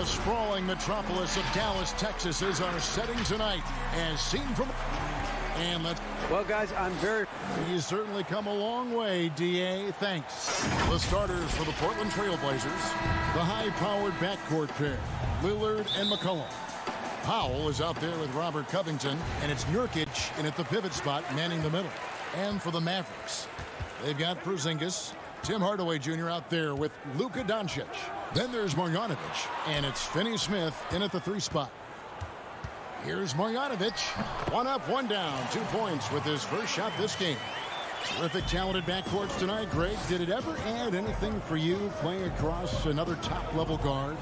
The sprawling metropolis of Dallas, Texas is our setting tonight, as seen from... And let's... Well, guys, You certainly come a long way, D.A. Thanks. The starters for the Portland Trailblazers, the high-powered backcourt pair, Lillard and McCollum. Powell is out there with Robert Covington, and it's Nurkic in at the pivot spot, manning the middle. And for the Mavericks, they've got Porzingis, Tim Hardaway Jr. out there with Luka Doncic. Then there's Marjanovic, and it's Finney-Smith in at the 3 spot. Here's Marjanovic. 1 up, 1 down. 2 points with his first shot this game. Terrific, talented backcourts tonight, Greg. Did it ever add anything for you playing across another top-level guard?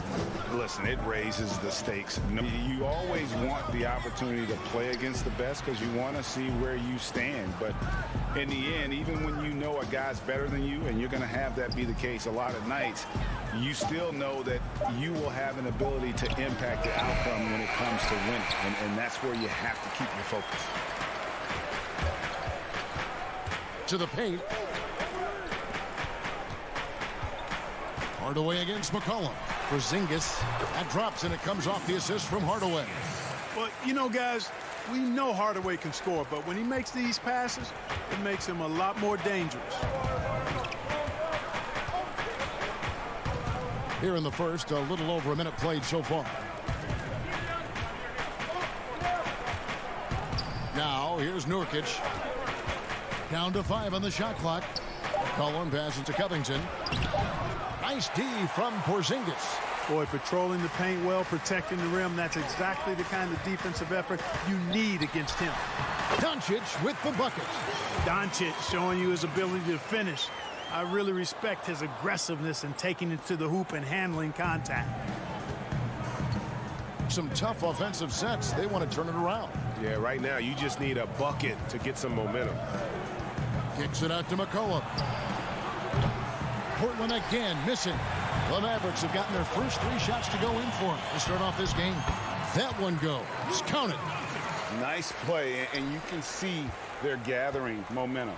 Listen, it raises the stakes. You always want the opportunity to play against the best because you want to see where you stand. But in the end, even when you know a guy's better than you, and you're going to have that be the case a lot of nights, you still know that you will have an ability to impact the outcome when it comes to winning. And that's where you have to keep your focus. To the paint. Hardaway against McCollum. Porzingis. That drops, and it comes off the assist from Hardaway. Well, you know, guys, we know Hardaway can score, but when he makes these passes, it makes him a lot more dangerous. Here in the first, a little over a minute played so far. Now, here's Nurkic. Down to 5 on the shot clock. McCollum passes to Covington. Nice D from Porzingis. Boy, patrolling the paint well, protecting the rim. That's exactly the kind of defensive effort you need against him. Doncic with the bucket. Doncic showing you his ability to finish. I really respect his aggressiveness in taking it to the hoop and handling contact. Some tough offensive sets. They want to turn it around. Yeah, right now you just need a bucket to get some momentum. Kicks it out to McCollum. Portland again missing. The Mavericks have gotten their first 3 shots to go in for him to start off this game. That one goes. Count it. Nice play, and you can see they're gathering momentum.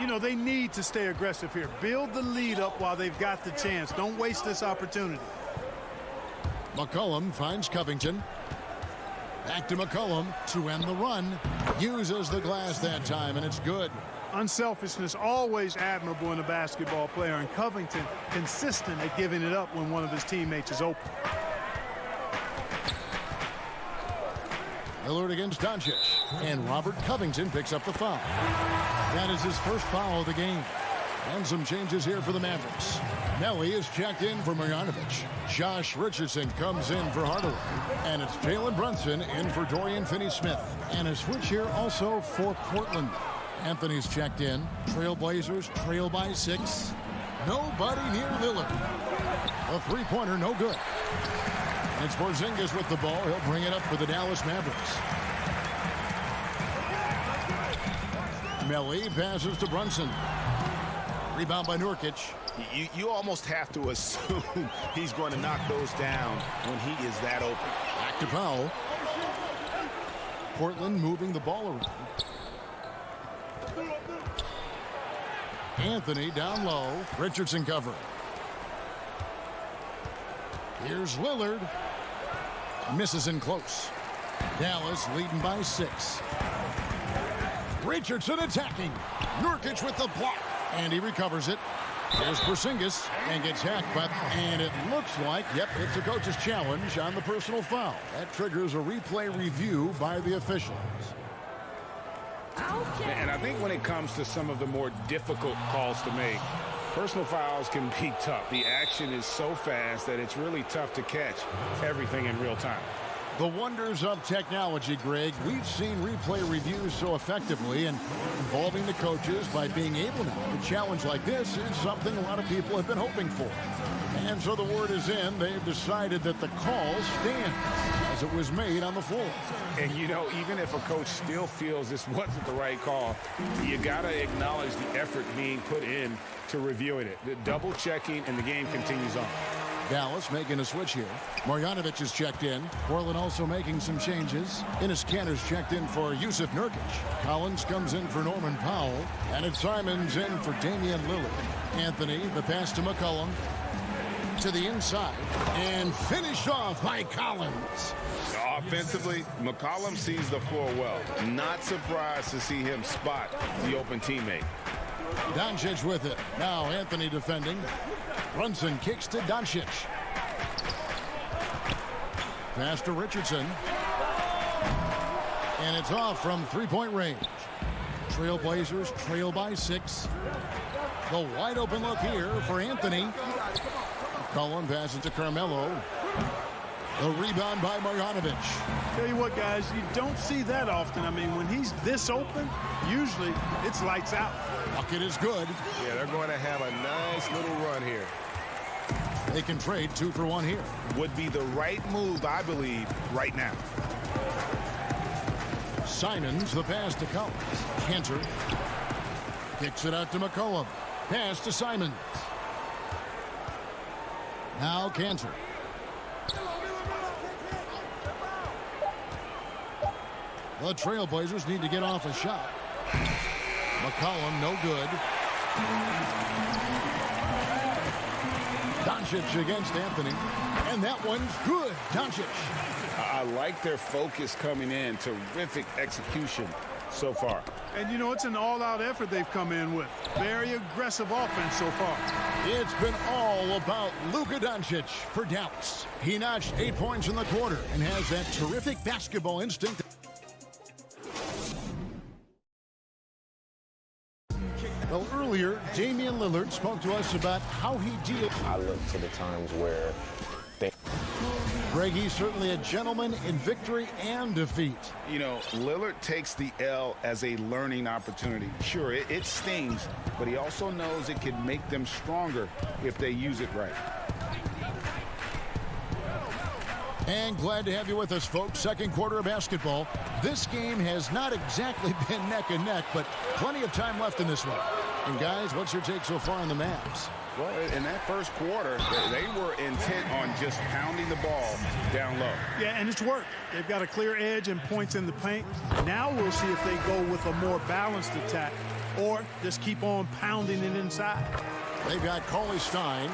You know, they need to stay aggressive here. Build the lead up while they've got the chance. Don't waste this opportunity. McCollum finds Covington. Back to McCollum to end the run. Uses the glass that time, and it's good. Unselfishness always admirable in a basketball player, and Covington consistent at giving it up when one of his teammates is open. Lillard against Doncic, and Robert Covington picks up the foul. That is his first foul of the game. And some changes here for the Mavericks. Nelly is checked in for Marjanovic. Josh Richardson comes in for Hardaway. And it's Jalen Brunson in for Dorian Finney-Smith. And a switch here also for Portland. Anthony's checked in. Trailblazers trail by 6. Nobody near Lillard. A three-pointer, no good. It's Porzingis with the ball. He'll bring it up for the Dallas Mavericks. Melly passes to Brunson. Rebound by Nurkic. You almost have to assume he's going to knock those down when he is that open. Back to Powell. Portland moving the ball around. Anthony down low. Richardson covering. Here's Lillard. Misses in close. Dallas leading by 6. Richardson attacking. Nurkic with the block. And he recovers it. Here's Porzingis and gets hacked, and it looks like, yep, it's a coach's challenge on the personal foul. That triggers a replay review by the officials. And I think when it comes to some of the more difficult calls to make, personal fouls can be tough. The action is so fast that it's really tough to catch everything in real time. The wonders of technology, Greg. We've seen replay reviews so effectively, and involving the coaches by being able now to challenge like this is something a lot of people have been hoping for. And so the word is in. They've decided that the call stands as it was made on the floor. And, you know, even if a coach still feels this wasn't the right call, you got to acknowledge the effort being put in to reviewing it. The double checking, and the game continues on. Dallas making a switch here. Marjanovic is checked in. Portland also making some changes. Enes Kanter's checked in for Yusuf Nurkic. Collins comes in for Norman Powell. And it's Simons in for Damian Lillard. Anthony, the pass to McCollum. to the inside and finished off by Collins. Offensively, McCollum sees the floor well. Not surprised to see him spot the open teammate. Doncic with it. Now Anthony defending. Brunson kicks to Doncic. Pass to Richardson. And it's off from three-point range. Trailblazers trail by 6. The wide open look here for Anthony. McCollum passes to Carmelo. The rebound by Marjanovic. Tell you what, guys, you don't see that often. I mean, when he's this open, usually it's lights out. Bucket is good. Yeah, they're going to have a nice little run here. They can trade 2 for 1 here. Would be the right move, I believe, right now. Simons, the pass to Collins. Cantor kicks it out to McCollum. Pass to Simons. Now Cantor. The Trailblazers need to get off a shot. McCollum, no good. Doncic against Anthony. And that one's good. Doncic. I like their focus coming in. Terrific execution so far. And, you know, it's an all-out effort they've come in with. Very aggressive offense so far. It's been all about Luka Doncic for Dallas. He notched 8 points in the quarter and has that terrific basketball instinct. Well, earlier, Damian Lillard spoke to us about how he deals. I look to the times where they... Greg, he's certainly a gentleman in victory and defeat. You know, Lillard takes the L as a learning opportunity. Sure, it stings, but he also knows it can make them stronger if they use it right. And glad to have you with us, folks. Second quarter of basketball. This game has not exactly been neck and neck, but plenty of time left in this one. And guys, what's your take so far on the Mavs? Well, in that first quarter, they were intent on just pounding the ball down low. Yeah, and it's worked. They've got a clear edge and points in the paint. Now we'll see if they go with a more balanced attack or just keep on pounding it inside. They've got Cauley Stein,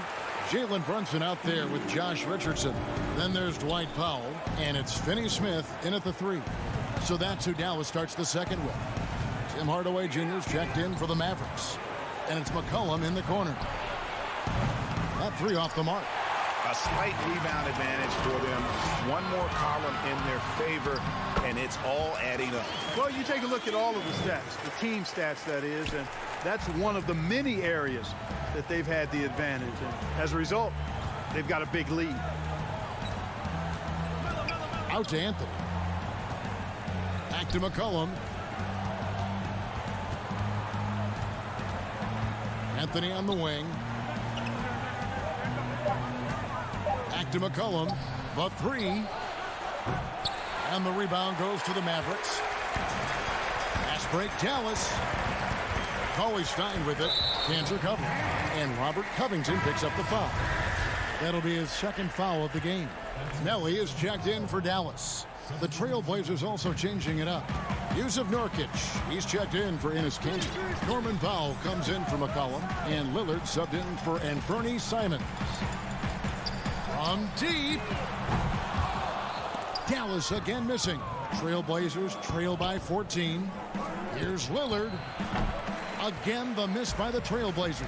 Jalen Brunson out there with Josh Richardson. Then there's Dwight Powell, and it's Finney-Smith in at the 3. So that's who Dallas starts the second with. Tim Hardaway Jr.'s checked in for the Mavericks. And it's McCollum in the corner. That 3 off the mark. A slight rebound advantage for them. One more column in their favor, and it's all adding up. Well, you take a look at all of the stats, the team stats, that is, and that's one of the many areas that they've had the advantage. And as a result, they've got a big lead. Out to Anthony. Back to McCollum. Anthony on the wing. Back to McCollum. The 3. And the rebound goes to the Mavericks. Pass break, Dallas. Cauley Stein with it. Cantor cover. And Robert Covington picks up the foul. That'll be his second foul of the game. Nelly is checked in for Dallas. The Trailblazers also changing it up. Yusuf Nurkic, he's checked in for Enes Kanter. Norman Powell comes in for McCollum. And Lillard subbed in for Anthony Simons. From deep. Dallas again missing. Trailblazers trail by 14. Here's Lillard. Again, the miss by the Trailblazers.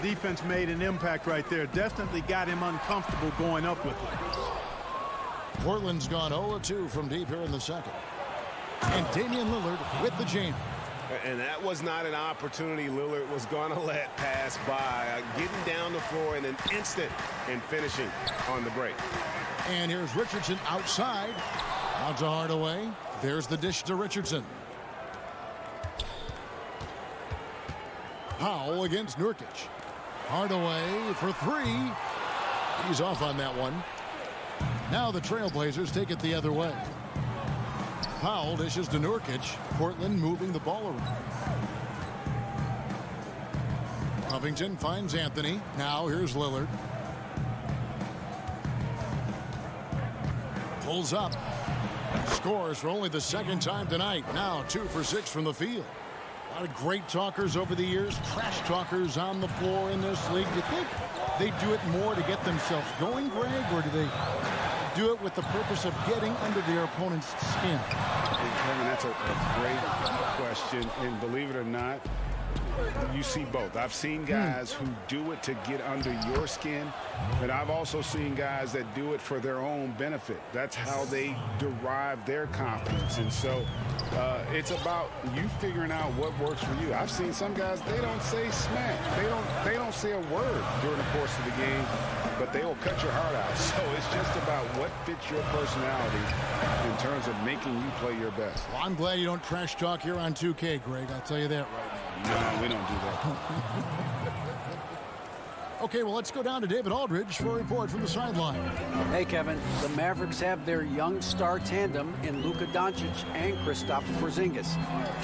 Defense made an impact right there. Definitely got him uncomfortable going up with it. Portland's gone 0-2 from deep here in the second. And Damian Lillard with the jam. And that was not an opportunity Lillard was going to let pass by. Getting down the floor in an instant and finishing on the break. And here's Richardson outside. Out to Hardaway. There's the dish to Richardson. Powell against Nurkic. Hardaway for 3. He's off on that one. Now the Trailblazers take it the other way. Powell dishes to Nurkic. Portland moving the ball around. Covington finds Anthony. Now here's Lillard. Pulls up. Scores for only the second time tonight. Now 2 for 6 from the field. A lot of great talkers over the years, trash talkers on the floor in this league. Do you think they do it more to get themselves going, Greg, or do they do it with the purpose of getting under their opponent's skin? Kevin, that's a great question, and believe it or not, you see both. I've seen guys who do it to get under your skin, but I've also seen guys that do it for their own benefit. That's how they derive their confidence. And so it's about you figuring out what works for you. I've seen some guys, they don't say smack. They don't say a word during the course of the game, but they will cut your heart out. So it's just about what fits your personality in terms of making you play your best. Well, I'm glad you don't trash talk here on 2K, Greg. I'll tell you that right now. No, we don't do that. Okay, well, let's go down to David Aldridge for a report from the sideline. Hey, Kevin. The Mavericks have their young star tandem in Luka Doncic and Kristaps Porzingis.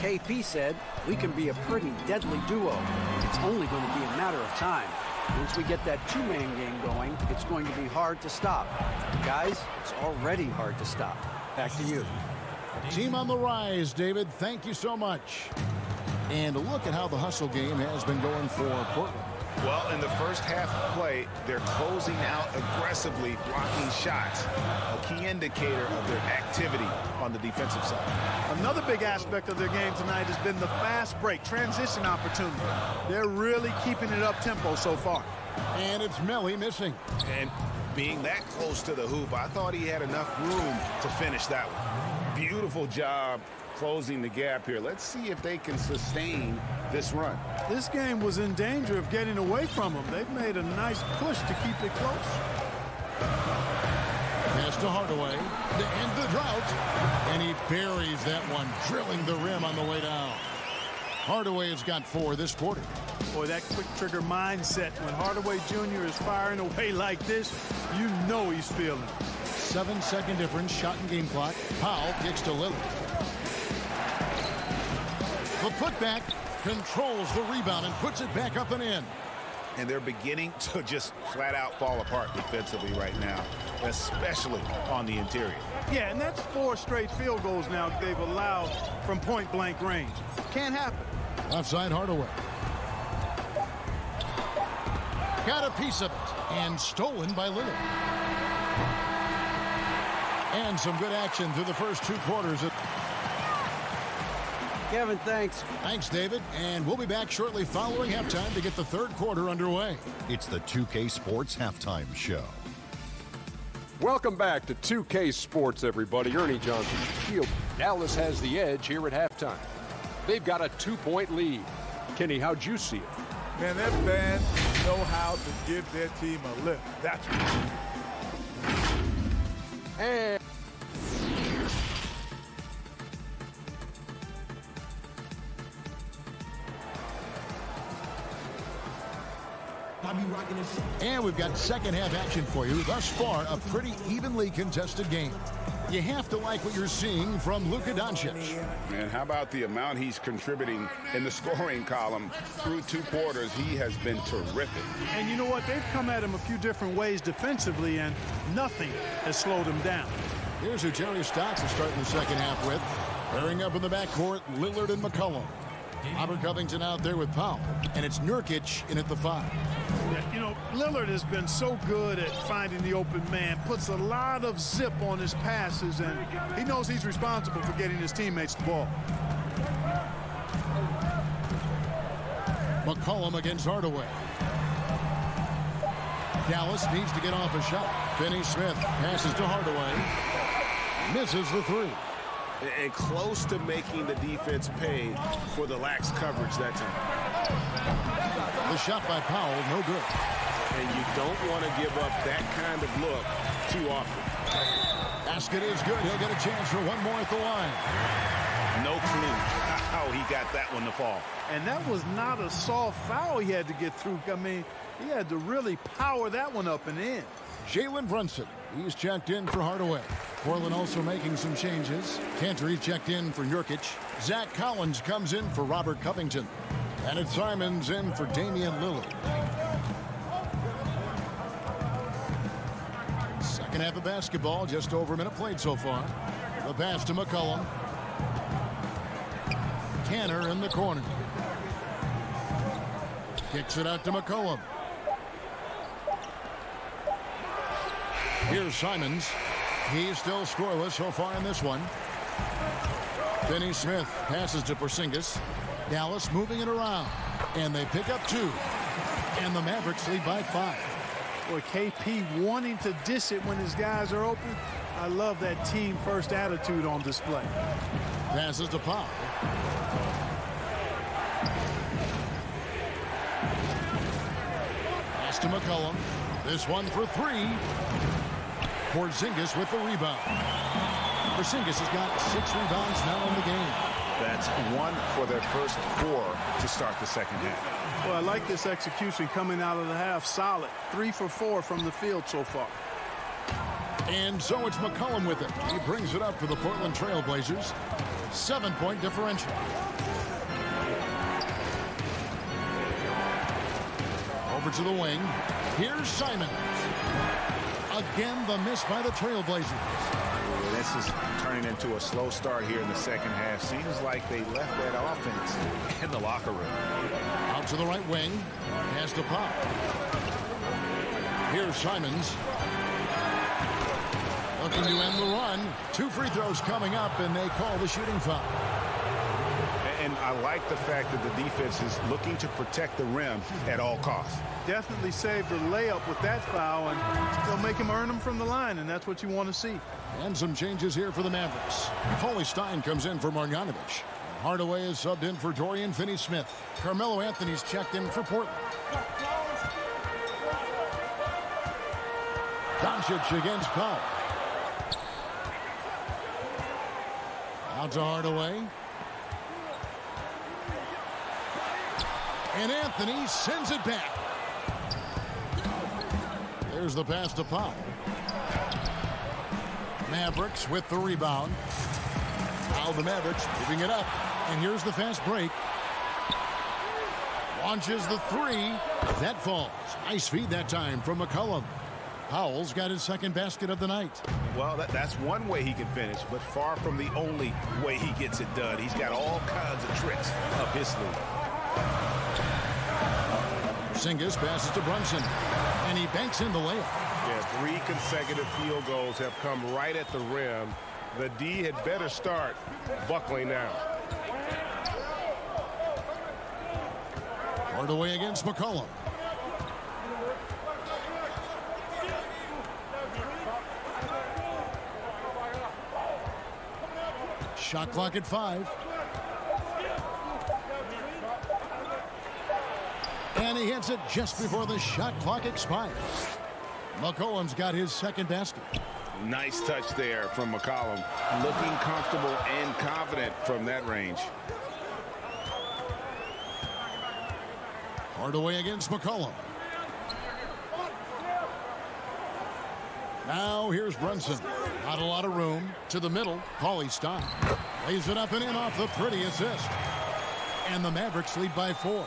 KP said, we can be a pretty deadly duo. It's only going to be a matter of time. Once we get that two-man game going, it's going to be hard to stop. Guys, it's already hard to stop. Back to you. Team on the rise, David. Thank you so much. And look at how the hustle game has been going for Portland. Well, in the first half of play, they're closing out aggressively, blocking shots, a key indicator of their activity on the defensive side. Another big aspect of their game tonight has been the fast break, transition opportunity. They're really keeping it up-tempo so far. And it's Melly missing. And being that close to the hoop, I thought he had enough room to finish that one. Beautiful job closing the gap here. Let's see if they can sustain this run. This game was in danger of getting away from them. They've made a nice push to keep it close. Pass to Hardaway to end the drought. And he buries that one, drilling the rim on the way down. Hardaway has got 4 this quarter. Boy, that quick trigger mindset, when Hardaway Jr. is firing away like this, you know he's feeling it. 7-second difference, shot and game clock. Powell kicks to Lillard. The putback controls the rebound and puts it back up and in. And they're beginning to just flat out fall apart defensively right now, especially on the interior. Yeah, and that's 4 straight field goals now they've allowed from point-blank range. Can't happen. Offside Hardaway. Got a piece of it and stolen by Lillard. And some good action through the first 2 quarters. Kevin, thanks. Thanks, David. And we'll be back shortly following halftime to get the 3rd quarter underway. It's the 2K Sports Halftime Show. Welcome back to 2K Sports, everybody. Ernie Johnson. Dallas has the edge here at halftime. They've got a 2-point lead. Kenny, how'd you see it? Man, that fans know how to give their team a lift. That's what. And And we've got second half action for you. Thus far, a pretty evenly contested game. You have to like what you're seeing from Luka Doncic. Man, how about the amount he's contributing in the scoring column through 2 quarters? He has been terrific. And you know what? They've come at him a few different ways defensively, and nothing has slowed him down. Here's who Jerry Stotts is starting the second half with. Pairing up in the backcourt, Lillard and McCollum. Robert Covington out there with Powell. And it's Nurkic in at the 5. You know, Lillard has been so good at finding the open man, puts a lot of zip on his passes, and he knows he's responsible for getting his teammates the ball. McCollum against Hardaway. Dallas needs to get off a shot. Finney-Smith passes to Hardaway. Misses the 3. And close to making the defense pay for the lax coverage that time. The shot by Powell, no good. And you don't want to give up that kind of look too often. Basket is good. He'll get a chance for one more at the line. No clue how he got that one to fall. And that was not a soft foul he had to get through. I mean, he had to really power that one up and in. Jalen Brunson, he's checked in for Hardaway. Portland also making some changes. Cantor checked in for Nurkic. Zach Collins comes in for Robert Covington. And it's Simons in for Damian Lillard. Second half of basketball, just over a minute played so far. The pass to McCollum. Cantor in the corner. Kicks it out to McCollum. Here's Simons. He's still scoreless so far in this one. Finney Smith passes to Porzingis. Dallas moving it around. And they pick up 2. And the Mavericks lead by 5. Boy, KP wanting to dish it when his guys are open. I love that team first attitude on display. Passes to Powell. Pass to McCollum. This one for 3. Porzingis with the rebound. Porzingis has got 6 rebounds now in the game. That's 1 for their first 4 to start the second half. Well, I like this execution coming out of the half. Solid. 3 for 4 from the field so far. And so it's McCollum with it. He brings it up for the Portland Trail Blazers. 7-point differential. Over to the wing. Here's Simons. Again, the miss by the Trail Blazers. This is turning into a slow start here in the second half. Seems like they left that offense in the locker room. Out to the right wing. Pass to Pop. Here's Simons. Looking to end the run. 2 free throws coming up, and they call the shooting foul. And I like the fact that the defense is looking to protect the rim at all costs. Definitely saved the layup with that foul, and they'll make him earn them from the line, and that's what you want to see. And some changes here for the Mavericks. Paulie Stein comes in for Marjanovic. Hardaway is subbed in for Dorian Finney-Smith. Carmelo Anthony's checked in for Portland. Doncic against Powell. Out to Hardaway. And Anthony sends it back. There's the pass to Powell. Mavericks with the rebound. Now the Mavericks moving it up. And here's the fast break. Launches the 3. That falls. Nice feed that time from McCollum. Powell's got his second basket of the night. Well, that's one way he can finish, but far from the only way he gets it done. He's got all kinds of tricks up his sleeve. Porzingis passes to Brunson, and he banks in the layup. Yeah, 3 consecutive field goals have come right at the rim. The D had better start buckling now. Hardaway against McCollum. Shot clock at 5. And he hits it just before the shot clock expires. McCollum's got his second basket. Nice touch there from McCollum. Looking comfortable and confident from that range. Hardaway against McCollum. Now here's Brunson. Not a lot of room. To the middle. Paulie Stein. Lays it up and in off the pretty assist. And the Mavericks lead by 4.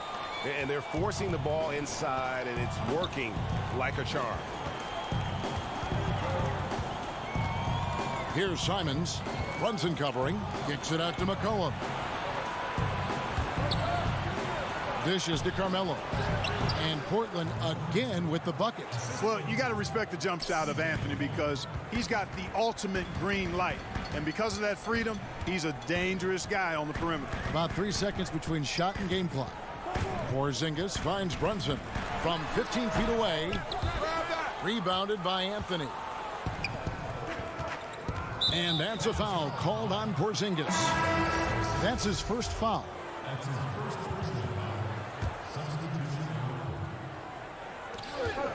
And they're forcing the ball inside, and it's working like a charm. Here's Simons. Brunson covering. Kicks it out to McCollum. Dishes to Carmelo. And Portland again with the bucket. Well, you got to respect the jump shot of Anthony because he's got the ultimate green light. And because of that freedom, he's a dangerous guy on the perimeter. About 3 seconds between shot and game clock. Porzingis finds Brunson from 15 feet away. Rebounded by Anthony. And that's a foul called on Porzingis. That's his first foul.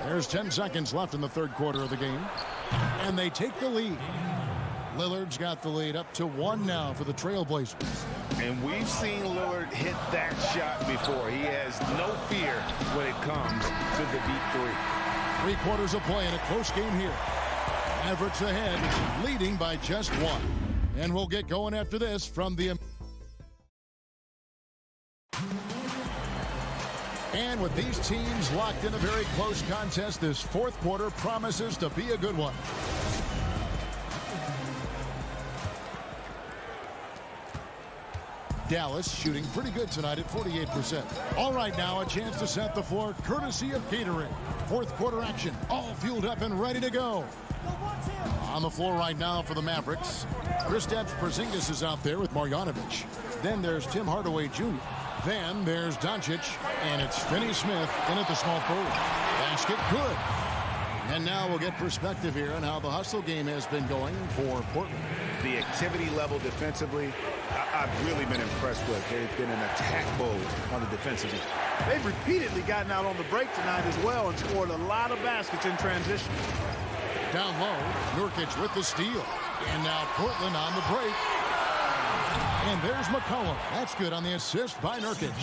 There's 10 seconds left in the third quarter of the game. And they take the lead. Lillard's got the lead up to 1 now for the Trailblazers. And we've seen Lillard hit that shot before. He has no fear when it comes to the deep 3. 3 quarters of play in a close game here. Mavericks ahead, leading by just 1. And we'll get going after this from the... And with these teams locked in a very close contest, this fourth quarter promises to be a good one. Dallas shooting pretty good tonight at 48%. All right, now a chance to set the floor courtesy of Gatorade. Fourth quarter action, all fueled up and ready to go. On the floor right now for the Mavericks, Kristaps Porzingis is out there with Marjanovic. Then there's Tim Hardaway Jr. Then there's Doncic, and it's Finney Smith in at the small forward. Basket good. And now we'll get perspective here on how the hustle game has been going for Portland. The activity level defensively, I've really been impressed with. They've been in attack mode on the defensive end. They've repeatedly gotten out on the break tonight as well and scored a lot of baskets in transition. Down low, Nurkic with the steal. And now Portland on the break. And there's McCollum. That's good on the assist by Nurkic.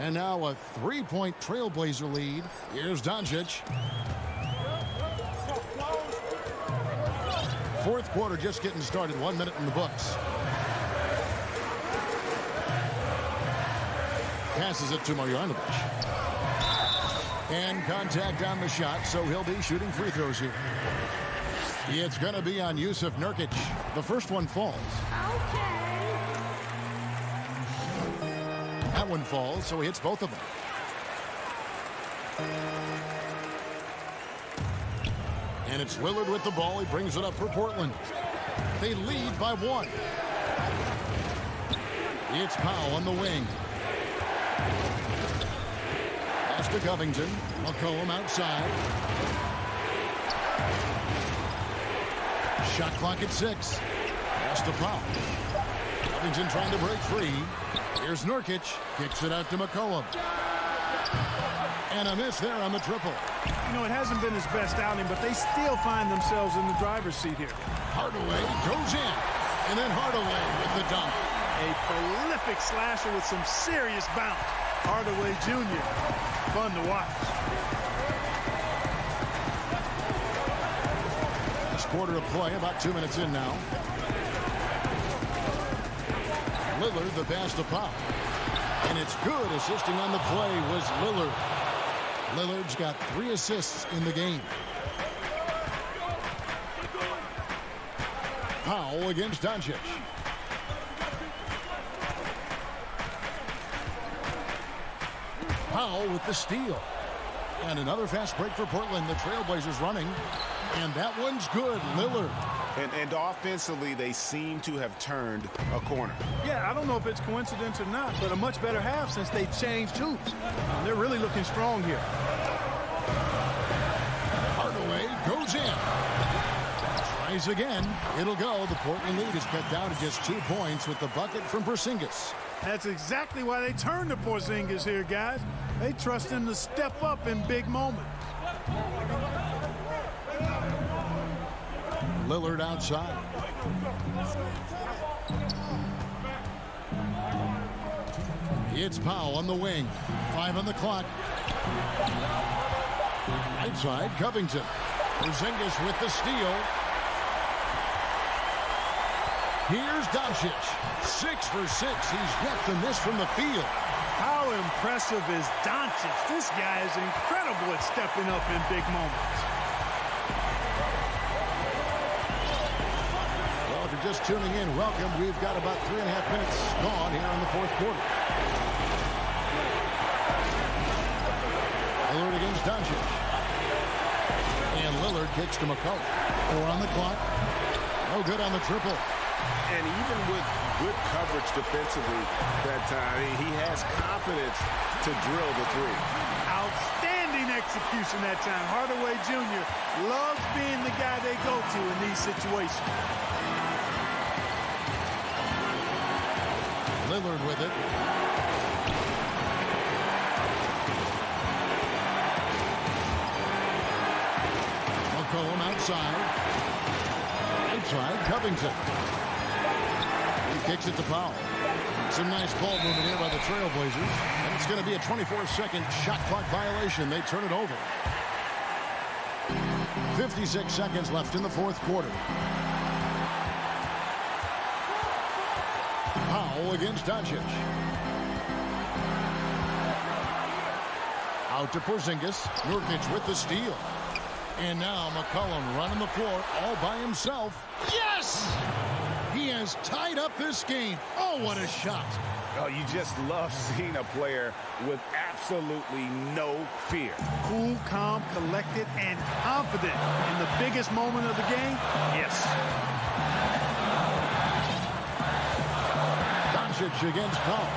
And now a three-point Trailblazer lead. Here's Doncic. Fourth quarter just getting started. 1 minute in the books. Passes it to Marjanovic. And contact on the shot, so he'll be shooting free throws here. It's going to be on Yusuf Nurkic. The first one falls. That one falls, so he hits both of them. And it's Lillard with the ball. He brings it up for Portland. They lead by 1. It's Powell on the wing. Pass to Covington. McCollum outside. Shot clock at 6. Pass to Powell. Covington trying to break free. Here's Nurkic. Kicks it out to McCollum. And a miss there on the triple. You know, it hasn't been his best outing, but they still find themselves in the driver's seat here. Hardaway goes in. And then Hardaway with the dunk. A prolific slasher with some serious bounce. Hardaway Jr. Fun to watch. This quarter of play, about 2 minutes in now. Lillard, the pass to Powell. And it's good. Assisting on the play was Lillard. Lillard's got 3 assists in the game. Powell against Doncic. Powell with the steal. And another fast break for Portland. The Trailblazers running. And that one's good. Lillard. And offensively, they seem to have turned a corner. Yeah, I don't know if it's coincidence or not, but a much better half since they changed hoops. They're really looking strong here. Hardaway goes in. Tries again. It'll go. The Portland lead is cut down to just 2 points with the bucket from Porzingis. That's exactly why they turned to Porzingis here, guys. They trust him to step up in big moments. Lillard outside. It's Powell on the wing. 5 on the clock. Right side, Covington. Porzingis with the steal. Here's Doncic. 6 for 6. He's yet to miss from the field. How impressive is Doncic? This guy is incredible at stepping up in big moments. Well, if you're just tuning in, welcome. We've got about 3.5 minutes gone here in the fourth quarter. Lillard against Doncic. And Lillard kicks to McCollum. 4 on the clock. No good on the triple. And even with good coverage defensively that time, he has confidence to drill the 3. Outstanding execution that time. Hardaway Jr. loves being the guy they go to in these situations. Lillard with it. McCollum outside. Inside, Covington. He kicks it to Powell. Some nice ball movement here by the Trailblazers. And it's going to be a 24-second shot clock violation. They turn it over. 56 seconds left in the fourth quarter. Powell against Doncic. Out to Porzingis. Nurkic with the steal. And now McCollum running the floor all by himself. Yes! He has tied up this game. Oh, what a shot. Oh, you just love seeing a player with absolutely no fear. Cool, calm, collected, and confident in the biggest moment of the game. Yes. Doncic against Powell.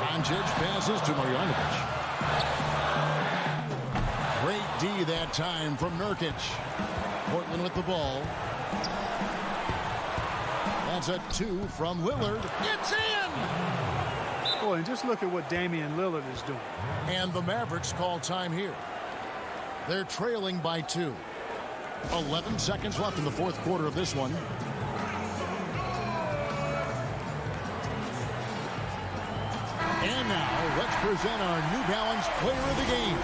Doncic passes to Marjanovic. Great D that time from Nurkic. Portland with the ball. That's a 2 from Lillard. It's in! Boy, and just look at what Damian Lillard is doing. And the Mavericks call time here. They're trailing by 2. 11 seconds left in the fourth quarter of this one. And now, let's present our New Balance player of the game,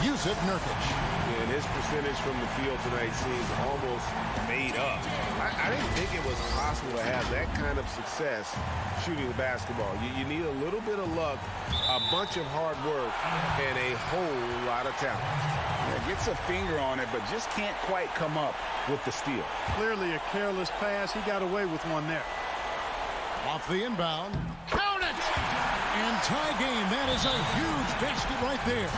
Yusuf Nurkic. And his percentage from the field tonight seems almost made up. I didn't think it was possible to have that kind of success shooting the basketball. You need a little bit of luck, a bunch of hard work, and a whole lot of talent. Yeah, gets a finger on it, but just can't quite come up with the steal. Clearly a careless pass. He got away with one there. Off the inbound. Count it! And tie game. That is a huge basket right there.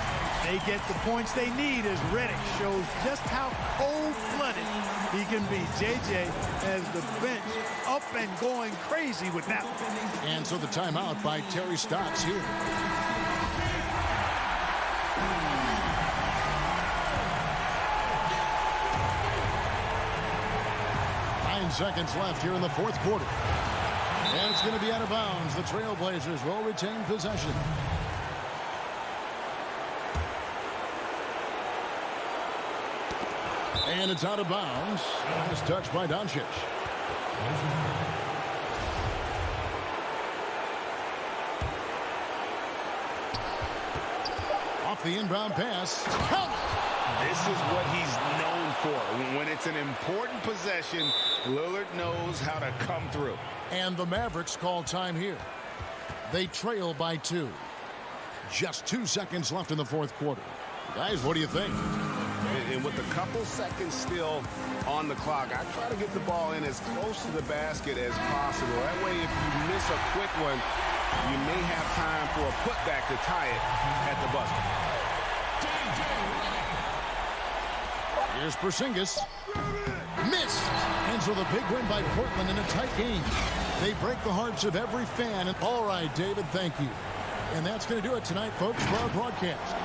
They get the points they need as Redick shows just how cold-blooded he can be. JJ has the bench up and going crazy with that one. And so the timeout by Terry Stotts here. Seconds left here in the fourth quarter. And it's going to be out of bounds. The Trailblazers will retain possession. And it's out of bounds. Nice touch by Doncic. Off the inbound pass. Count. This is what he's known for. When it's an important possession, Lillard knows how to come through. And the Mavericks call time here. They trail by 2. Just 2 seconds left in the fourth quarter. Guys, what do you think? And with a couple seconds still on the clock, I try to get the ball in as close to the basket as possible. That way, if you miss a quick one, you may have time for a putback to tie it at the buzzer. Here's Porzingis. Missed. And so the big win by Portland in a tight game. They break the hearts of every fan. All right, David, thank you. And that's going to do it tonight, folks, for our broadcast.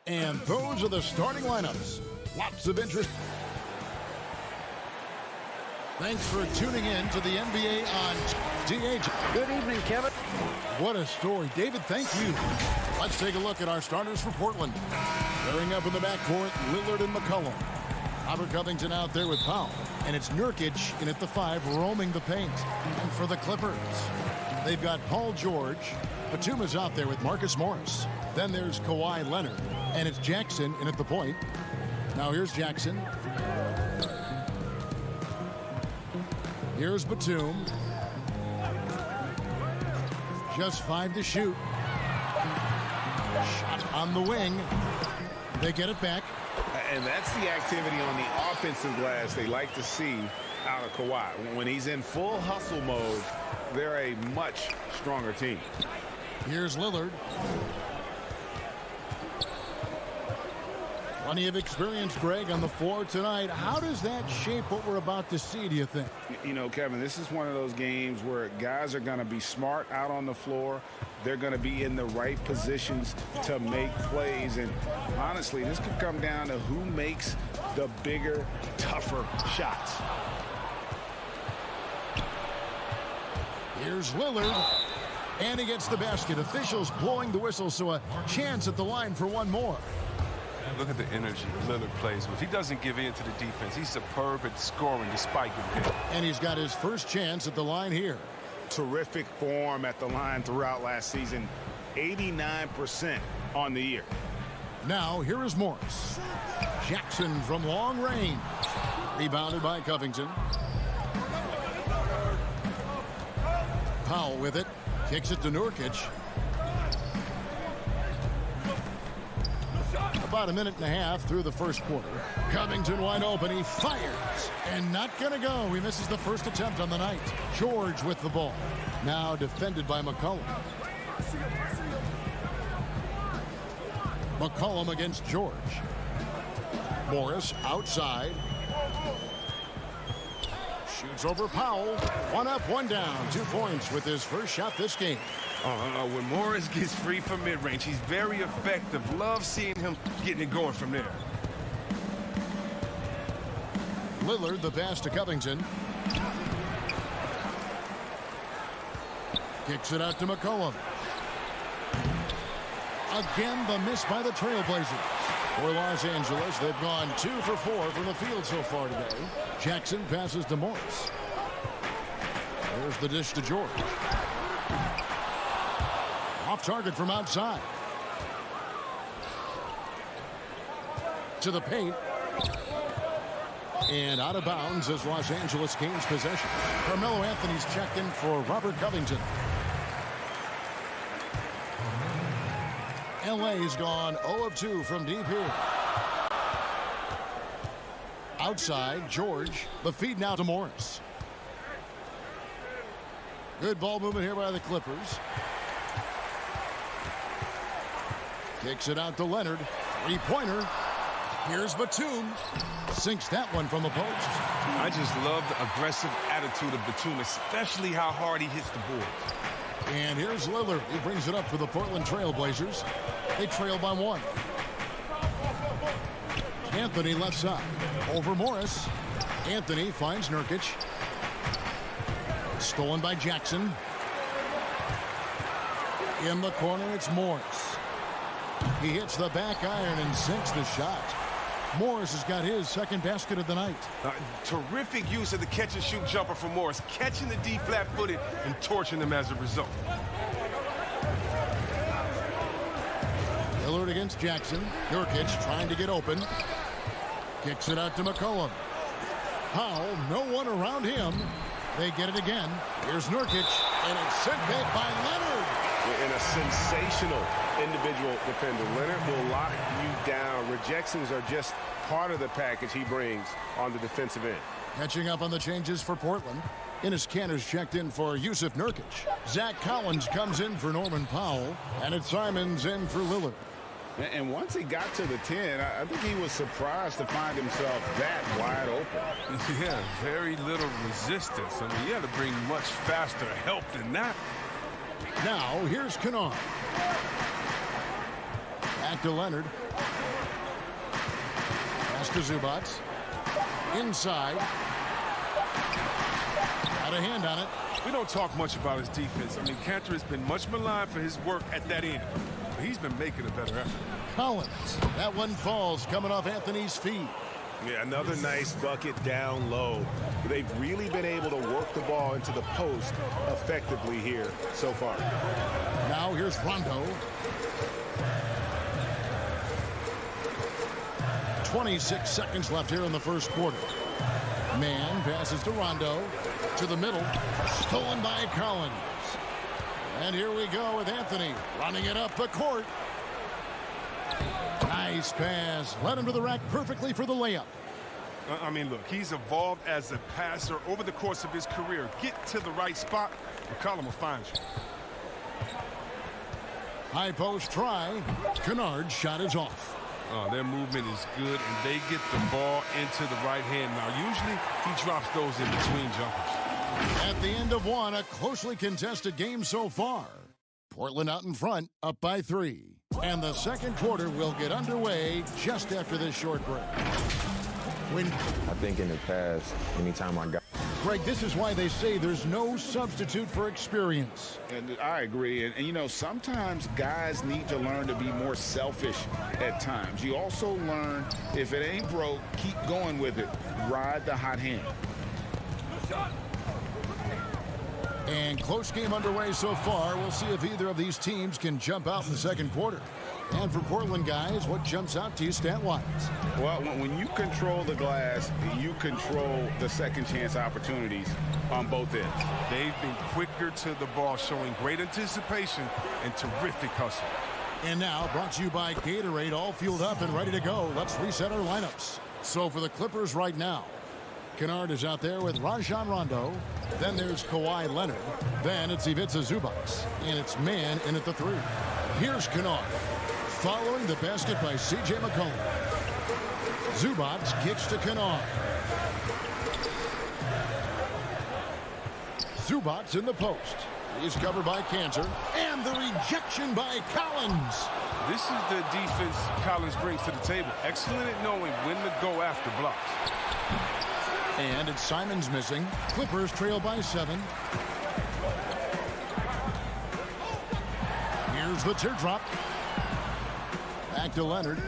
And those are the starting lineups. Lots of interest. Thanks for tuning in to the NBA on DH. Good evening, Kevin. What a story. David, thank you. Let's take a look at our starters for Portland. Pairing up in the backcourt, Lillard and McCollum. Robert Covington out there with Powell. And it's Nurkic in at the 5, roaming the paint. And for the Clippers, they've got Paul George. Batum is out there with Marcus Morris. Then there's Kawhi Leonard. And it's Jackson in at the point. Now here's Jackson. Here's Batum. Just 5 to shoot. Shot on the wing. They get it back. And that's the activity on the offensive glass they like to see out of Kawhi. When he's in full hustle mode, they're a much stronger team. Here's Lillard. Plenty of experience, Greg, on the floor tonight. How does that shape what we're about to see, do you think? You know, Kevin, this is one of those games where guys are going to be smart out on the floor. They're going to be in the right positions to make plays. And honestly, this could come down to who makes the bigger, tougher shots. Here's Lillard. And he gets the basket. Officials blowing the whistle, so a chance at the line for one more. Look at the energy Lillard plays with. He doesn't give in to the defense. He's superb at scoring despite getting hit. And he's got his first chance at the line here. Terrific form at the line throughout last season. 89% on the year. Now, here is Morris. Jackson from long range. Rebounded by Covington. Powell with it. Kicks it to Nurkic. About a minute and a half through the first quarter. Covington wide open. He fires. And not going to go. He misses the first attempt on the night. George with the ball. Now defended by McCollum. McCollum against George. Morris outside. Shoots over Powell. 1 up, 1 down. 2 points with his first shot this game. When Morris gets free from mid-range, he's very effective. Love seeing him getting it going from there. Lillard, the pass to Covington. Kicks it out to McCollum. Again, the miss by the Trailblazers. For Los Angeles, they've gone 2 for 4 from the field so far today. Jackson passes to Morris. There's the dish to George. Off target from outside. To the paint. And out of bounds as Los Angeles gains possession. Carmelo Anthony's checked in for Robert Covington. LA's gone 0 of 2 from deep here. Outside, George. The feed now to Morris. Good ball movement here by the Clippers. Kicks it out to Leonard. 3-pointer. Here's Batum. Sinks that one from the post. I just love the aggressive attitude of Batum, especially how hard he hits the boards. And here's Lillard. He brings it up for the Portland Trailblazers. They trail by 1. Anthony left side. Over Morris. Anthony finds Nurkic. Stolen by Jackson. In the corner, it's Morris. He hits the back iron and sinks the shot. Morris has got his second basket of the night. Terrific use of the catch-and-shoot jumper for Morris, catching the D flat-footed and torching them as a result. Lillard against Jackson. Nurkic trying to get open. Kicks it out to McCollum. Powell, no one around him. They get it again. Here's Nurkic, and it's sent back by Leonard. And a sensational individual defender. Leonard will lock you down. Rejections are just part of the package he brings on the defensive end. Catching up on the changes for Portland. Enes Kanter's checked in for Yusuf Nurkic. Zach Collins comes in for Norman Powell. And it's Simons in for Lillard. And once he got to the 10, I think he was surprised to find himself that wide open. Yeah, very little resistance. I mean, you had to bring much faster help than that. Now, here's Kennard. Back to Leonard. Pass to Zubats. Inside. Got a hand on it. We don't talk much about his defense. I mean, Cantor has been much maligned for his work at that end. But he's been making a better effort. Collins. That one falls coming off Anthony's feet. Yeah, another nice bucket down low. They've really been able to work the ball into the post effectively here so far. Now here's Rondo. 26 seconds left here in the first quarter. Man passes to Rondo. To the middle. Stolen by Collins. And here we go with Anthony running it up the court. Nice pass. Led him to the rack perfectly for the layup. I mean, look, he's evolved as a passer over the course of his career. Get to the right spot, McCollum will find you. High post try. Kennard's shot is off. Their movement is good, and they get the ball into the right hand. Now, usually he drops those in between jumpers. At the end of one, a closely contested game so far. Portland out in front, up by 3. And the second quarter will get underway just after this short break. I think in the past, anytime I got... Greg, this is why they say there's no substitute for experience. And I agree. And, you know, sometimes guys need to learn to be more selfish at times. You also learn, if it ain't broke, keep going with it. Ride the hot hand. And close game underway so far. We'll see if either of these teams can jump out in the second quarter. And for Portland guys, what jumps out to you stat-wise? Well, when you control the glass, you control the second chance opportunities on both ends. They've been quicker to the ball, showing great anticipation and terrific hustle. And now, brought to you by Gatorade, all fueled up and ready to go. Let's reset our lineups. So for the Clippers right now, Kennard is out there with Rajon Rondo. Then there's Kawhi Leonard. Then it's Ivica Zubac. And it's man in at the 3. Here's Kennard. Following the basket by C.J. McCollum. Zubac kicks to Kennard. Zubac in the post. He's covered by Cantor. And the rejection by Collins. This is the defense Collins brings to the table. Excellent at knowing when to go after blocks. And it's Simons missing. Clippers trail by 7. Here's the teardrop. Back to Leonard.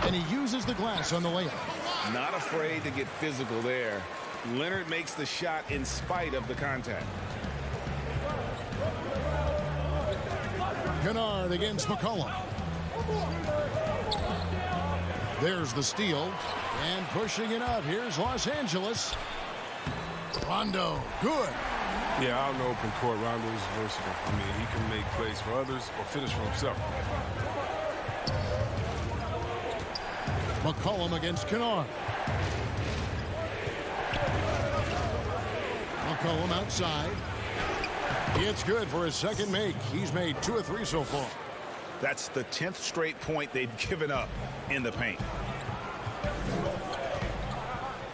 And he uses the glass on the layup. Not afraid to get physical there. Leonard makes the shot in spite of the contact. Kennard against McCollum. There's the steal. And pushing it up. Here's Los Angeles. Rondo. Good. Yeah, out in the open court, Rondo is versatile. I mean, he can make plays for others or finish for himself. McCollum against Kennard. McCollum outside. It's good for his second make. He's made 2 of 3 so far. That's the 10th straight point they've given up in the paint.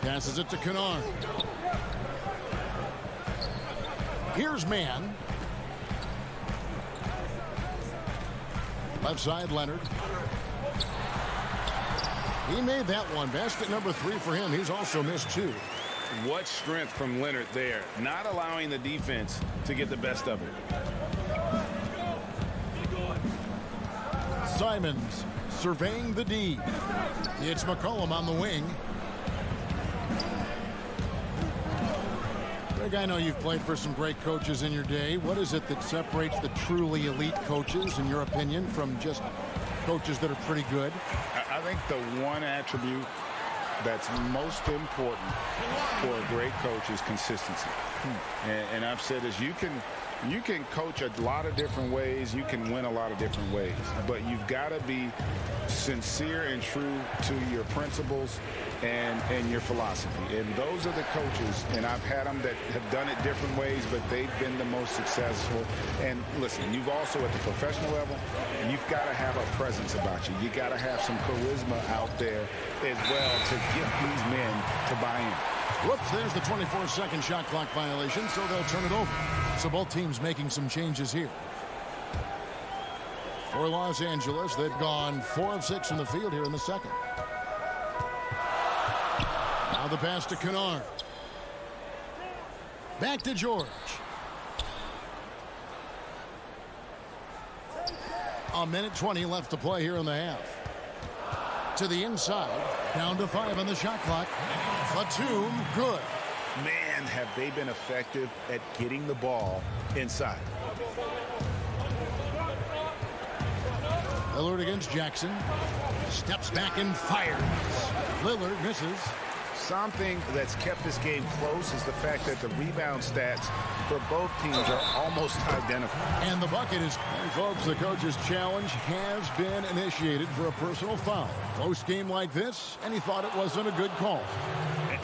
Passes it to Kennard. Here's man. Left side, Leonard. He made that one. Basket number 3 for him. He's also missed 2. What strength from Leonard there. Not allowing the defense to get the best of it. Simons surveying the D. It's McCollum on the wing. Greg, I know you've played for some great coaches in your day. What is it that separates the truly elite coaches, in your opinion, from just coaches that are pretty good? I think the one attribute that's most important for a great coach is consistency. And I've said this, you can coach a lot of different ways, you can win a lot of different ways, but you've got to be sincere and true to your principles and your philosophy. And those are the coaches, and I've had them that have done it different ways, but they've been the most successful. And listen, you've also at the professional level, you've got to have a presence about you. You got to have some charisma out there as well to get these men to buy in. Whoops, there's the 24-second shot clock violation, so they'll turn it over. So both teams making some changes here. For Los Angeles, they've gone 4 of 6 from the field here in the second. Now the pass to Kennard. Back to George. A minute 20 left to play here in the half. To the inside. Down to 5 on the shot clock. Batum, good. Man, have they been effective at getting the ball inside. Lillard against Jackson. Steps back and fires. Lillard misses. Something that's kept this game close is the fact that the rebound stats for both teams are almost identical. And the bucket is, and folks, the coach's challenge has been initiated for a personal foul. Close game like this, and he thought it wasn't a good call.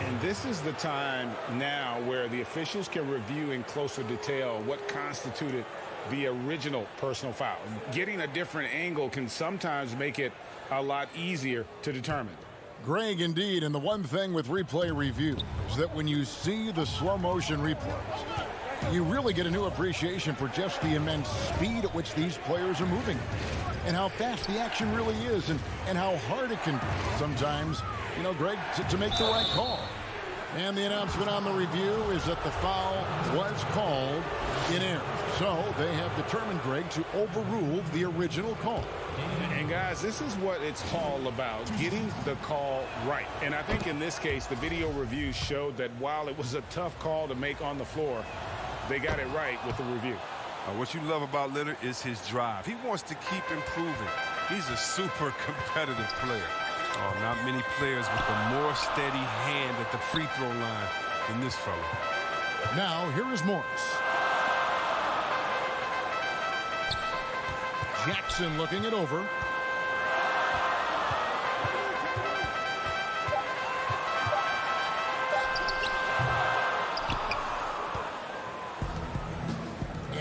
And this is the time now where the officials can review in closer detail what constituted the original personal foul. Getting a different angle can sometimes make it a lot easier to determine. Greg, indeed, and the one thing with replay review is that when you see the slow motion replays, you really get a new appreciation for just the immense speed at which these players are moving and how fast the action really is and how hard it can be sometimes, you know, Greg, to make the right call. And the announcement on the review is that the foul was called in error. So they have determined, Greg, to overrule the original call. And guys, this is what it's all about, getting the call right. And I think in this case, the video review showed that while it was a tough call to make on the floor, they got it right with the review. What you love about Lillard is his drive. He wants to keep improving. He's a super competitive player. Oh, not many players with a more steady hand at the free throw line than this fella. Now, here is Morris. Jackson looking it over.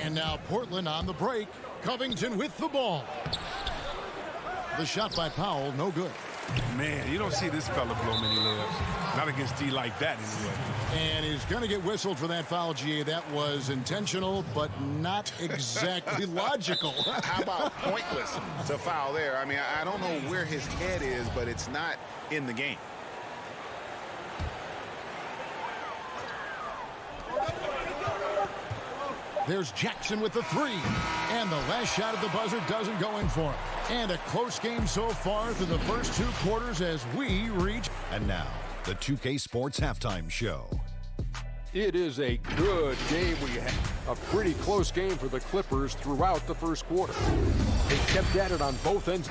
And now Portland on the break. Covington with the ball. The shot by Powell, no good. Man, you don't see this fella blow many layups. Not against D like that anyway. And he's going to get whistled for that foul, GA. That was intentional, but not exactly logical. How about pointless to foul there? I mean, I don't know where his head is, but it's not in the game. There's Jackson with the 3. And the last shot at the buzzer doesn't go in for him. And a close game so far through the first 2 quarters as we reach. And now, the 2K Sports Halftime Show. It is a good game. We have a pretty close game for the Clippers throughout the first quarter. They kept at it on both ends.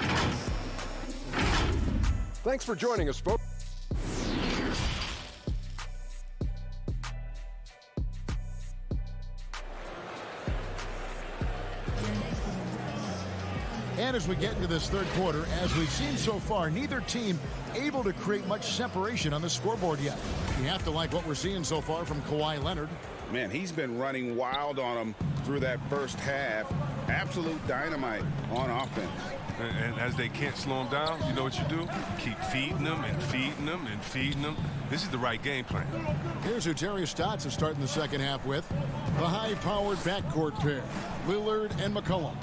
Thanks for joining us, folks. And as we get into this third quarter, as we've seen so far, neither team able to create much separation on the scoreboard yet. You have to like what we're seeing so far from Kawhi Leonard. Man, he's been running wild on them through that first half. Absolute dynamite on offense. And as they can't slow him down, you know what you do? Keep feeding them and feeding them and feeding them. This is the right game plan. Here's who Terry Stotts is starting the second half with. The high-powered backcourt pair, Lillard and McCollum.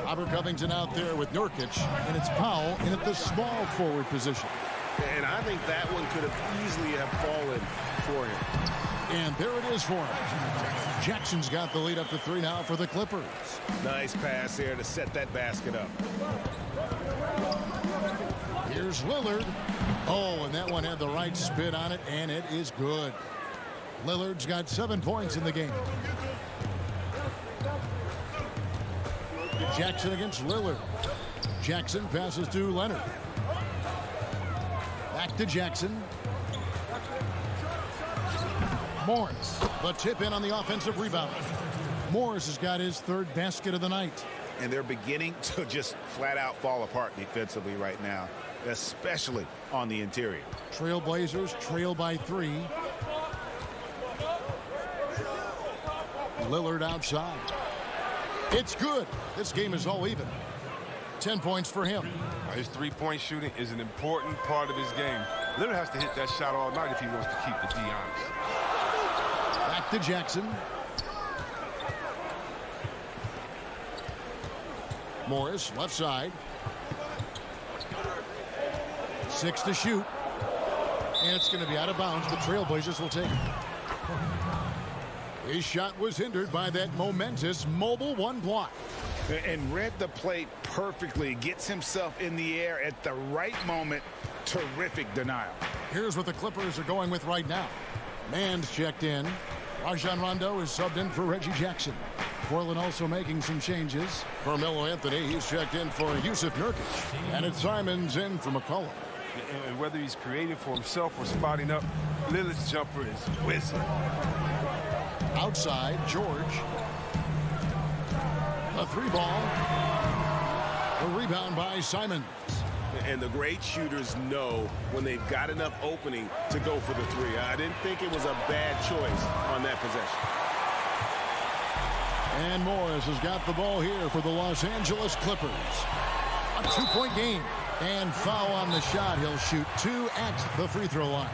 Robert Covington out there with Nurkic, and it's Powell in at the small forward position. And I think that one could have easily have fallen for him. And there it is for him. Jackson's got the lead up to 3 now for the Clippers. Nice pass there to set that basket up. Here's Lillard. Oh, and that one had the right spin on it, and it is good. Lillard's got 7 points in the game. Jackson against Lillard. Jackson passes to Leonard. Back to Jackson. Morris, the tip in on the offensive rebound. Morris has got his 3rd basket of the night. And they're beginning to just flat out fall apart defensively right now, especially on the interior. Trailblazers trail by 3. Lillard outside. It's good. This game is all even. 10 points for him. His three-point shooting is an important part of his game. Lillard has to hit that shot all night if he wants to keep the D honest. Back to Jackson. Morris, left side. 6 to shoot. And it's going to be out of bounds. The Trailblazers will take it. His shot was hindered by that momentous mobile one block. And read the play perfectly. Gets himself in the air at the right moment. Terrific denial. Here's what the Clippers are going with right now. Mand's checked in. Rajon Rondo is subbed in for Reggie Jackson. Portland also making some changes. Carmelo Anthony, he's checked in for Yusuf Nurkic. And it's Simons in for McCollum. And whether he's creating for himself or spotting up, Lillard's jumper is whizzing. Outside, George. A 3-ball. A rebound by Simons. And the great shooters know when they've got enough opening to go for the 3. I didn't think it was a bad choice on that possession. And Morris has got the ball here for the Los Angeles Clippers. A 2-point game. And foul on the shot. He'll shoot 2 at the free throw line.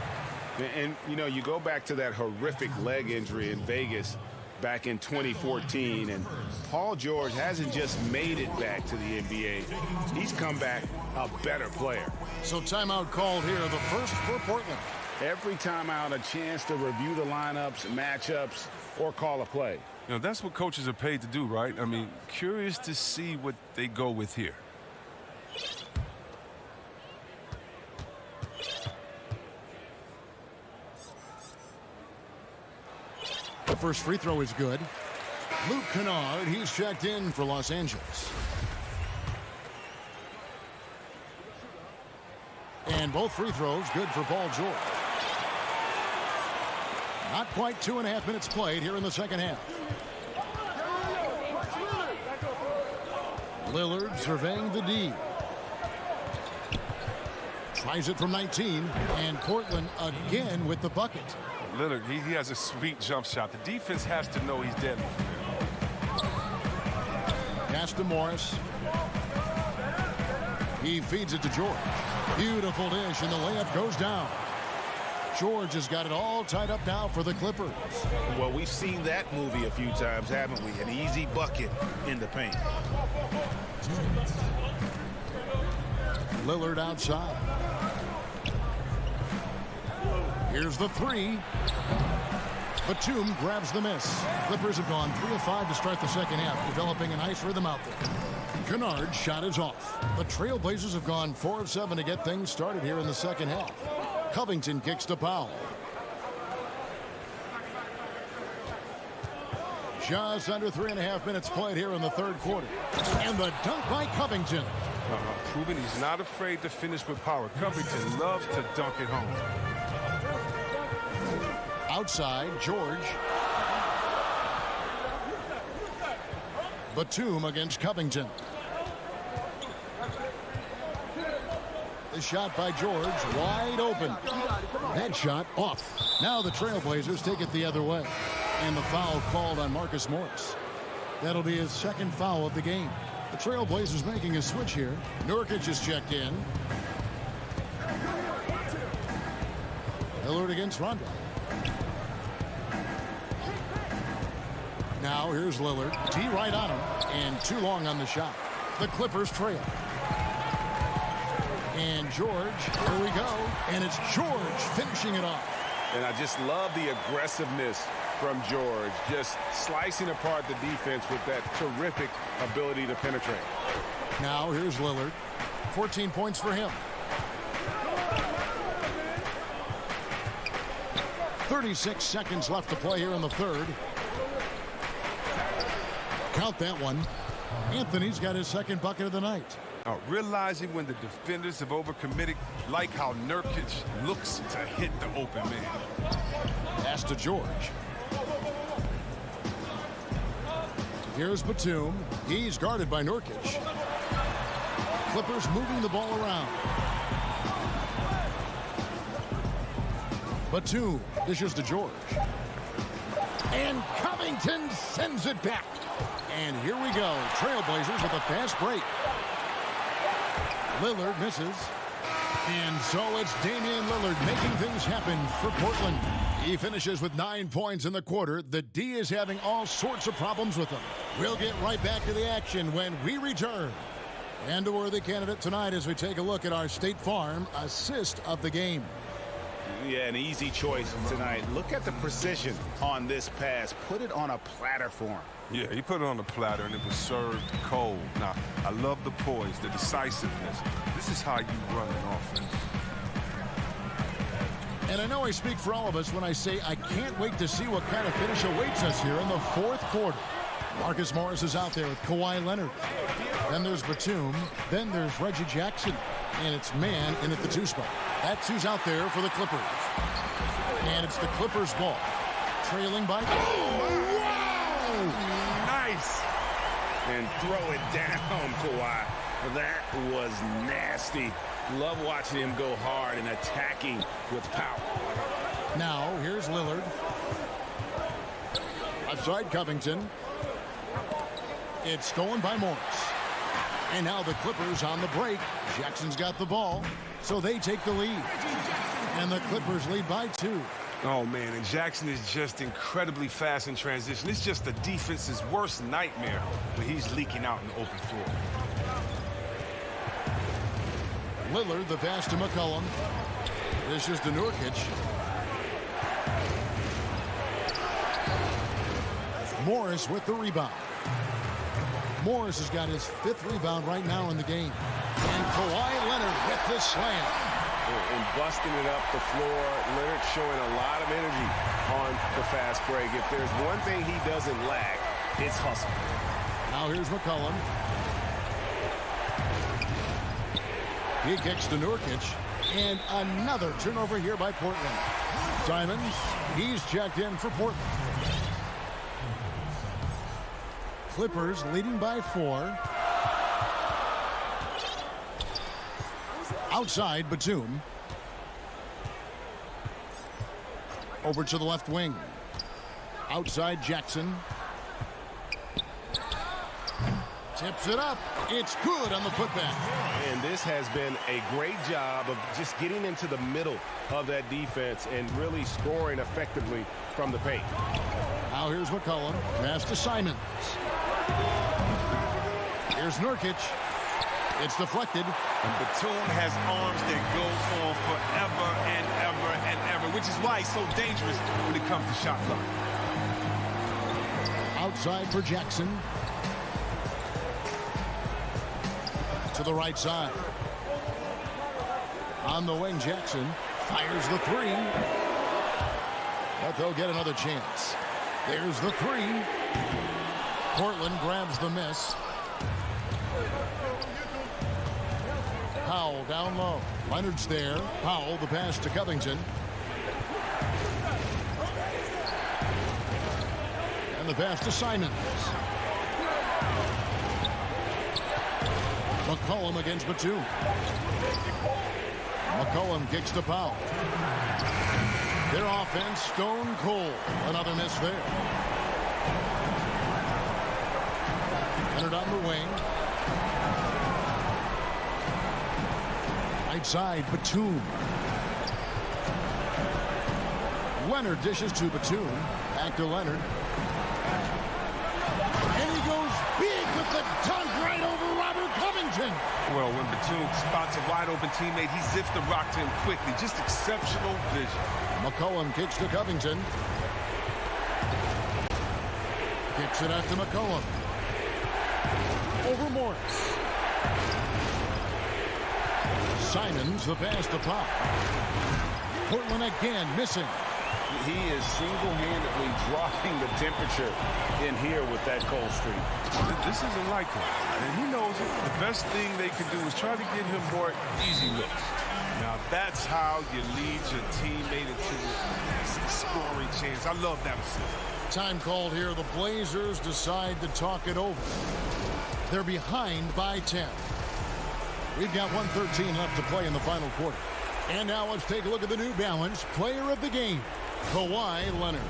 And, you know, you go back to that horrific leg injury in Vegas back in 2014. And Paul George hasn't just made it back to the NBA. He's come back a better player. So timeout called here, the first for Portland. Every timeout, a chance to review the lineups, matchups, or call a play. You know, that's what coaches are paid to do, right? I mean, curious to see what they go with here. The first free throw is good. Luke Kennard, he's checked in for Los Angeles. And both free throws good for Paul George. Not quite 2.5 minutes played here in the second half. Lillard surveying the D. Tries it from 19, and Portland again with the bucket. Lillard, he has a sweet jump shot. The defense has to know he's deadly. Pass to Morris. He feeds it to George. Beautiful dish, and the layup goes down. George has got it all tied up now for the Clippers. Well, we've seen that movie a few times, haven't we? An easy bucket in the paint. Lillard outside. Here's the 3. Batum grabs the miss. Clippers have gone 3 of 5 to start the second half, developing a nice rhythm out there. Kennard's shot is off. The Trailblazers have gone 4 of 7 to get things started here in the second half. Covington kicks to Powell. Just under 3.5 minutes played here in the third quarter. And the dunk by Covington. Proving he's not afraid to finish with power. Covington loves to dunk it home. Outside, George. Batum against Covington. The shot by George, wide open. That shot off. Now the Trailblazers take it the other way. And the foul called on Marcus Morris. That'll be his second foul of the game. The Trailblazers making a switch here. Nurkic is checked in. Lillard against Rondo. Now here's Lillard. T right on him. And too long on the shot. The Clippers trail. And George, here we go. And it's George finishing it off. And I just love the aggressiveness from George. Just slicing apart the defense with that terrific ability to penetrate. Now here's Lillard. 14 points for him. 36 seconds left to play here in the third. Count that one. Anthony's got his second bucket of the night. Realizing when the defenders have overcommitted, like how Nurkic looks to hit the open man. Pass to George. Here's Batum. He's guarded by Nurkic. Clippers moving the ball around. Batum dishes to George. And Covington sends it back. And here we go. Trailblazers with a fast break. Lillard misses. And so it's Damian Lillard making things happen for Portland. He finishes with 9 points in the quarter. The D is having all sorts of problems with him. We'll get right back to the action when we return. And a worthy candidate tonight as we take a look at our State Farm assist of the game. Yeah, an easy choice tonight. Look at the precision on this pass. Put it on a platter for him. Yeah, he put it on the platter, and it was served cold. Now, I love the poise, the decisiveness. This is how you run an offense. And I know I speak for all of us when I say I can't wait to see what kind of finish awaits us here in the fourth quarter. Marcus Morris is out there with Kawhi Leonard. Then there's Batum. Then there's Reggie Jackson. And it's man in at the 2 spot. That's who's out there for the Clippers. And it's the Clippers ball. Trailing by... Oh, wow! Nice! And throw it down, Kawhi. That was nasty. Love watching him go hard and attacking with power. Now, here's Lillard. Left side, Covington. It's stolen by Morris. And now the Clippers on the break. Jackson's got the ball, so they take the lead. And the Clippers lead by 2. Oh, man, and Jackson is just incredibly fast in transition. It's just the defense's worst nightmare when he's leaking out in the open floor. Lillard, the pass to McCollum. This is to Nurkic. Morris with the rebound. Morris has got his 5th rebound right now in the game. And Kawhi Leonard with the slam. And busting it up the floor. Leonard showing a lot of energy on the fast break. If there's one thing he doesn't lack, it's hustle. Now here's McCollum. He kicks to Nurkic. And another turnover here by Portland. Simons, he's checked in for Portland. Clippers leading by 4. Outside, Batum. Over to the left wing. Outside, Jackson. Tips it up. It's good on the putback. And this has been a great job of just getting into the middle of that defense and really scoring effectively from the paint. Now here's McCollum. Pass to Simons. Here's Nurkic. It's deflected. And Batum has arms that go on forever and ever and ever, which is why he's so dangerous when it comes to shot clock. Outside for Jackson. To the right side. On the wing, Jackson fires the 3. But they'll get another chance. There's the 3. Portland grabs the miss. Powell down low. Leonard's there. Powell, the pass to Covington. And the pass to Simons. McCollum against Batum. McCollum kicks to Powell. Their offense stone cold. Another miss there. Leonard on the wing. Right side, Batum. Leonard dishes to Batum. Back to Leonard. And he goes big with the dunk right over Robert Covington. Well, when Batum spots a wide-open teammate, he zips the rock to him quickly. Just exceptional vision. McCollum kicks to Covington. Kicks it out to McCollum. Over Morris. Simons, the pass to Pop. Portland again missing. He is single-handedly dropping the temperature in here with that cold streak. This isn't like him, and he knows it. The best thing they can do is try to get him more easy looks. Now, that's how you lead your teammate into a scoring chance. I love that assist. Time called here. The Blazers decide to talk it over. They're behind by 10. We've got 1:13 left to play in the final quarter. And now let's take a look at the New Balance player of the game, Kawhi Leonard.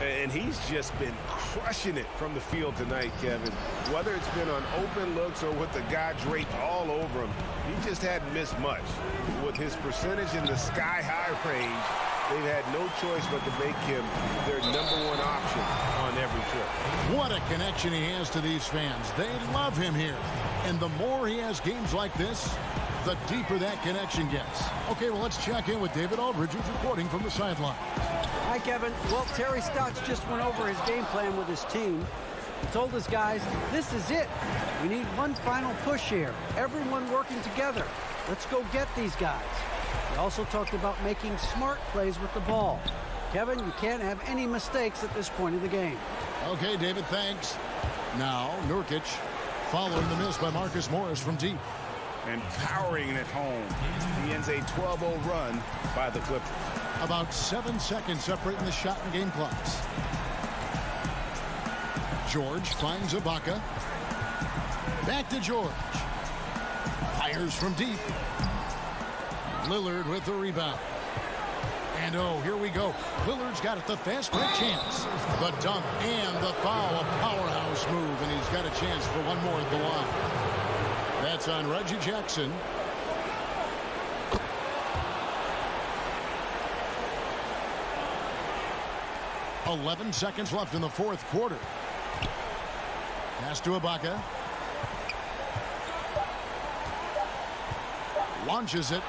And he's just been crushing it from the field tonight, Kevin. Whether it's been on open looks or with the guy draped all over him, he just hadn't missed much. With his percentage in the sky-high range, they've had no choice but to make him their #1 option on every trip. What a connection he has to these fans. They love him here. And the more he has games like this, the deeper that connection gets. Okay, well, let's check in with David Aldridge, who's reporting from the sideline. Hi, Kevin. Well, Terry Stotts just went over his game plan with his team. He told his guys, this is it. We need one final push here. Everyone working together. Let's go get these guys. He also talked about making smart plays with the ball. Kevin, you can't have any mistakes at this point of the game. Okay, David, thanks. Now, Nurkic following the miss by Marcus Morris from deep. And powering it home. He ends a 12-0 run by the Clippers. About 7 seconds separating the shot and game clocks. George finds Ibaka. Back to George. Fires from deep. Lillard with the rebound. And oh, here we go. Lillard's got it, the fast break chance. The dunk and the foul, a powerhouse move, and he's got a chance for one more at the line. That's on Reggie Jackson. .11 seconds left in the fourth quarter. Pass to Ibaka. Launches it.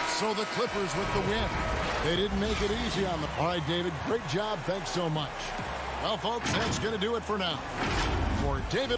So the Clippers with the win. They didn't make it easy on them. All right, David, great job. Thanks so much. Well, folks, that's going to do it for now. For David.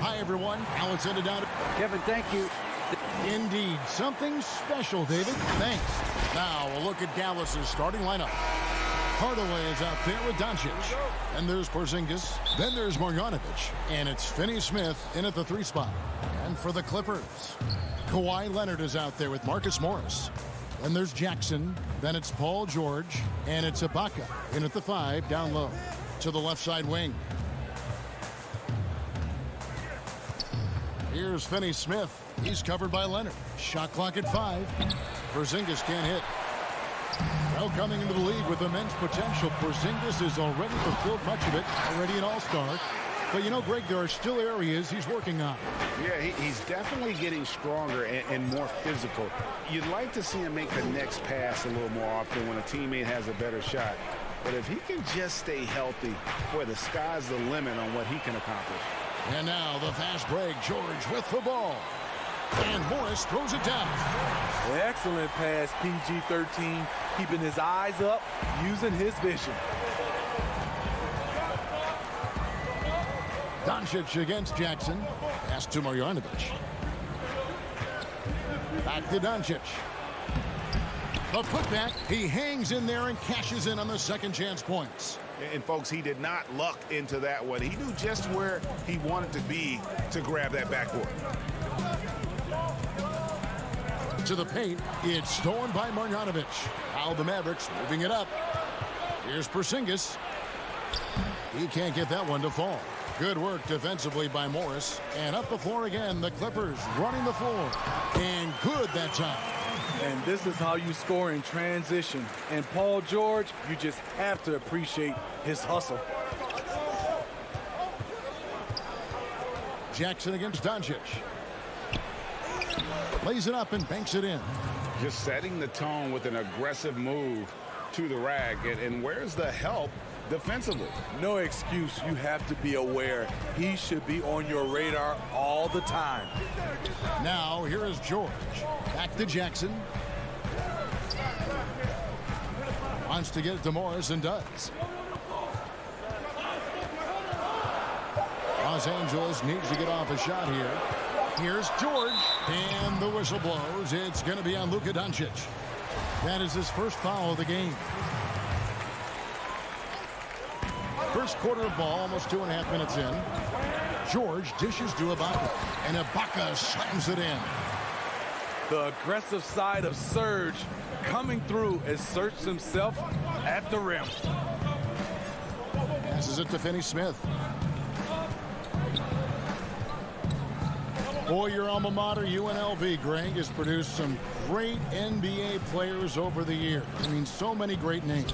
Hi, everyone. Alex Endodown. Kevin, thank you. Indeed. Something special, David. Thanks. Now, a look at Dallas's starting lineup. Hardaway is out there with Doncic. And there's Porzingis. Then there's Marjanovic. And it's Finney-Smith in at the 3 spot. And for the Clippers, Kawhi Leonard is out there with Marcus Morris. Then there's Jackson. Then it's Paul George. And it's Ibaka in at the 5 down low to the left side wing. Here's Finney-Smith. He's covered by Leonard. Shot clock at 5. Porzingis can't hit. Now coming into the league with immense potential, Porzingis has already fulfilled much of it. Already an all-star. But, you know, Greg, there are still areas he's working on. Yeah, he's definitely getting stronger and more physical. You'd like to see him make the next pass a little more often when a teammate has a better shot. But if he can just stay healthy, boy, the sky's the limit on what he can accomplish. And now the fast break. George with the ball. And Morris throws it down. Excellent pass, PG-13, keeping his eyes up, using his vision. Doncic against Jackson. Pass to Marjanovic. Back to Doncic. The putback. He hangs in there and cashes in on the second chance points. And, folks, he did not luck into that one. He knew just where he wanted to be to grab that backboard. To the paint. It's stolen by Marjanovic. Now the Mavericks moving it up. Here's Porzingis. He can't get that one to fall. Good work defensively by Morris. And up the floor again, the Clippers running the floor. And good that time. And this is how you score in transition. And Paul George, you just have to appreciate his hustle. Jackson against Doncic. Lays it up and banks it in. Just setting the tone with an aggressive move to the rack. And where's the help defensively? No excuse. You have to be aware. He should be on your radar all the time. Now, here is George. Back to Jackson. Wants to get it to Morris and does. Los Angeles needs to get off a shot here. Here's George. And the whistle blows. It's going to be on Luka Doncic. That is his first foul of the game. First quarter of ball, almost 2.5 minutes in. George dishes to Ibaka, and Ibaka slams it in. The aggressive side of Serge coming through, asserts himself at the rim. Passes it to Finney-Smith. Boy, your alma mater, UNLV, Greg, has produced some great NBA players over the years. I mean, so many great names.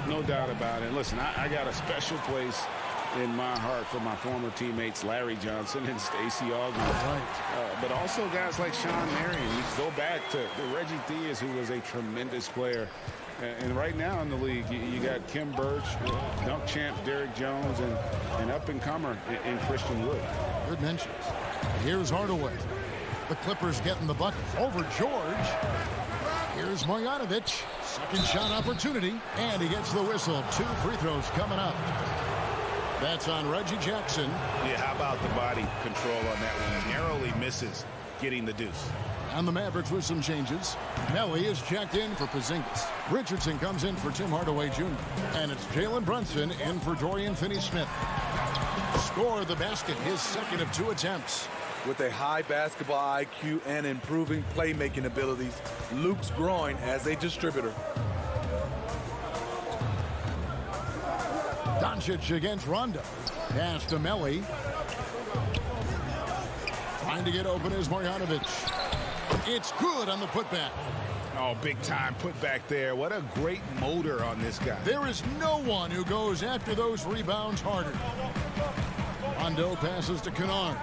No doubt about it. Listen, I got a special place in my heart for my former teammates Larry Johnson and Stacey Augmon. Right. But also guys like Sean Marion. You go back to Reggie Theus, who was a tremendous player. And right now in the league, you got Kim Birch, dunk champ Derrick Jones, and up-and-comer in Christian Wood. Good mentions. Here's Hardaway. The Clippers getting the bucket over George. Here's Marjanovic. Second shot opportunity, and he gets the whistle. 2 free throws coming up. That's on Reggie Jackson. Yeah, how about the body control on that one? Narrowly misses getting the deuce. And the Mavericks with some changes. Melly is checked in for Porzingis. Richardson comes in for Tim Hardaway Jr. And it's Jalen Brunson in for Dorian Finney-Smith. Score the basket, his second of 2 attempts. With a high basketball IQ and improving playmaking abilities, Luke's growing as a distributor. Doncic against Rondo. Pass to Melly. Trying to get open is Marjanovic. It's good on the putback. Oh, big time putback there. What a great motor on this guy. There is no one who goes after those rebounds harder. Rondo passes to Kennard.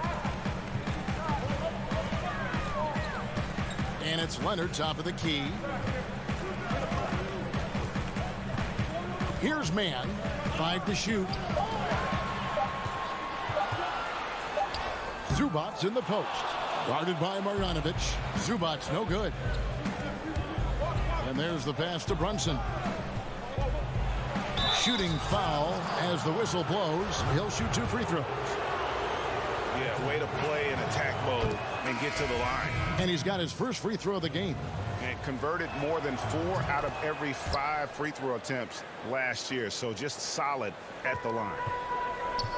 And it's Leonard, top of the key. Here's Mann. 5 to shoot. Zubac's in the post. Guarded by Marjanovic. Zubac's no good. And there's the pass to Brunson. Shooting foul as the whistle blows. He'll shoot 2 free throws. Yeah, way to play in attack mode and get to the line. And he's got his first free throw of the game. And converted more than 4 out of every 5 free throw attempts last year. So just solid at the line.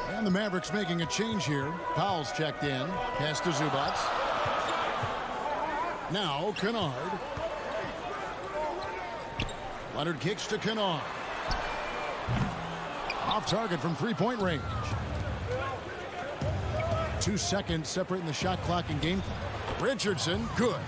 And the Mavericks making a change here. Powell's checked in. Pass to Zubac. Now Kennard. Leonard kicks to Kennard. Off target from 3-point range. 2 seconds separating the shot clock and game clock. Richardson, good.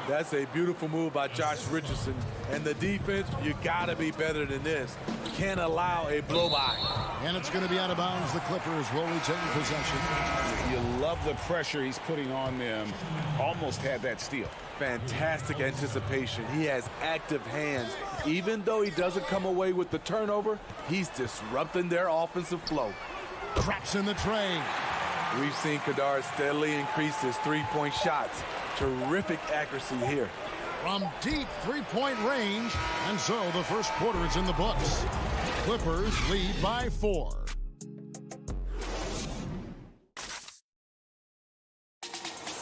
That's a beautiful move by Josh Richardson. And the defense, you got to be better than this. You can't allow a blow-by. And it's going to be out of bounds. The Clippers will retain possession. You love the pressure he's putting on them. Almost had that steal. Fantastic anticipation. He has active hands. Even though he doesn't come away with the turnover, he's disrupting their offensive flow. Traps in the tray. We've seen Kadar steadily increase his three-point shots. Terrific accuracy here. From deep three-point range, and so the first quarter is in the books. Clippers lead by 4.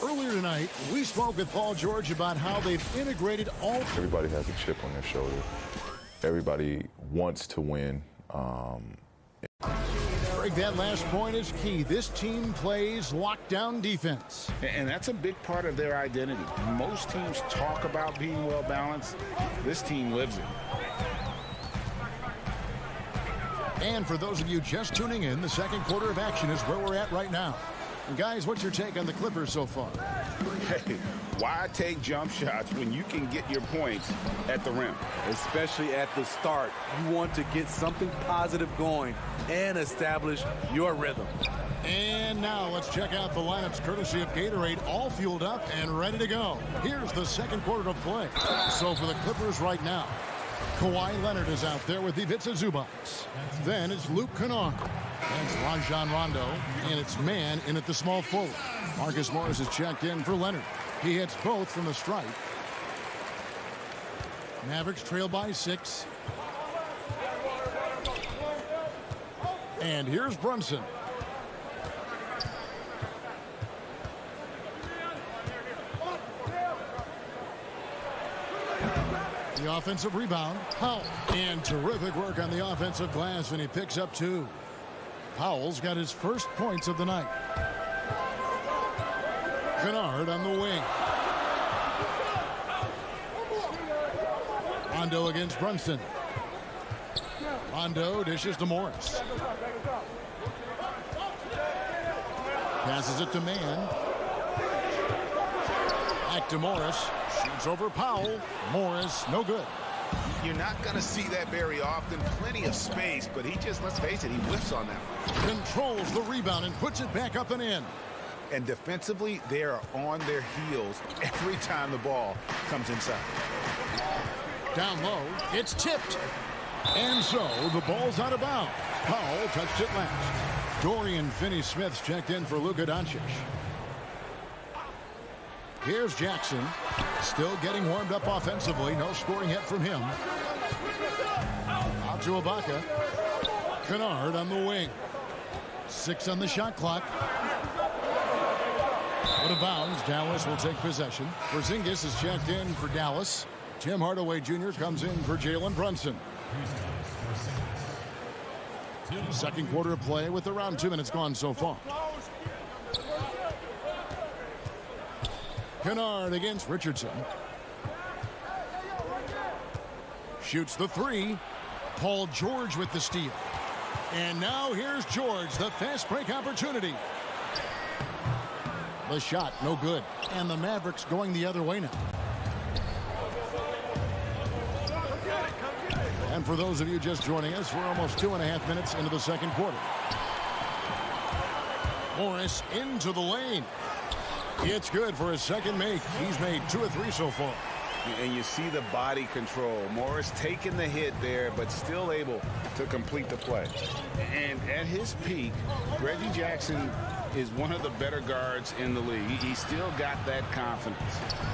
Earlier tonight, we spoke with Paul George about how they've integrated all... Everybody has a chip on their shoulder. Everybody wants to win. Greg, that last point is key. This team plays lockdown defense. And that's a big part of their identity. Most teams talk about being well-balanced. This team lives it. And for those of you just tuning in, the second quarter of action is where we're at right now. And guys, what's your take on the Clippers so far? Hey, why take jump shots when you can get your points at the rim? Especially at the start. You want to get something positive going and establish your rhythm. And now let's check out the lineups courtesy of Gatorade, all fueled up and ready to go. Here's the second quarter of play. So for the Clippers right now, Kawhi Leonard is out there with Ivica Zubac. Then it's Luke Kennard. That's Rajon Rondo, and it's man in at the small forward. Marcus Morris is checked in for Leonard. He hits both from the stripe. Mavericks trail by 6. And here's Brunson. The offensive rebound, Powell. And terrific work on the offensive glass, and he picks up 2. Powell's got his first points of the night. Kennard on the wing. Rondo against Brunson. Rondo dishes to Morris. Passes it to Mann. Back to Morris. Shoots over Powell. Morris, no good. You're not going to see that very often. Plenty of space, but he just, let's face it, he whiffs on that one. Controls the rebound and puts it back up and in. And defensively, they are on their heels every time the ball comes inside. Down low, it's tipped. And so the ball's out of bounds. Powell touched it last. Dorian Finney-Smith's checked in for Luka Doncic. Here's Jackson. Still getting warmed up offensively. No scoring hit from him. Out to Ibaka. Kennard on the wing. 6 on the shot clock. Out of bounds. Dallas will take possession. Porzingis is checked in for Dallas. Tim Hardaway Jr. comes in for Jalen Brunson. Second quarter of play with around 2 minutes gone so far. Kennard against Richardson. Shoots the 3. Paul George with the steal. And now here's George, the fast break opportunity. The shot, no good. And the Mavericks going the other way now. And for those of you just joining us, we're almost 2.5 minutes into the second quarter. Morris into the lane. It's good for his second make. He's made 2 or 3 so far. And you see the body control. Morris taking the hit there, but still able to complete the play. And at his peak, Reggie Jackson is one of the better guards in the league. He's still got that confidence.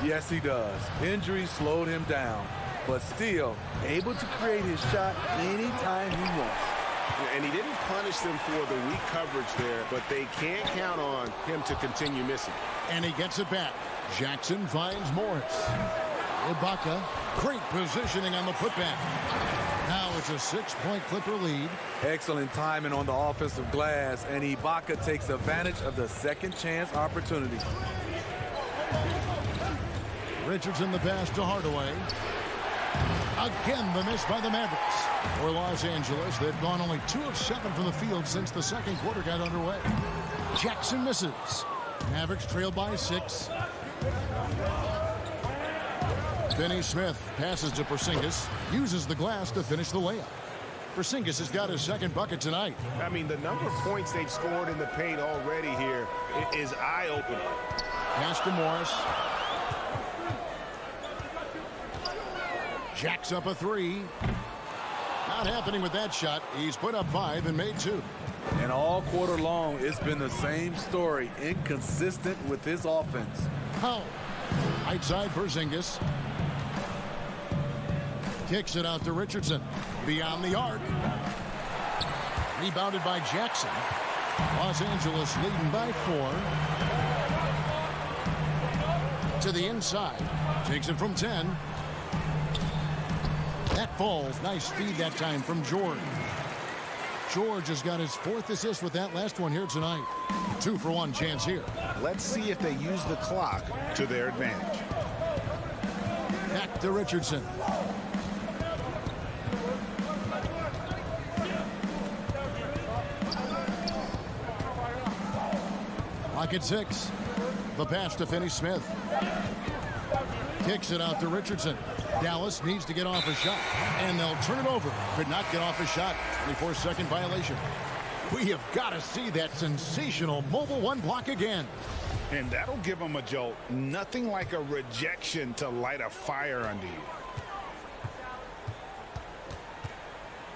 Yes, he does. Injury slowed him down, but still able to create his shot anytime he wants. And he didn't punish them for the weak coverage there, but they can't count on him to continue missing. And he gets it back. Jackson finds Morris. Ibaka, great positioning on the putback. Now it's a 6-point Clipper lead. Excellent timing on the offensive glass, and Ibaka takes advantage of the second chance opportunity. Richardson the pass to Hardaway. Again, the miss by the Mavericks. For Los Angeles, they've gone only 2 of 7 from the field since the second quarter got underway. Jackson misses. Mavericks trail by 6. Finney Smith passes to Porzingis, uses the glass to finish the layup. Porzingis has got his second bucket tonight. I mean, the number of points they've scored in the paint already here is eye-opening. Pass to Morris. Jacks up a three. Not happening with that shot. He's put up 5 and made 2. And all quarter long, it's been the same story. Inconsistent with his offense. Powell. Right side Porzingis. Kicks it out to Richardson. Beyond the arc. Rebounded by Jackson. Los Angeles leading by 4. To the inside. Takes it from 10. That falls. Nice feed that time from George. George has got his 4th assist with that last one here tonight. 2-for-1 chance here. Let's see if they use the clock to their advantage. Back to Richardson. Clock at 6. The pass to Finney Smith. Kicks it out to Richardson. Dallas needs to get off a shot, and they'll turn it over. Could not get off a shot. 24-second violation. We have got to see that sensational mobile 1 block again. And that'll give them a jolt. Nothing like a rejection to light a fire under you.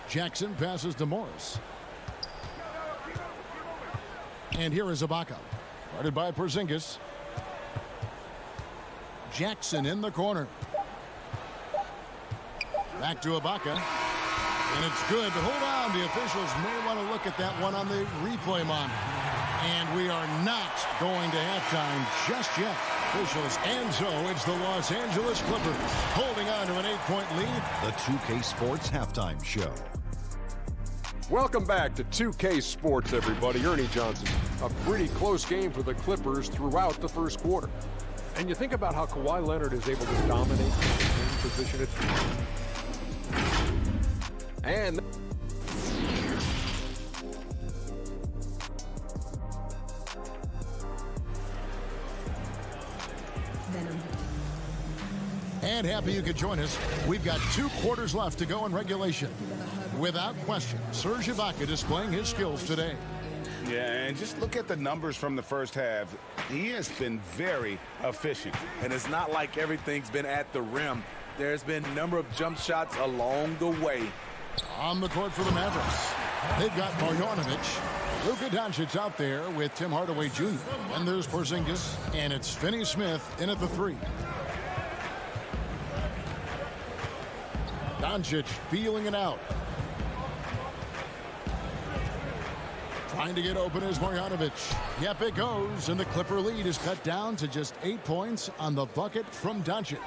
Jackson passes to Morris. And here is Ibaka. Guarded by Porzingis. Jackson in the corner. Back to Ibaka. And it's good. Hold on. The officials may want to look at that one on the replay monitor. And we are not going to halftime just yet. Officials. And so it's the Los Angeles Clippers holding on to an 8-point lead. The 2K Sports Halftime Show. Welcome back to 2K Sports, everybody. Ernie Johnson. A pretty close game for the Clippers throughout the first quarter. And you think about how Kawhi Leonard is able to dominate the position at and happy you could join us. We've got 2 quarters left to go in regulation. Without question, Serge Ibaka displaying his skills today. Yeah, and just look at the numbers from the first half. He has been very efficient. And it's not like everything's been at the rim. There's been a number of jump shots along the way. On the court for the Mavericks, they've got Marjanovic. Luka Doncic out there with Tim Hardaway Jr. And there's Porzingis, and it's Finney Smith in at the 3. Doncic feeling it out. Trying to get open is Marjanovic. Yep, it goes, and the Clipper lead is cut down to just 8 points on the bucket from Doncic.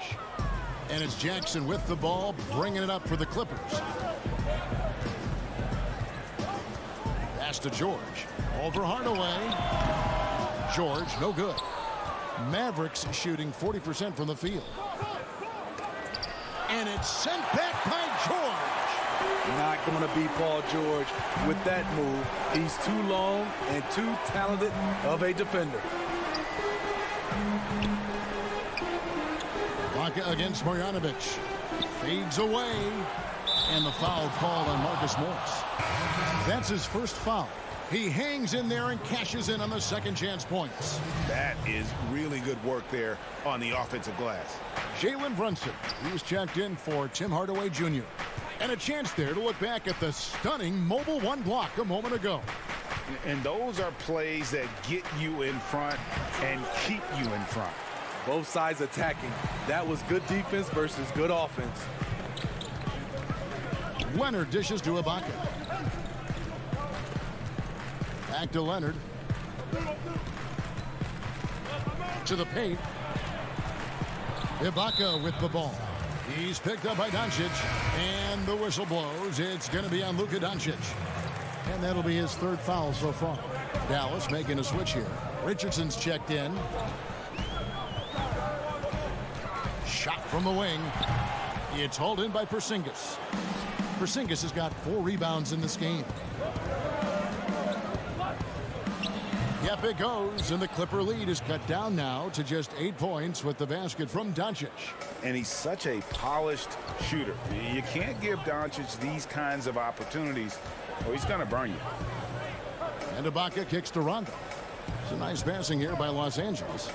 And it's Jackson with the ball, bringing it up for the Clippers. Pass to George. Over Hardaway. George, no good. Mavericks shooting 40% from the field. And it's sent back by George. Not going to be Paul George with that move. He's too long and too talented of a defender. Ibaka against Marjanovic. Fades away. And the foul called on Marcus Morris. That's his first foul. He hangs in there and cashes in on the second chance points. That is really good work there on the offensive glass. Jalen Brunson, he was checked in for Tim Hardaway Jr. And a chance there to look back at the stunning mobile 1 block a moment ago. And those are plays that get you in front and keep you in front. Both sides attacking. That was good defense versus good offense. Leonard dishes to Ibaka. Back to Leonard. To the paint. Ibaka with the ball. He's picked up by Doncic. And the whistle blows. It's going to be on Luka Doncic. And that'll be his 3rd foul so far. Dallas making a switch here. Richardson's checked in. Shot from the wing. It's hauled in by Porzingis. Porzingis has got 4 rebounds in this game. Up it goes, and the Clipper lead is cut down now to just 8 points with the basket from Doncic. And he's such a polished shooter. You can't give Doncic these kinds of opportunities, or he's going to burn you. And Ibaka kicks to Rondo. It's a nice passing here by Los Angeles.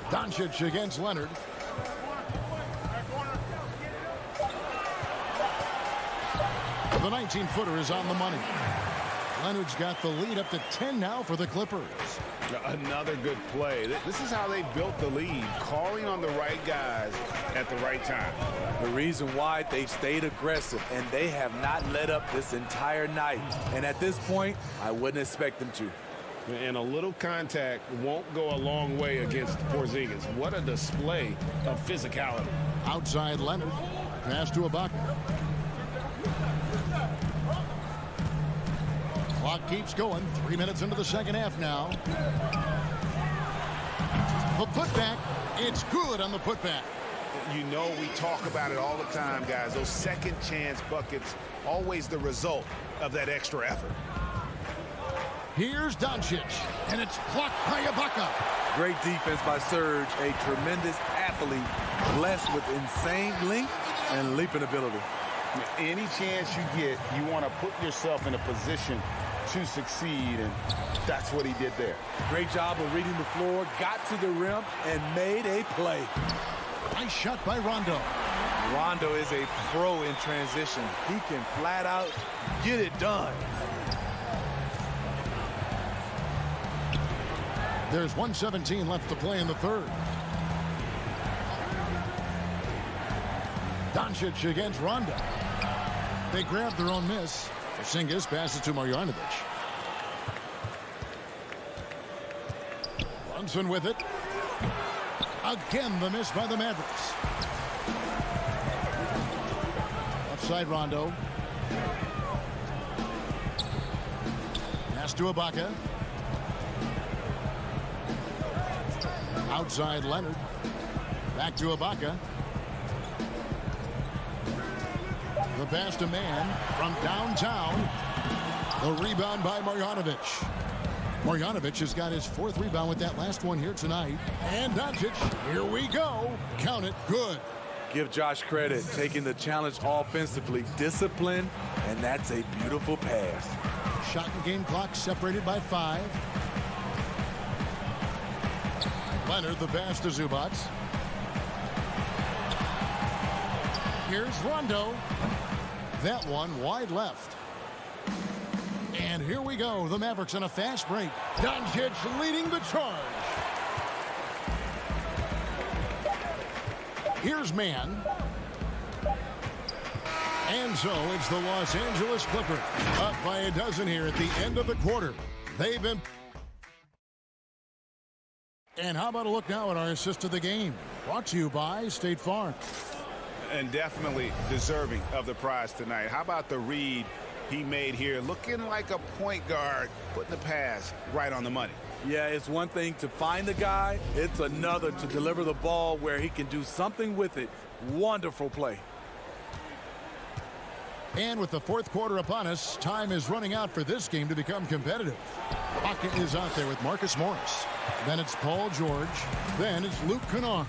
Doncic against Leonard. The 19-footer is on the money. Leonard's got the lead up to 10 now for the Clippers. Another good play. This is how they built the lead, calling on the right guys at the right time. The reason why they stayed aggressive, and they have not let up this entire night. And at this point, I wouldn't expect them to. And a little contact won't go a long way against Porzingis. What a display of physicality. Outside Leonard. Pass to Ibaka. Clock keeps going. 3 minutes into the second half now. The putback. It's good on the putback. You know we talk about it all the time, guys. Those second chance buckets, always the result of that extra effort. Here's Doncic, and it's blocked by Ibaka. Great defense by Serge, a tremendous athlete, blessed with insane length and leaping ability. Any chance you get, you want to put yourself in a position to succeed, and that's what he did there. Great job of reading the floor, got to the rim, and made a play. Nice shot by Rondo. Rondo is a pro in transition. He can flat out get it done. There's 1:17 left to play in the third. Doncic against Rondo. They grab their own miss. Porzingis passes to Marjanovic. Brunson with it. Again, the miss by the Mavericks. Offside Rondo. Pass to Ibaka. Outside Leonard. Back to Ibaka. The pass to Man from downtown. The rebound by Marjanovic. Marjanovic has got his 4th rebound with that last one here tonight. And Doncic, here we go. Count it, good. Give Josh credit, taking the challenge offensively, discipline, and that's a beautiful pass. Shot and game clock separated by 5. Leonard, the pass to Zubac. Here's Rondo. That one wide left. And here we go. The Mavericks on a fast break. Doncic leading the charge. Here's Man. And so it's the Los Angeles Clippers up by a dozen here at the end of the quarter. They've been... And how about a look now at our assist of the game? Brought to you by State Farm. And definitely deserving of the prize tonight. How about the read he made here? Looking like a point guard, putting the pass right on the money. Yeah, it's one thing to find the guy. It's another to deliver the ball where he can do something with it. Wonderful play. And with the 4th quarter upon us, time is running out for this game to become competitive. Pocket is out there with Marcus Morris. Then it's Paul George. Then it's Luke Kennard.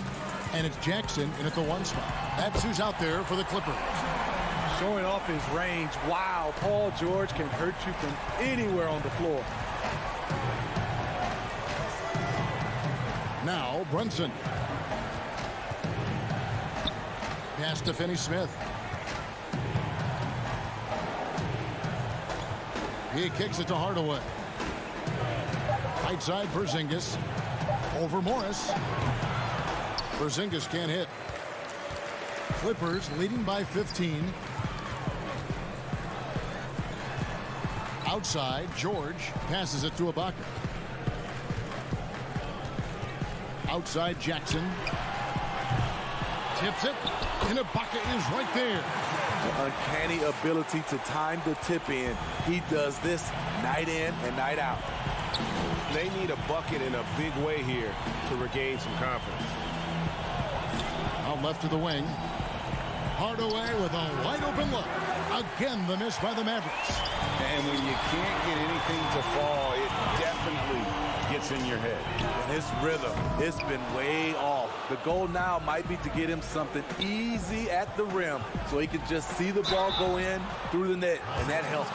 And it's Jackson in at the 1 spot. That's who's out there for the Clippers. Showing off his range. Wow, Paul George can hurt you from anywhere on the floor. Now Brunson. Pass to Finney-Smith. He kicks it to Hardaway. Right side Porzingis. Over Morris. Porzingis can't hit. Clippers leading by 15. Outside, George passes it to Ibaka. Outside, Jackson. Tips it, and Ibaka is right there. The uncanny ability to time the tip in. He does this night in and night out. They need a bucket in a big way here to regain some confidence. Out left to the wing. Hardaway with a wide open look. Again, the miss by the Mavericks. And when you can't get anything to fall, it definitely gets in your head. And his rhythm, it's been way off. The goal now might be to get him something easy at the rim so he can just see the ball go in through the net, and that helps.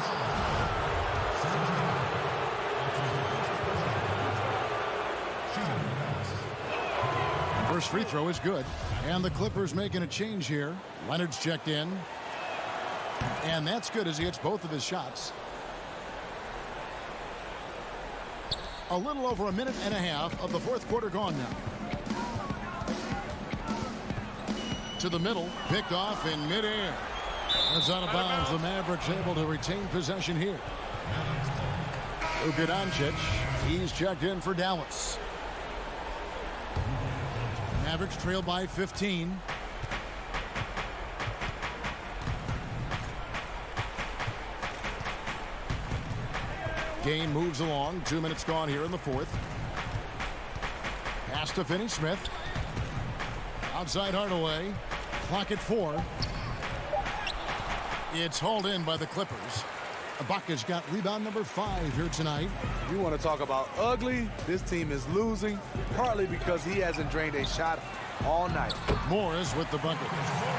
First free throw is good. And the Clippers making a change here. Leonard's checked in. And that's good as he hits both of his shots. A little over a minute and a half of the fourth quarter gone now. To the middle, picked off in midair. That's out of bounds. The Mavericks able to retain possession here. Luka Doncic, he's checked in for Dallas. Mavericks trail by 15. Game moves along. 2 minutes gone here in the fourth. Pass to Finney-Smith. Outside Hardaway. Clock at 4. It's hauled in by the Clippers. Ibaka's got rebound number 5 here tonight. You want to talk about ugly? This team is losing, partly because he hasn't drained a shot all night. Morris with the bucket.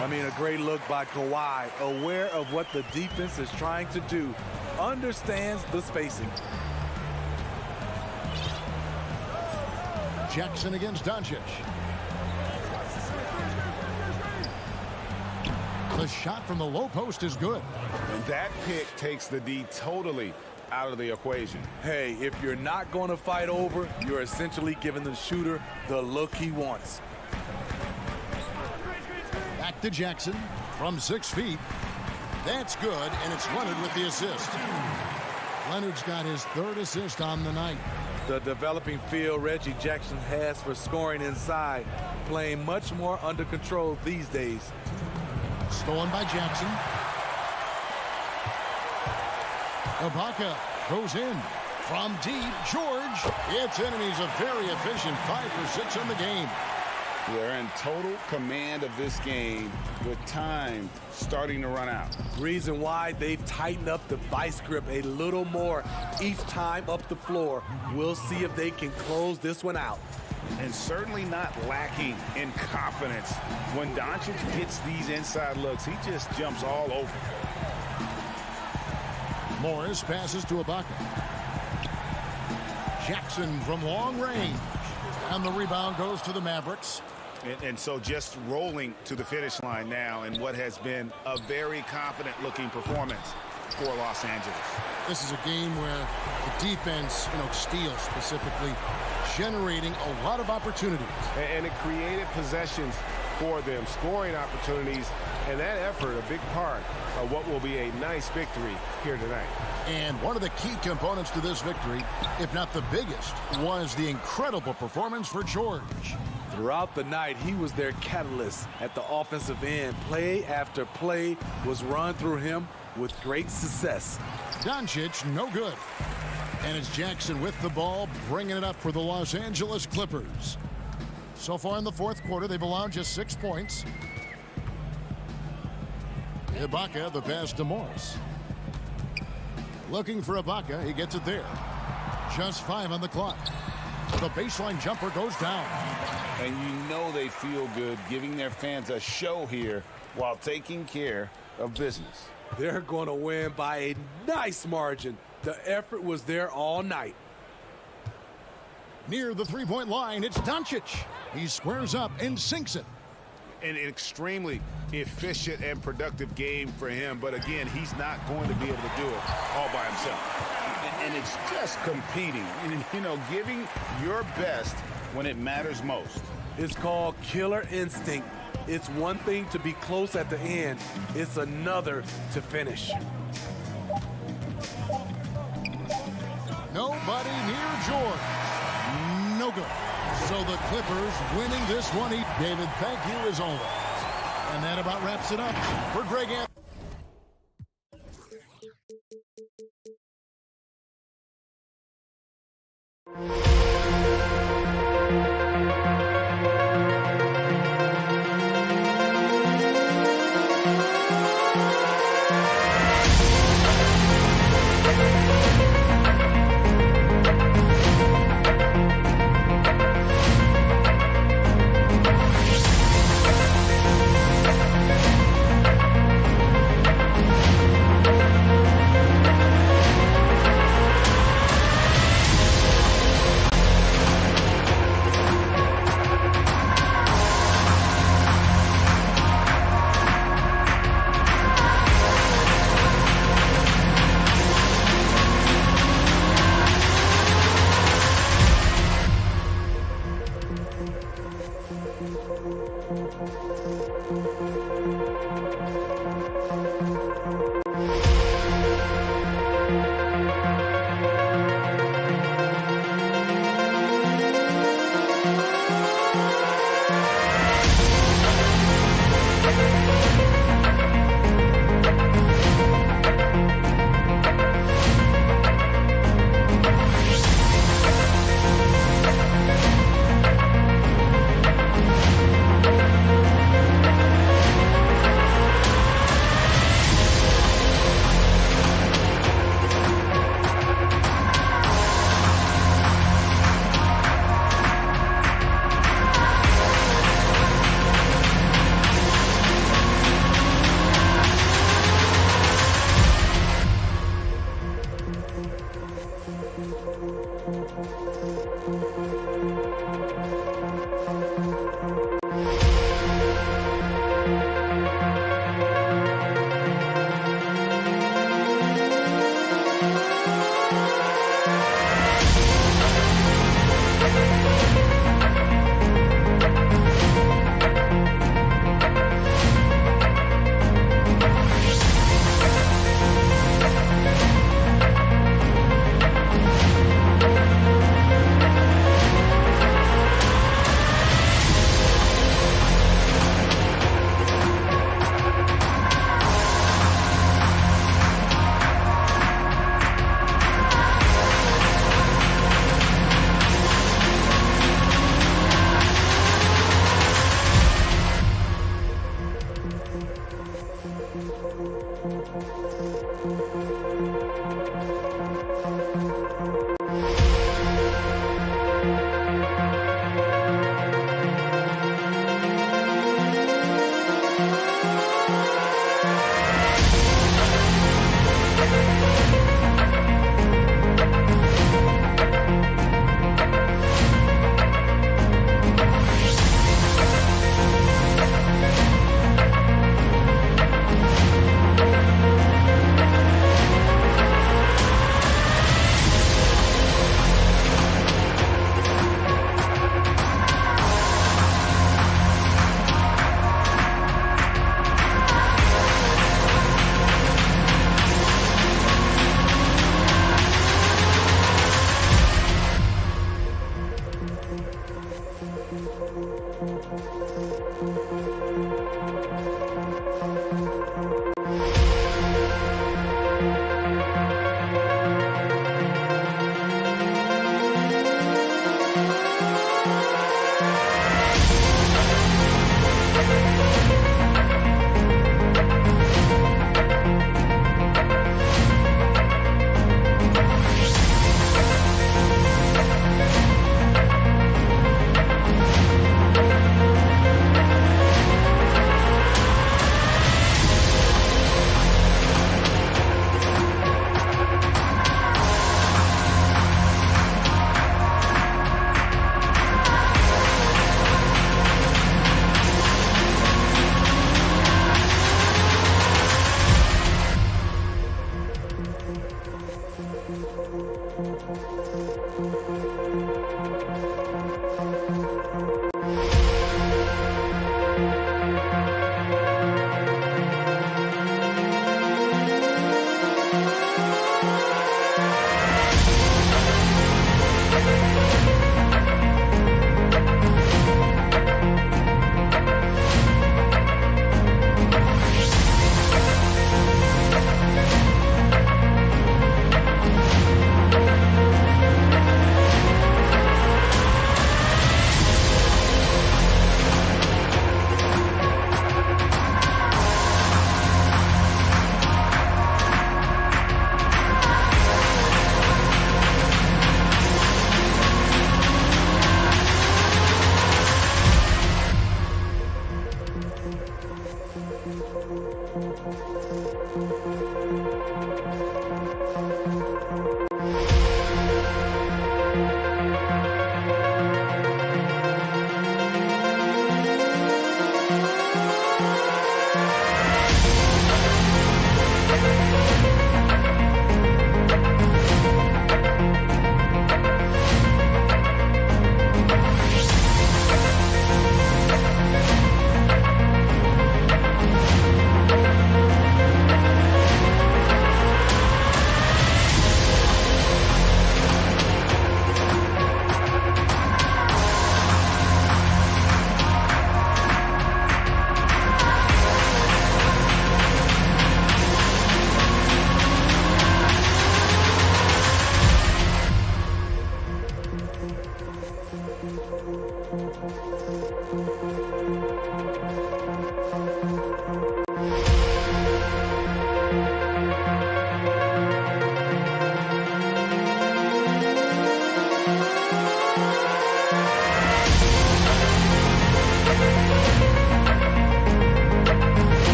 I mean, a great look by Kawhi, aware of what the defense is trying to do, understands the spacing. Jackson against Doncic. The shot from the low post is good. And that pick takes the D totally out of the equation. Hey, if you're not going to fight over, you're essentially giving the shooter the look he wants. Back to Jackson from 6 feet. That's good, and it's Leonard with the assist. Leonard's got his 3rd assist on the night. The developing feel Reggie Jackson has for scoring inside, playing much more under control these days. Stolen by Jackson. Ibaka goes in from deep. George, it's in, and he's a very efficient 5 for 6 in the game. They're in total command of this game with time starting to run out. Reason why they've tightened up the vice grip a little more each time up the floor. We'll see if they can close this one out. And certainly not lacking in confidence. When Doncic gets these inside looks, he just jumps all over. Morris passes to Ibaka. Jackson from long range. And the rebound goes to the Mavericks. And so just rolling to the finish line now in what has been a very confident-looking performance for Los Angeles. This is a game where the defense, steals specifically, generating a lot of opportunities. And it created possessions for them, scoring opportunities, and that effort a big part of what will be a nice victory here tonight. And one of the key components to this victory, if not the biggest, was the incredible performance for George. Throughout the night, he was their catalyst at the offensive end. Play after play was run through him with great success. Doncic, no good. And it's Jackson with the ball, bringing it up for the Los Angeles Clippers. So far in the fourth quarter, they've allowed just 6 points. Ibaka, the pass to Morris. Looking for Ibaka, he gets it there. Just 5 on the clock. The baseline jumper goes down. And you know they feel good giving their fans a show here while taking care of business. They're going to win by a nice margin. The effort was there all night. Near the three-point line, it's Doncic. He squares up and sinks it. An extremely efficient and productive game for him. But again, he's not going to be able to do it all by himself. And it's just competing, giving your best when it matters most. It's called killer instinct. It's one thing to be close at the end. It's another to finish. Nobody near George. No good. So the Clippers winning this one. David, thank you as always. And that about wraps it up for Greg Anthony.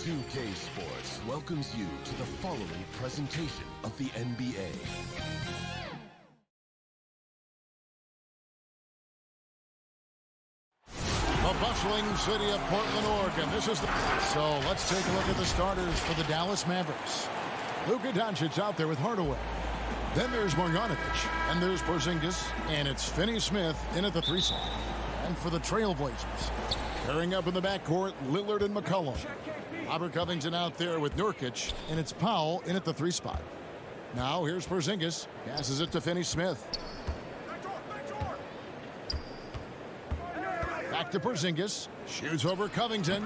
2K Sports welcomes you to the following presentation of the NBA. The bustling city of Portland, Oregon. So let's take a look at the starters for the Dallas Mavericks. Luka Doncic out there with Hardaway. Then there's Marjanovic, and there's Porzingis, and it's Finney-Smith in at the 3 slot. And for the Trailblazers, pairing up in the backcourt, Lillard and McCollum. Robert Covington out there with Nurkic, and it's Powell in at the 3 spot. Now here's Porzingis, passes it to Finney-Smith. Back to Porzingis, shoots over Covington.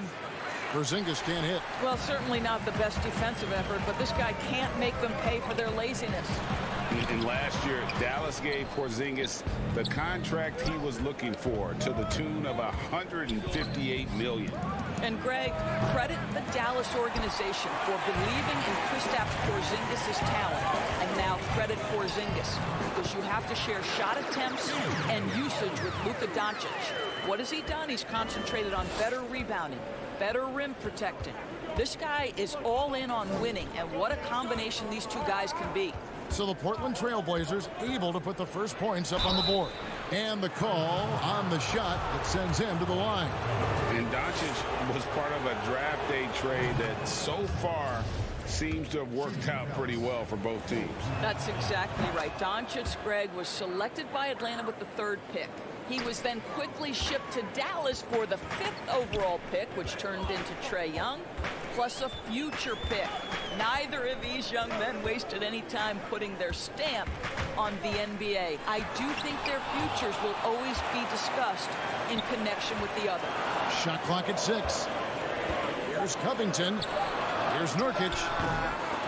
Porzingis can't hit. Well, certainly not the best defensive effort, but this guy can't make them pay for their laziness. And last year, Dallas gave Porzingis the contract he was looking for to the tune of $158 million. And Greg, credit the Dallas organization for believing in Kristaps Porzingis' talent. And now credit Porzingis, because you have to share shot attempts and usage with Luka Doncic. What has he done? He's concentrated on better rebounding, better rim protecting. This guy is all in on winning, and what a combination these two guys can be. So the Portland Trailblazers able to put the first points up on the board. And the call on the shot that sends him to the line. And Doncic was part of a draft day trade that so far seems to have worked out pretty well for both teams. That's exactly right. Doncic, Greg, was selected by Atlanta with the 3rd pick. He was then quickly shipped to Dallas for the 5th overall pick, which turned into Trae Young, plus a future pick. Neither of these young men wasted any time putting their stamp on the NBA. I do think their futures will always be discussed in connection with the other. Shot clock at 6. Here's Covington. Here's Nurkic.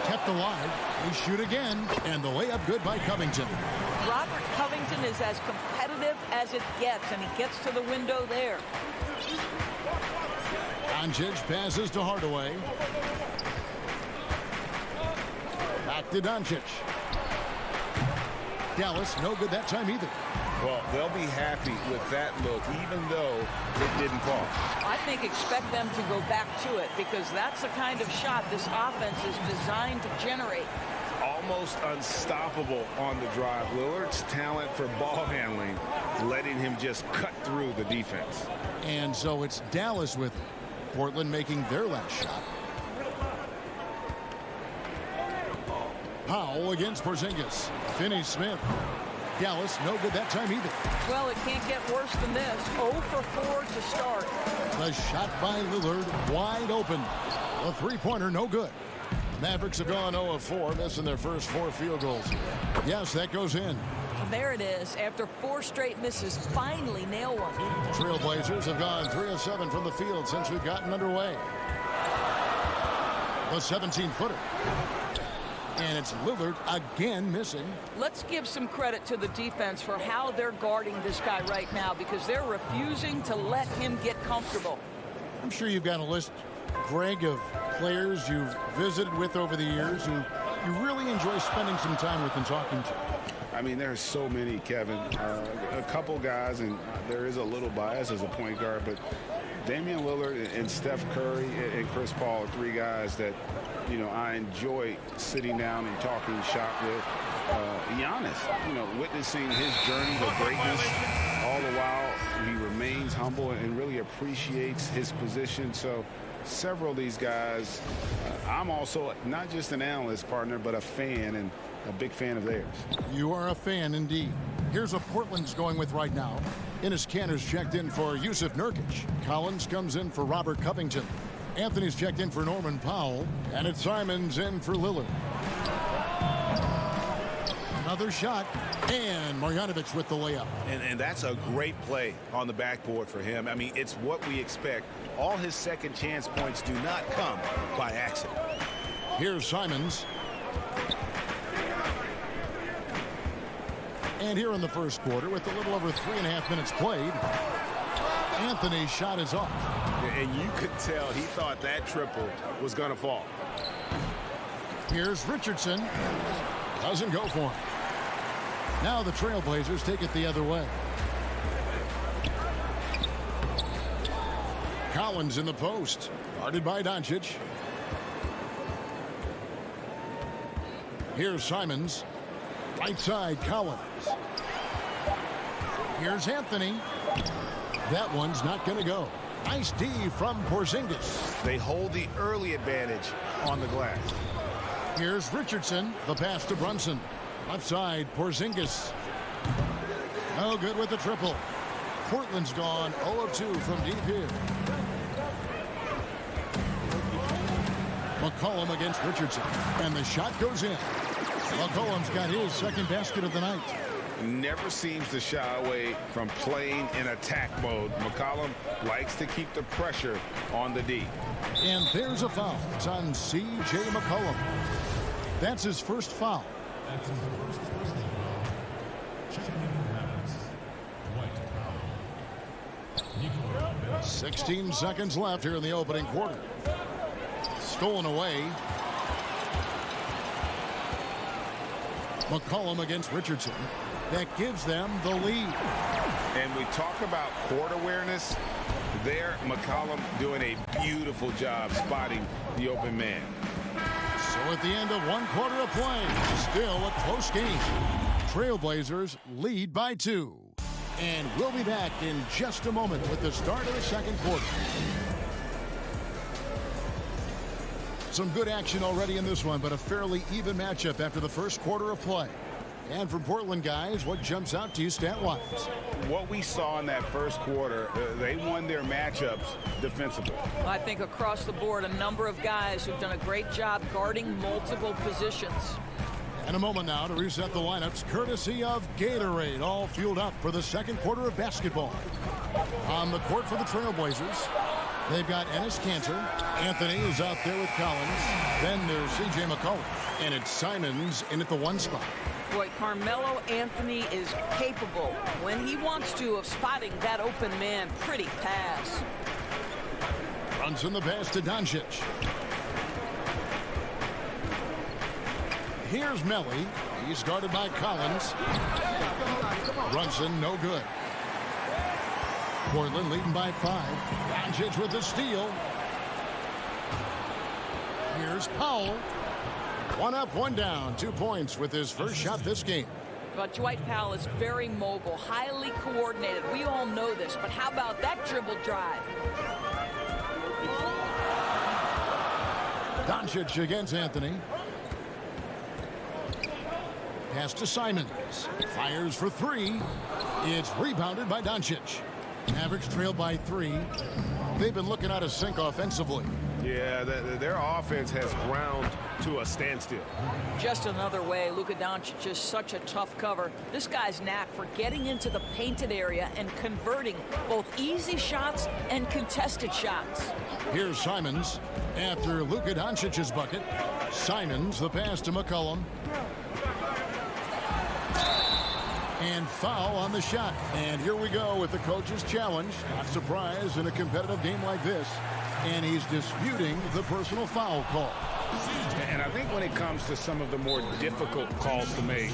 Kept alive. They shoot again. And the layup good by Covington. Robert Covington is as competitive as it gets, and he gets to the window there. Doncic passes to Hardaway. Back to Doncic. Dallas, no good that time either. Well, they'll be happy with that look, even though it didn't fall. I think expect them to go back to it, because that's the kind of shot this offense is designed to generate. Almost unstoppable on the drive. Lillard's talent for ball handling, letting him just cut through the defense. And so it's Dallas with it. Portland making their last shot. Powell against Porzingis. Finney-Smith. Dallas, no good that time either. Well, it can't get worse than this. 0 for 4 to start. The shot by Lillard, wide open. The three-pointer, no good. The Mavericks have gone 0 of 4, missing their first 4 field goals. Yes, that goes in. There it is. After 4 straight misses, finally nail one. Trailblazers have gone 3 of 7 from the field since we've gotten underway. The 17-footer. And it's Lillard again missing. Let's give some credit to the defense for how they're guarding this guy right now, because they're refusing to let him get comfortable. I'm sure you've got a list, Greg, of players you've visited with over the years who you really enjoy spending some time with and talking to. I mean, there's so many, Kevin. A couple guys, and there is a little bias as a point guard, but Damian Lillard and Steph Curry and Chris Paul are 3 guys that, you know, I enjoy sitting down and talking shop with. Giannis, you know, witnessing his journey to greatness, all the while he remains humble and really appreciates his position. So several of these guys, I'm also not just an analyst, partner, but a fan, and a big fan of theirs. You are a fan indeed. Here's what Portland's going with right now. Enes Kanter's checked in for Yusuf Nurkic. Collins comes in for Robert Covington. Anthony's checked in for Norman Powell. And it's Simons in for Lillard. Another shot. And Marjanovic with the layup. And that's a great play on the backboard for him. I mean, it's what we expect. All his second chance points do not come by accident. Here's Simons. And here in the first quarter, with a little over 3.5 minutes played, Anthony's shot is off. And you could tell he thought that triple was going to fall. Here's Richardson. Doesn't go for him. Now the Trailblazers take it the other way. Collins in the post. Guarded by Doncic. Here's Simons. Right side, Collins. Here's Anthony. That one's not going to go. Nice D from Porzingis. They hold the early advantage on the glass. Here's Richardson. The pass to Brunson. Left side, Porzingis. No good with the triple. Portland's gone 0 of 2 from deep here. McCollum against Richardson. And the shot goes in. McCollum's got his second basket of the night. Never seems to shy away from playing in attack mode. McCollum likes to keep the pressure on the D. And there's a foul. It's on C.J. McCollum. That's his first foul. That's his first personal foul. Checking in for Mavericks, White foul. 16 seconds left here in the opening quarter. Stolen away. McCollum against Richardson. That gives them the lead. And we talk about court awareness. There, McCollum doing a beautiful job spotting the open man. So at the end of 1 quarter of play, still a close game. Trailblazers lead by 2. And we'll be back in just a moment with the start of the second quarter. Some good action already in this one, but a fairly even matchup after the first quarter of play. And from Portland, guys, what jumps out to you stat-wise? What we saw in that first quarter, they won their matchups defensively. I think across the board, a number of guys who've done a great job guarding multiple positions. And a moment now to reset the lineups, courtesy of Gatorade, all fueled up for the second quarter of basketball. On the court for the Trailblazers, they've got Enes Kanter. Anthony is out there with Collins. Then there's C.J. McCollum. And it's Simons in at the 1 spot. Boy, Carmelo Anthony is capable, when he wants to, of spotting that open man. Pretty pass. Brunson the pass to Doncic. Here's Melly. He's guarded by Collins. Brunson, no good. Portland leading by 5. Doncic with the steal. Here's Powell. 1 up, 1 down. 2 points with his first shot this game. But Dwight Powell is very mobile, highly coordinated. We all know this, but how about that dribble drive? Doncic against Anthony. Pass to Simons. Fires for 3. It's rebounded by Doncic. Mavericks trail by 3. They've been looking out of sync offensively. Yeah, their offense has ground to a standstill. Just another way. Luka Doncic is such a tough cover. This guy's knack for getting into the painted area and converting both easy shots and contested shots. Here's Simons after Luka Doncic's bucket. Simons, the pass to McCollum. And foul on the shot. And here we go with the coach's challenge. Not surprised in a competitive game like this. And he's disputing the personal foul call. And I think when it comes to some of the more difficult calls to make,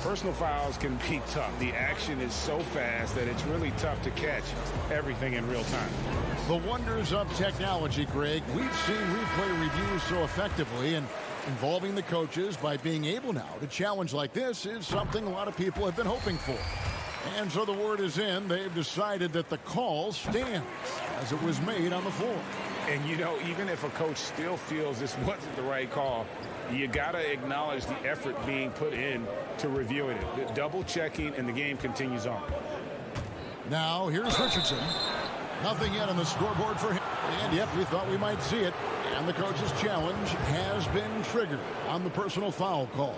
personal fouls can be tough. The action is so fast that it's really tough to catch everything in real time. The wonders of technology, Greg. We've seen replay reviews so effectively, and involving the coaches by being able now to challenge like this is something a lot of people have been hoping for. And so the word is in. They've decided that the call stands as it was made on the floor. And, you know, even if a coach still feels this wasn't the right call, you got to acknowledge the effort being put in to reviewing it. The double checking, and the game continues on. Now, here's Richardson. Nothing yet on the scoreboard for him. And, yep, we thought we might see it. And the coach's challenge has been triggered on the personal foul call.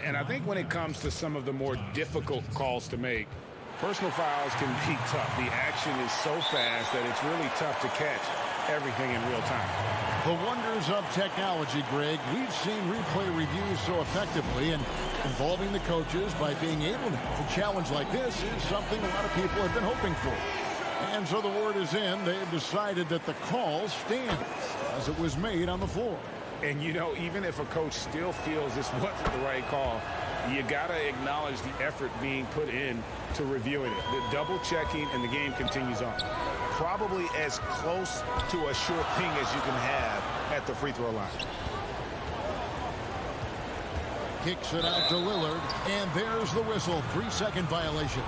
And I think when it comes to some of the more difficult calls to make, personal fouls can be tough. The action is so fast that it's really tough to catch everything in real time. The wonders of technology, Greg. We've seen replay reviews so effectively, and involving the coaches by being able now to challenge like this is something a lot of people have been hoping for. And so the word is in. They've decided that the call stands as it was made on the floor. And, you know, even if a coach still feels this wasn't the right call, you got to acknowledge the effort being put in to reviewing it. The double checking, and the game continues on. Probably as close to a sure thing as you can have at the free throw line. Kicks it out to Lillard, and there's the whistle. 3-second violation.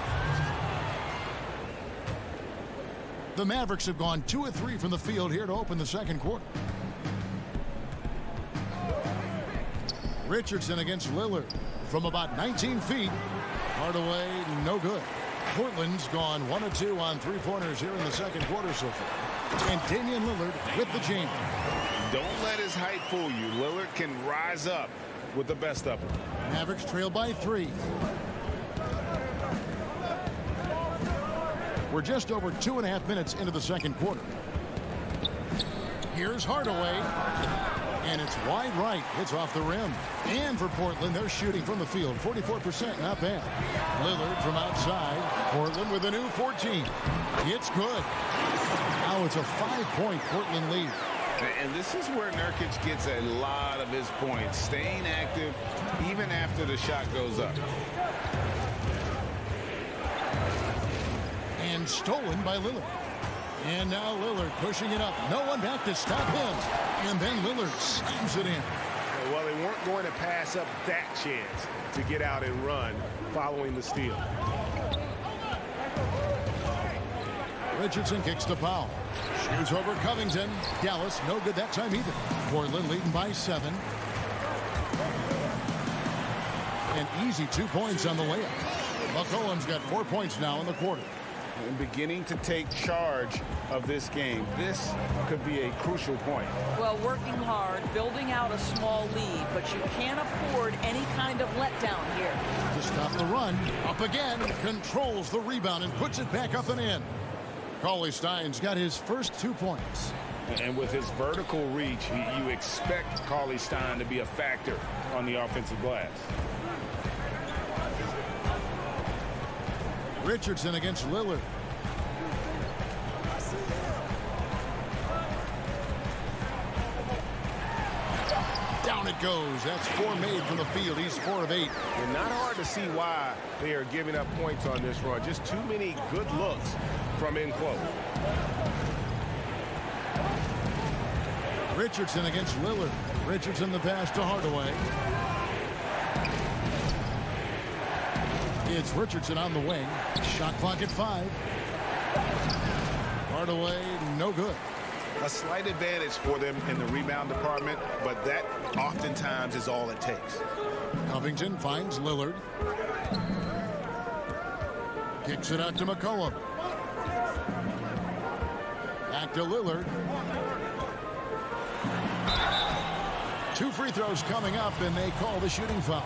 The Mavericks have gone 2 of 3 from the field here to open the second quarter. Richardson against Lillard from about 19 feet. Hardaway, no good. Portland's gone 1 of 2 on 3-pointers here in the second quarter so far. And Damian Lillard with the jam. Don't let his height fool you. Lillard can rise up with the best of them. Mavericks trail by 3. We're just over 2.5 minutes into the second quarter. Here's Hardaway. And it's wide right. It's off the rim. And for Portland, they're shooting from the field. 44%, not bad. Lillard from outside. Portland with a new 14. It's good. Now it's a 5-point Portland lead. And this is where Nurkic gets a lot of his points, staying active even after the shot goes up. And stolen by Lillard. And now Lillard pushing it up. No one back to stop him. And then Lillard slams it in. Well, they weren't going to pass up that chance to get out and run following the steal. Richardson kicks to Powell. Shoots over Covington. Dallas, no good that time either. Portland leading by 7. An easy 2 points on the layup. McCollum's got 4 points now in the quarter. And beginning to take charge of this game. This could be a crucial point. Well, working hard, building out a small lead, but you can't afford any kind of letdown here. To stop the run, up again, controls the rebound and puts it back up and in. Cauley-Stein's got his first 2 points. And with his vertical reach, you expect Cauley-Stein to be a factor on the offensive glass. Richardson against Lillard. Down it goes. That's 4 made from the field. He's 4 of 8. And not hard to see why they are giving up points on this run. Just too many good looks from in close. Richardson against Lillard. Richardson the pass to Hardaway. It's Richardson on the wing. Shot clock at 5. Hardaway, no good. A slight advantage for them in the rebound department, but that oftentimes is all it takes. Covington finds Lillard. Kicks it out to McCollum. Back to Lillard. 2 free throws coming up, and they call the shooting foul.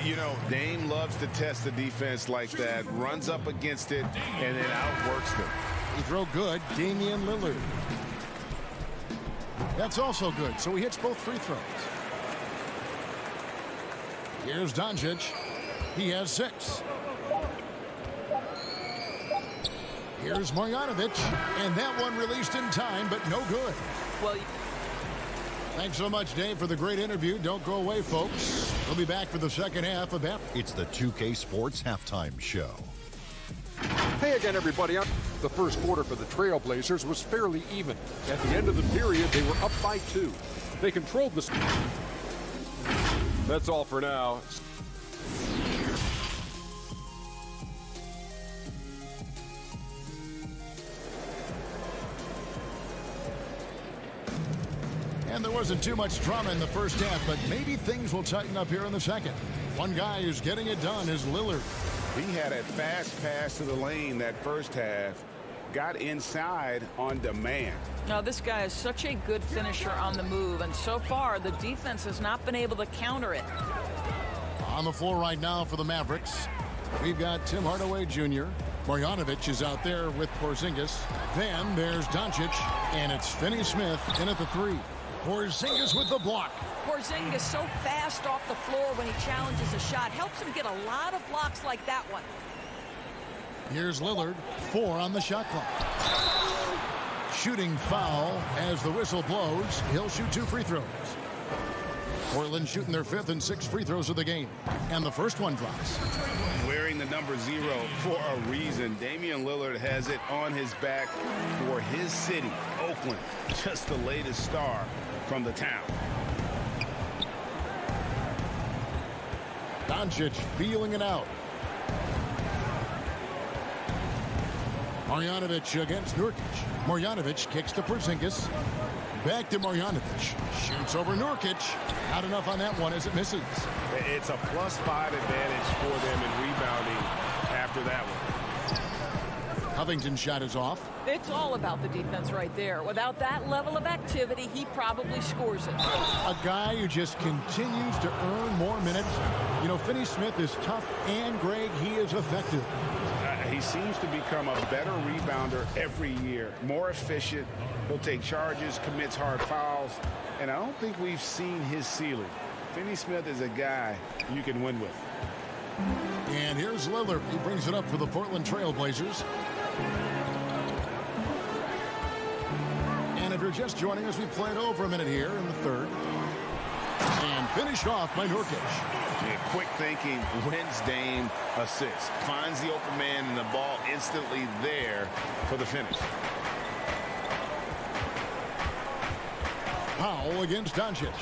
You know, Dame loves to test the defense like that, runs up against it, and then outworks them. Free throw good, Damian Lillard. That's also good, so he hits both free throws. Here's Doncic. He has 6. Here's Marjanovic, and that one released in time, but no good. Well, thanks so much, Dave, for the great interview. Don't go away, folks. We'll be back for the second half of that. It's the 2K Sports Halftime Show. Hey again, everybody. The first quarter for the Trailblazers was fairly even. At the end of the period, they were up by 2. They controlled the... That's all for now. And there wasn't too much drama in the first half, but maybe things will tighten up here in the second. One guy who's getting it done is Lillard. He had a fast pass to the lane that first half, got inside on demand. Now, this guy is such a good finisher on the move, and so far the defense has not been able to counter it. On the floor right now for the Mavericks, we've got Tim Hardaway Jr. Marjanovic is out there with Porzingis. Then there's Doncic, and it's Finney-Smith in at the 3. Porzingis with the block. Porzingis so fast off the floor when he challenges a shot. Helps him get a lot of blocks like that one. Here's Lillard, 4 on the shot clock. Shooting foul as the whistle blows. He'll shoot 2 free throws. Portland shooting their 5th and 6th free throws of the game. And the first one drops. Wearing the number 0 for a reason. Damian Lillard has it on his back for his city, Oakland. Just the latest star from the town. Doncic feeling it out. Marjanovic against Nurkic. Marjanovic kicks to Porzingis. Back to Marjanovic. Shoots over Nurkic. Not enough on that one as it misses. It's a +5 advantage for them in rebounding after that one. Covington's shot is off. It's all about the defense right there. Without that level of activity, he probably scores it. A guy who just continues to earn more minutes. You know, Finney-Smith is tough, and Greg, he is effective. he seems to become a better rebounder every year. More efficient. He'll take charges, commits hard fouls, and I don't think we've seen his ceiling. Finney Smith is a guy you can win with. And here's Lillard. He brings it up for the Portland Trail Blazers. And if you're just joining us, we played over a minute here in the third. And finished off by Nurkic. Yeah, quick thinking, wins Dame assists. Finds the open man and the ball instantly there for the finish. Powell against Doncic.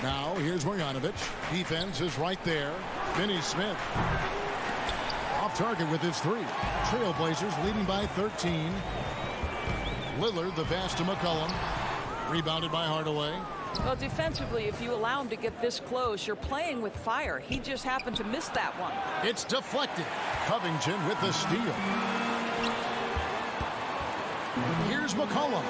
Now here's Marjanovic. Defense is right there. Finney Smith off target with his three. Trailblazers leading by 13. Lillard the pass to McCollum. Rebounded by Hardaway. Well, defensively, if you allow him to get this close, you're playing with fire. He just happened to miss that one. It's deflected. Covington with the steal. Here's McCollum.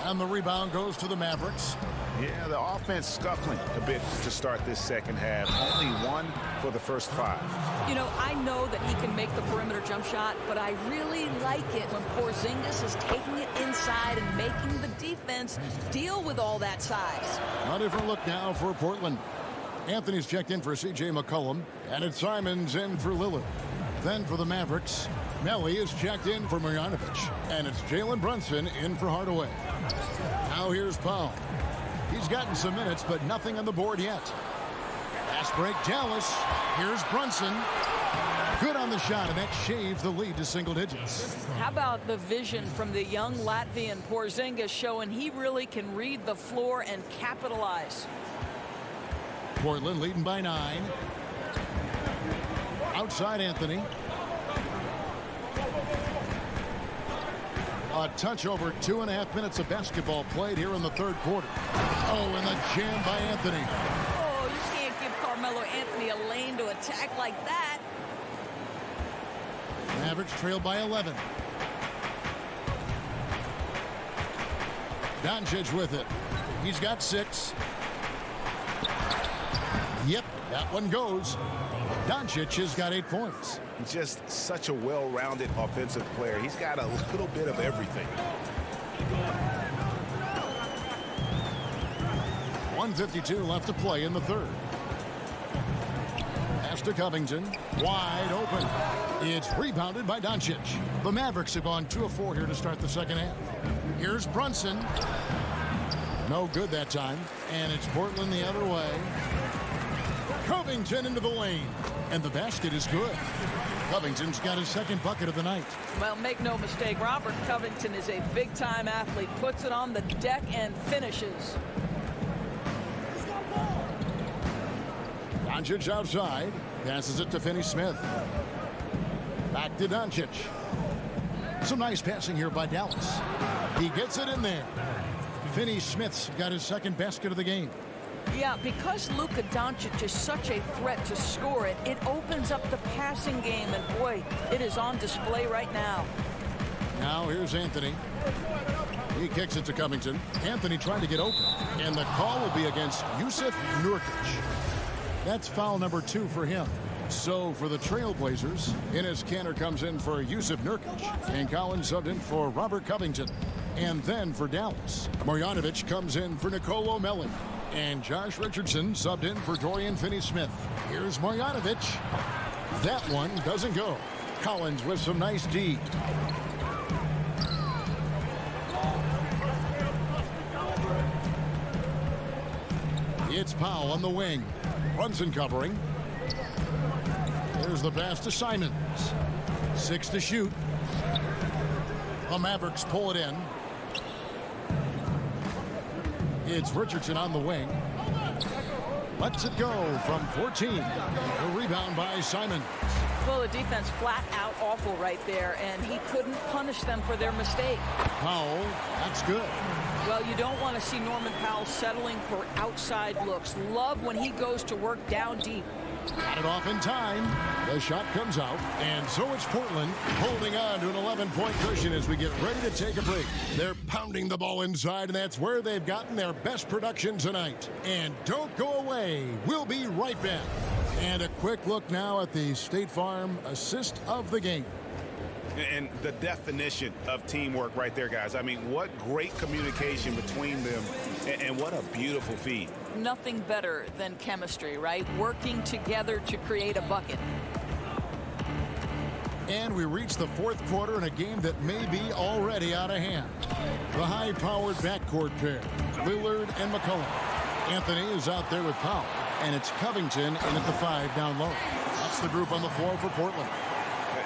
And the rebound goes to the Mavericks. Yeah, the offense scuffling a bit to start this second half. Only one for the first 5. You know, I know that he can make the perimeter jump shot, but I really like it when Porzingis is taking it inside and making the defense deal with all that size. A different look now for Portland. Anthony's checked in for C.J. McCollum, and it's Simons in for Lillard. Then for the Mavericks, Melly is checked in for Marjanovic, and it's Jalen Brunson in for Hardaway. Now here's Powell. He's gotten some minutes, but nothing on the board yet. Fast break, Dallas. Here's Brunson. Good on the shot, and that shaves the lead to single digits. How about the vision from the young Latvian Porzingis showing he really can read the floor and capitalize. Portland leading by 9. Outside Anthony. A touch over 2.5 minutes of basketball played here in the third quarter. Oh, and the jam by Anthony. Oh, you can't give Carmelo Anthony a lane to attack like that. Mavericks trailed by 11. Doncic with it. He's got 6. Yep, that one goes. Doncic has got 8 points. Just such a well-rounded offensive player. He's got a little bit of everything. 1:52 left to play in the third. Pass to Covington. Wide open. It's rebounded by Doncic. The Mavericks have gone 2 of 4 here to start the second half. Here's Brunson. No good that time. And it's Portland the other way. Covington into the lane. And the basket is good. Covington's got his second bucket of the night. Well, make no mistake, Robert Covington is a big-time athlete. Puts it on the deck and finishes. Doncic outside. Passes it to Finney Smith. Back to Doncic. Some nice passing here by Dallas. He gets it in there. Finney Smith's got his second basket of the game. Yeah, because Luka Doncic is such a threat to score it, it opens up the passing game, and boy, it is on display right now. Now here's Anthony. He kicks it to Covington. Anthony trying to get open, and the call will be against Jusuf Nurkic. That's foul number 2 for him. So for the Trailblazers, Enes Kanter comes in for Jusuf Nurkic, and Collins subbed in for Robert Covington. And then for Dallas, Marjanovic comes in for Nicolo Melli. And Josh Richardson subbed in for Dorian Finney-Smith. Here's Marjanovic. That one doesn't go. Collins with some nice D. It's Powell on the wing. Brunson covering. Here's the pass to Simons. 6 to shoot. The Mavericks pull it in. It's Richardson on the wing. Lets it go from 14. A rebound by Simons. Well, the defense flat out awful right there, and he couldn't punish them for their mistake. Powell, that's good. Well, you don't want to see Norman Powell settling for outside looks. Love when he goes to work down deep. Got it off in time. The shot comes out, and so it's Portland holding on to an 11-point cushion as we get ready to take a break. They're pounding the ball inside, and that's where they've gotten their best production tonight. And don't go away. We'll be right back. And a quick look now at the State Farm assist of the game. And the definition of teamwork right there, guys. I mean, what great communication between them, and what a beautiful feed. Nothing better than chemistry, right? Working together to create a bucket. And we reach the fourth quarter in a game that may be already out of hand. The high-powered backcourt pair, Lillard and McCollum. Anthony is out there with Powell, and it's Covington in at the 5 down low. That's the group on the floor for Portland.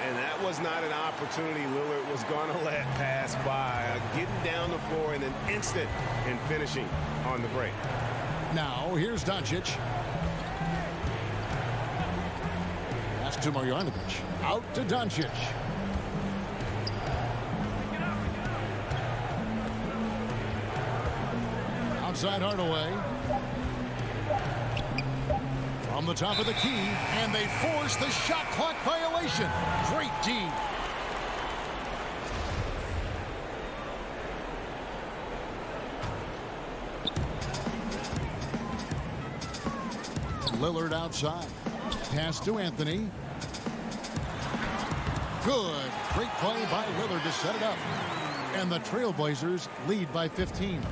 And that was not an opportunity Lillard was going to let pass by. Getting down the floor in an instant and finishing on the break. Now, here's Doncic. Pass to Marjanovic. Out to Doncic. Outside Hardaway. From the top of the key, and they force the shot clock violation. Great D. Lillard outside. Pass to Anthony. Good. Great play by Lillard to set it up. And the Trailblazers lead by 15.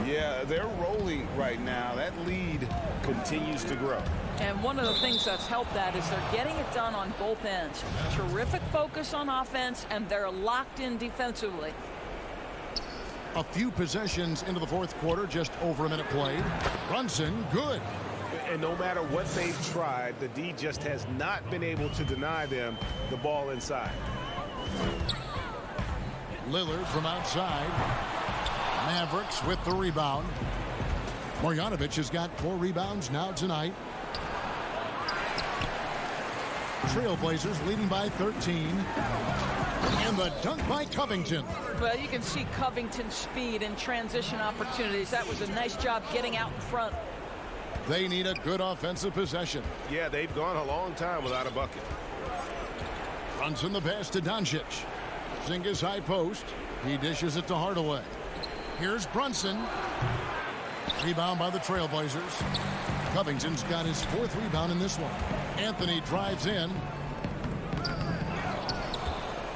Yeah, they're rolling right now. That lead continues to grow. And one of the things that's helped that is they're getting it done on both ends. Terrific focus on offense, and they're locked in defensively. A few possessions into the fourth quarter, just over a minute played. Brunson, good. And no matter what they've tried, the D just has not been able to deny them the ball inside. Lillard from outside. Mavericks with the rebound. Marjanovic has got 4 rebounds now tonight. Trailblazers leading by 13. And the dunk by Covington. Well, you can see Covington's speed and transition opportunities. That was a nice job getting out in front. They need a good offensive possession. Yeah, they've gone a long time without a bucket. Brunson the pass to Doncic. Porzingis high post. He dishes it to Hardaway. Here's Brunson. Rebound by the Trailblazers. Covington's got his 4th rebound in this one. Anthony drives in.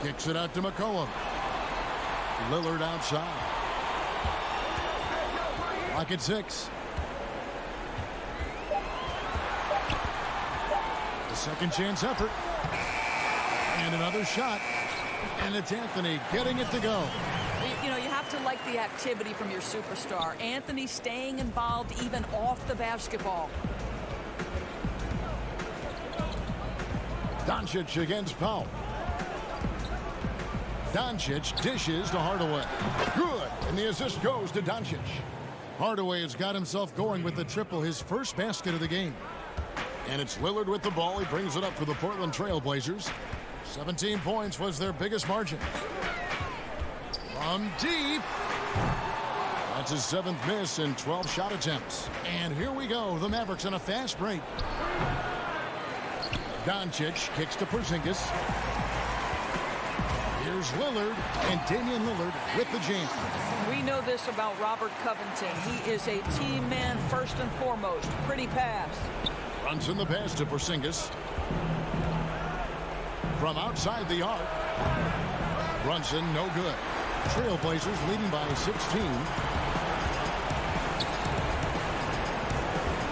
Kicks it out to McCollum. Lillard outside. Lock at 6. The second chance effort. And another shot. And it's Anthony getting it to go. You know, you have to like the activity from your superstar. Anthony staying involved even off the basketball. Doncic against Powell. Doncic dishes to Hardaway. Good. And the assist goes to Doncic. Hardaway has got himself going with the triple, his first basket of the game. And it's Lillard with the ball. He brings it up for the Portland Trailblazers. 17 points was their biggest margin. From deep. That's his 7th miss in 12 shot attempts. And here we go. The Mavericks on a fast break. Doncic kicks to Porzingis. Here's Lillard, and Damian Lillard with the jam. We know this about Robert Covington. He is a team man first and foremost. Pretty pass. Runs in the pass to Porzingis. From outside the arc. Brunson, no good. Trailblazers leading by 16.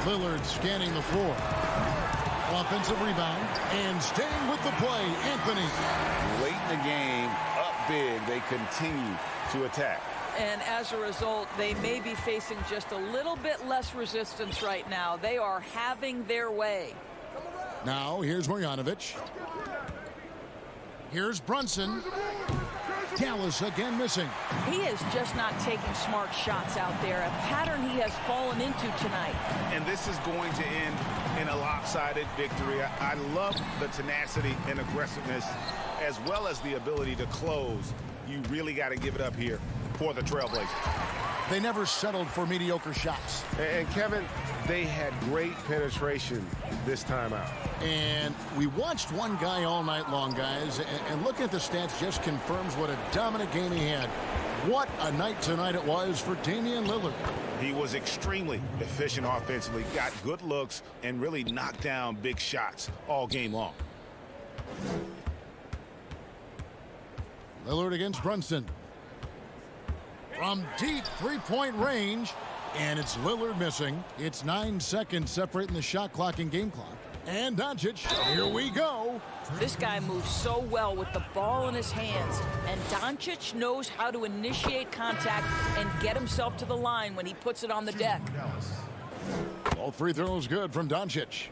Lillard scanning the floor. Offensive rebound and staying with the play, Anthony. Late in the game, up big, they continue to attack. And as a result, they may be facing just a little bit less resistance right now. They are having their way. Now, here's Marjanovic. Here's Brunson. Dallas again missing. He is just not taking smart shots out there, a pattern he has fallen into tonight. And this is going to end in a lopsided victory. I love the tenacity and aggressiveness, as well as the ability to close. You really got to give it up here for the Trailblazers. They never settled for mediocre shots. And Kevin, they had great penetration this time out. And we watched one guy all night long, guys, and looking at the stats just confirms what a dominant game he had. What a night tonight it was for Damian Lillard. He was extremely efficient offensively, got good looks, and really knocked down big shots all game long. Lillard against Brunson. From deep three-point range, and it's Lillard missing. It's 9 seconds separating the shot clock and game clock. And Doncic, here we go. This guy moves so well with the ball in his hands, and Doncic knows how to initiate contact and get himself to the line when he puts it on the deck. All free throws good from Doncic.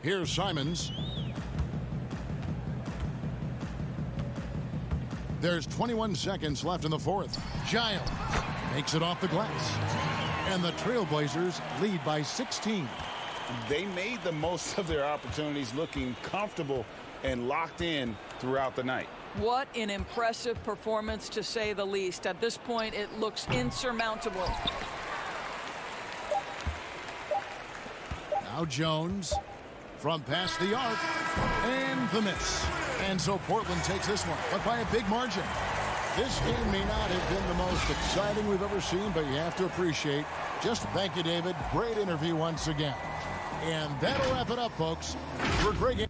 Here's Simons. There's 21 seconds left in the fourth. Giles makes it off the glass. And the Trailblazers lead by 16. They made the most of their opportunities, looking comfortable and locked in throughout the night. What an impressive performance, to say the least. At this point, it looks insurmountable. Now Jones from past the arc, and the miss. And so Portland takes this one, but by a big margin. This game may not have been the most exciting we've ever seen, but you have to appreciate. Just thank you, David. Great interview once again. And that'll wrap it up, folks, for a great game.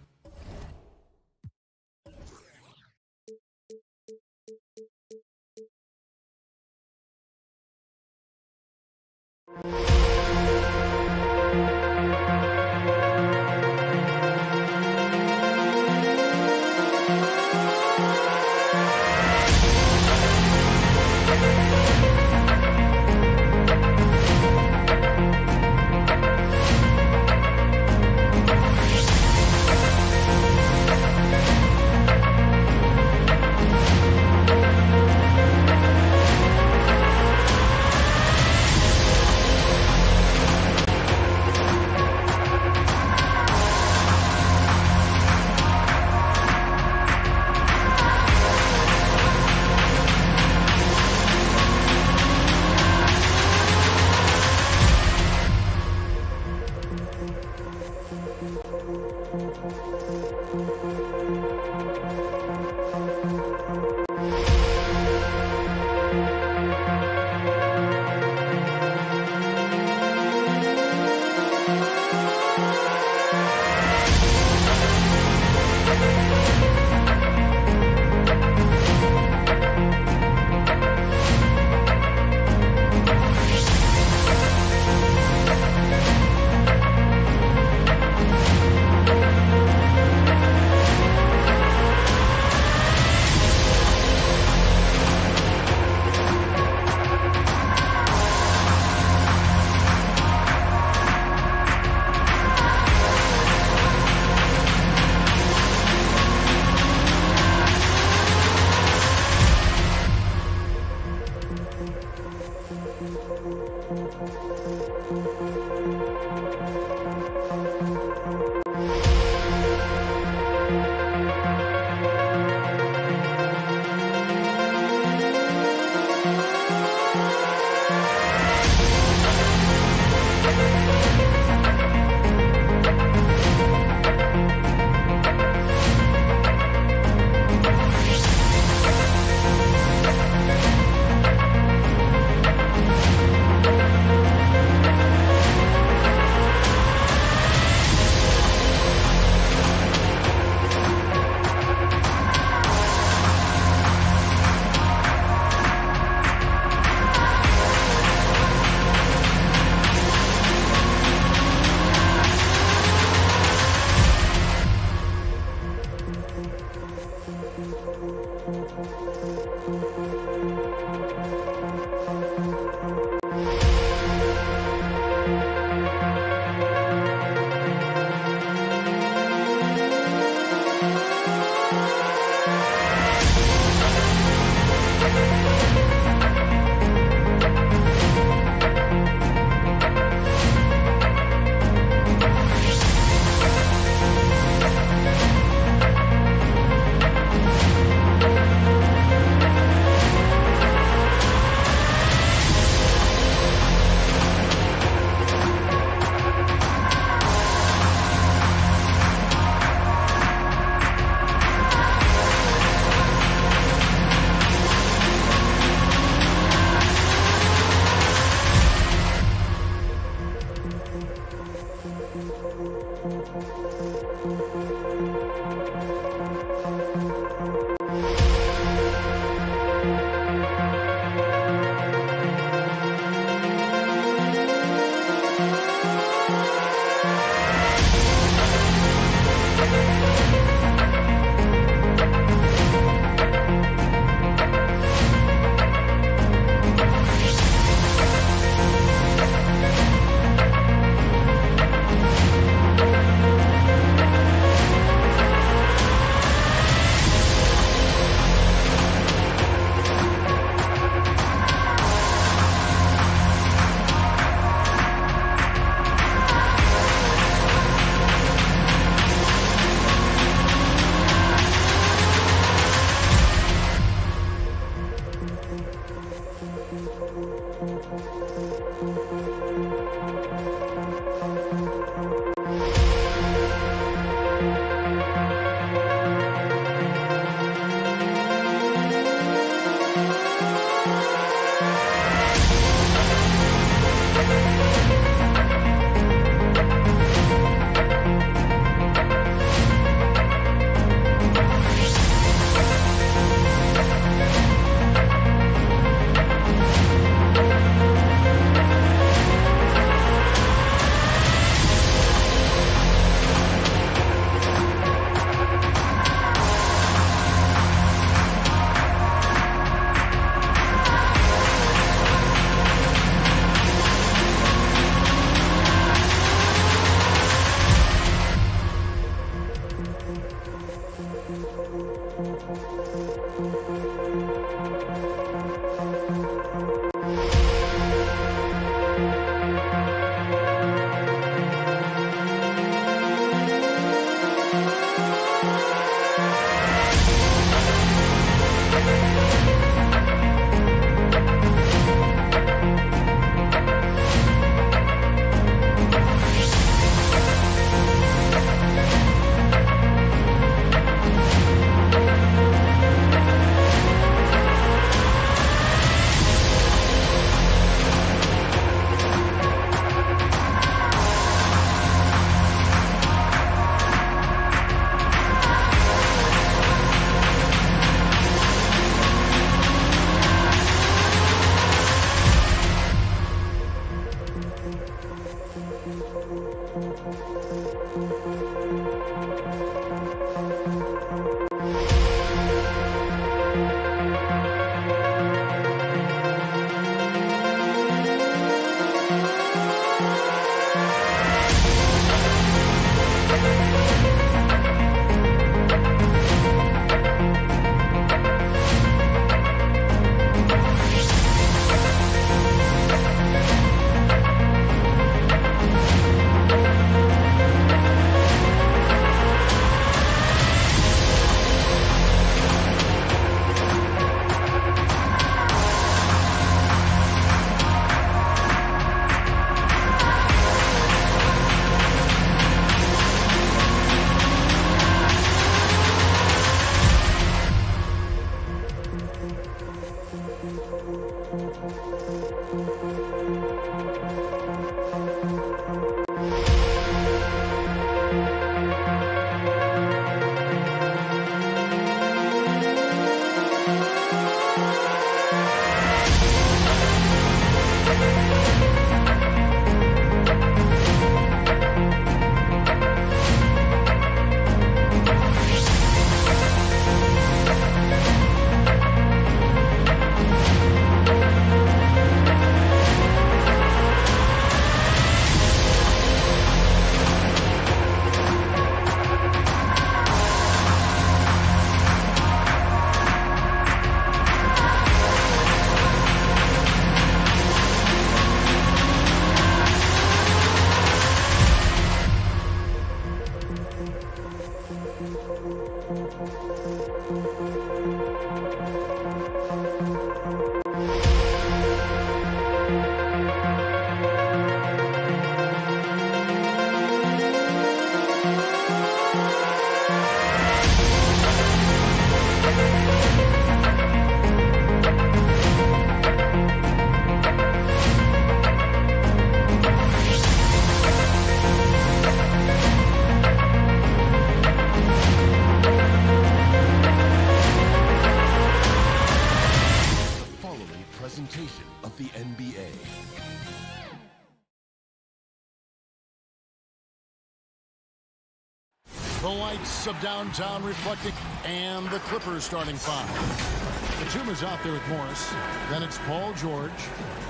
The lights of downtown reflecting, and the Clippers starting 5. Batum is out there with Morris. Then it's Paul George.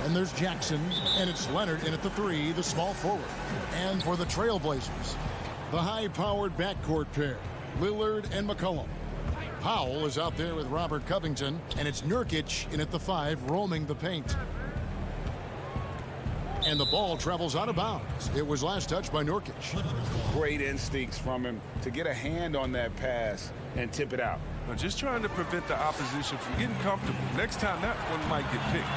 And there's Jackson. And it's Leonard in at the 3, the small forward. And for the Trailblazers, the high-powered backcourt pair, Lillard and McCollum. Powell is out there with Robert Covington. And it's Nurkic in at the 5, roaming the paint. And the ball travels out of bounds. It was last touched by Nurkic. Great instincts from him to get a hand on that pass and tip it out. Now just trying to prevent the opposition from getting comfortable. Next time, that one might get picked.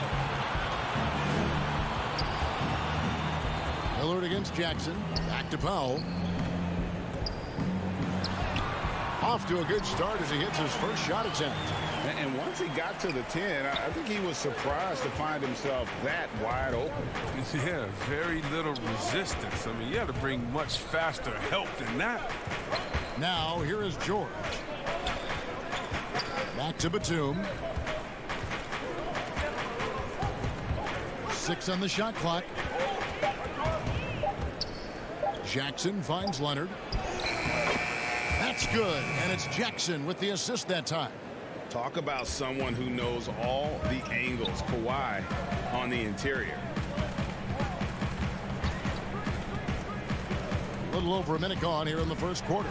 Lillard against Jackson. Back to Powell. Off to a good start as he hits his first shot attempt. And once he got to the 10, I think he was surprised to find himself that wide open. Yeah, very little resistance. I mean, you had to bring much faster help than that. Now, here is George. Back to Batum. 6 on the shot clock. Jackson finds Leonard. That's good, and it's Jackson with the assist that time. Talk about someone who knows all the angles. Kawhi on the interior. A little over a minute gone here in the first quarter.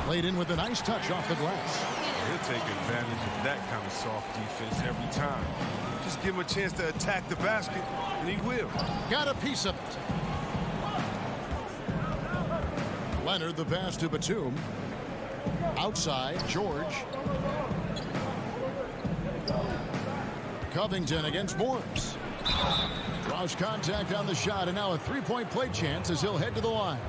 Laid in with a nice touch off the glass. He'll take advantage of that kind of soft defense every time. Just give him a chance to attack the basket, and he will. Got a piece of it. Leonard, the pass to Batum. Outside, George. Covington against Morris. Draws contact on the shot, and now a three-point play chance as he'll head to the line.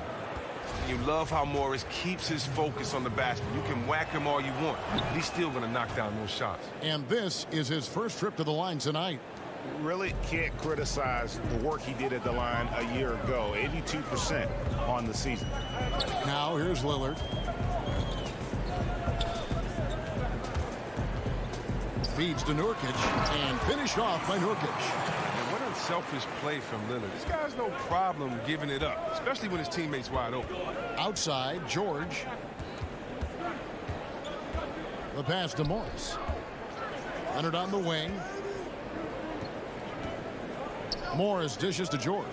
You love how Morris keeps his focus on the basket. You can whack him all you want. He's still going to knock down those shots. And this is his first trip to the line tonight. Really can't criticize the work he did at the line a year ago. 82% on the season. Now here's Lillard. Feeds to Nurkic and finished off by Nurkic. And what unselfish play from Lillard. This guy's no problem giving it up, especially when his teammate's wide open. Outside, George. The pass to Morris. Leonard on the wing. Morris dishes to George.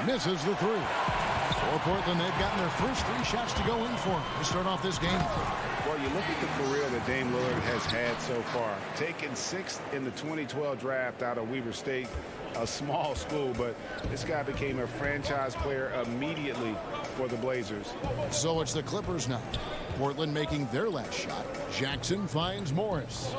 Misses the 3. For Portland, they've gotten their first 3 shots to go in for him to start off this game. Well, you look at the career that Dame Lillard has had so far. Taken 6th in the 2012 draft out of Weber State, a small school, but this guy became a franchise player immediately for the Blazers. So it's the Clippers now. Portland making their last shot. Jackson finds Morris.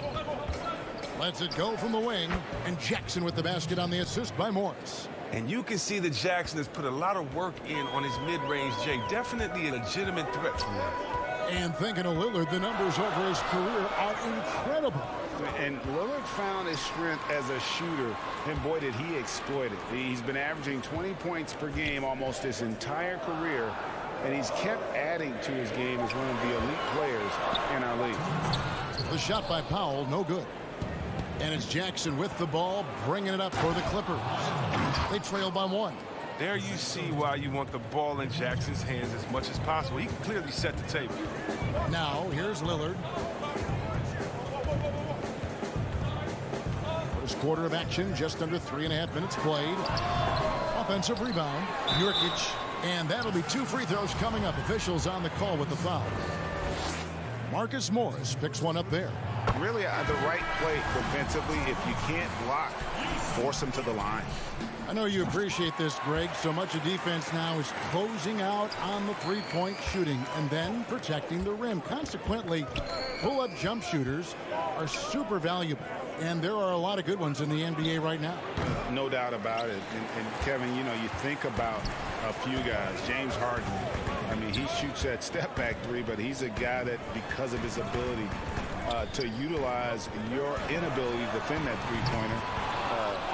Lets it go from the wing, and Jackson with the basket on the assist by Morris. And you can see that Jackson has put a lot of work in on his mid-range, Jay. Definitely a legitimate threat from him. And thinking of Lillard, the numbers over his career are incredible. And Lillard found his strength as a shooter, and boy, did he exploit it. He's been averaging 20 points per game almost his entire career, and he's kept adding to his game as one of the elite players in our league. The shot by Powell, no good. And it's Jackson with the ball, bringing it up for the Clippers. They trail by 1. There you see why you want the ball in Jackson's hands as much as possible. He can clearly set the table. Now, here's Lillard. First quarter of action, just under 3.5 minutes played. Offensive rebound, Nurkic, and that'll be 2 free throws coming up. Officials on the call with the foul. Marcus Morris picks one up there. Really the right play defensively. If you can't block, force him to the line. I know you appreciate this, Greg. So much of defense now is closing out on the three-point shooting and then protecting the rim. Consequently, pull-up jump shooters are super valuable. And there are a lot of good ones in the NBA right now. No doubt about it. And Kevin, you know, you think about a few guys. James Harden. I mean, he shoots that step-back 3, but he's a guy that, because of his ability to utilize your inability to defend that three-pointer,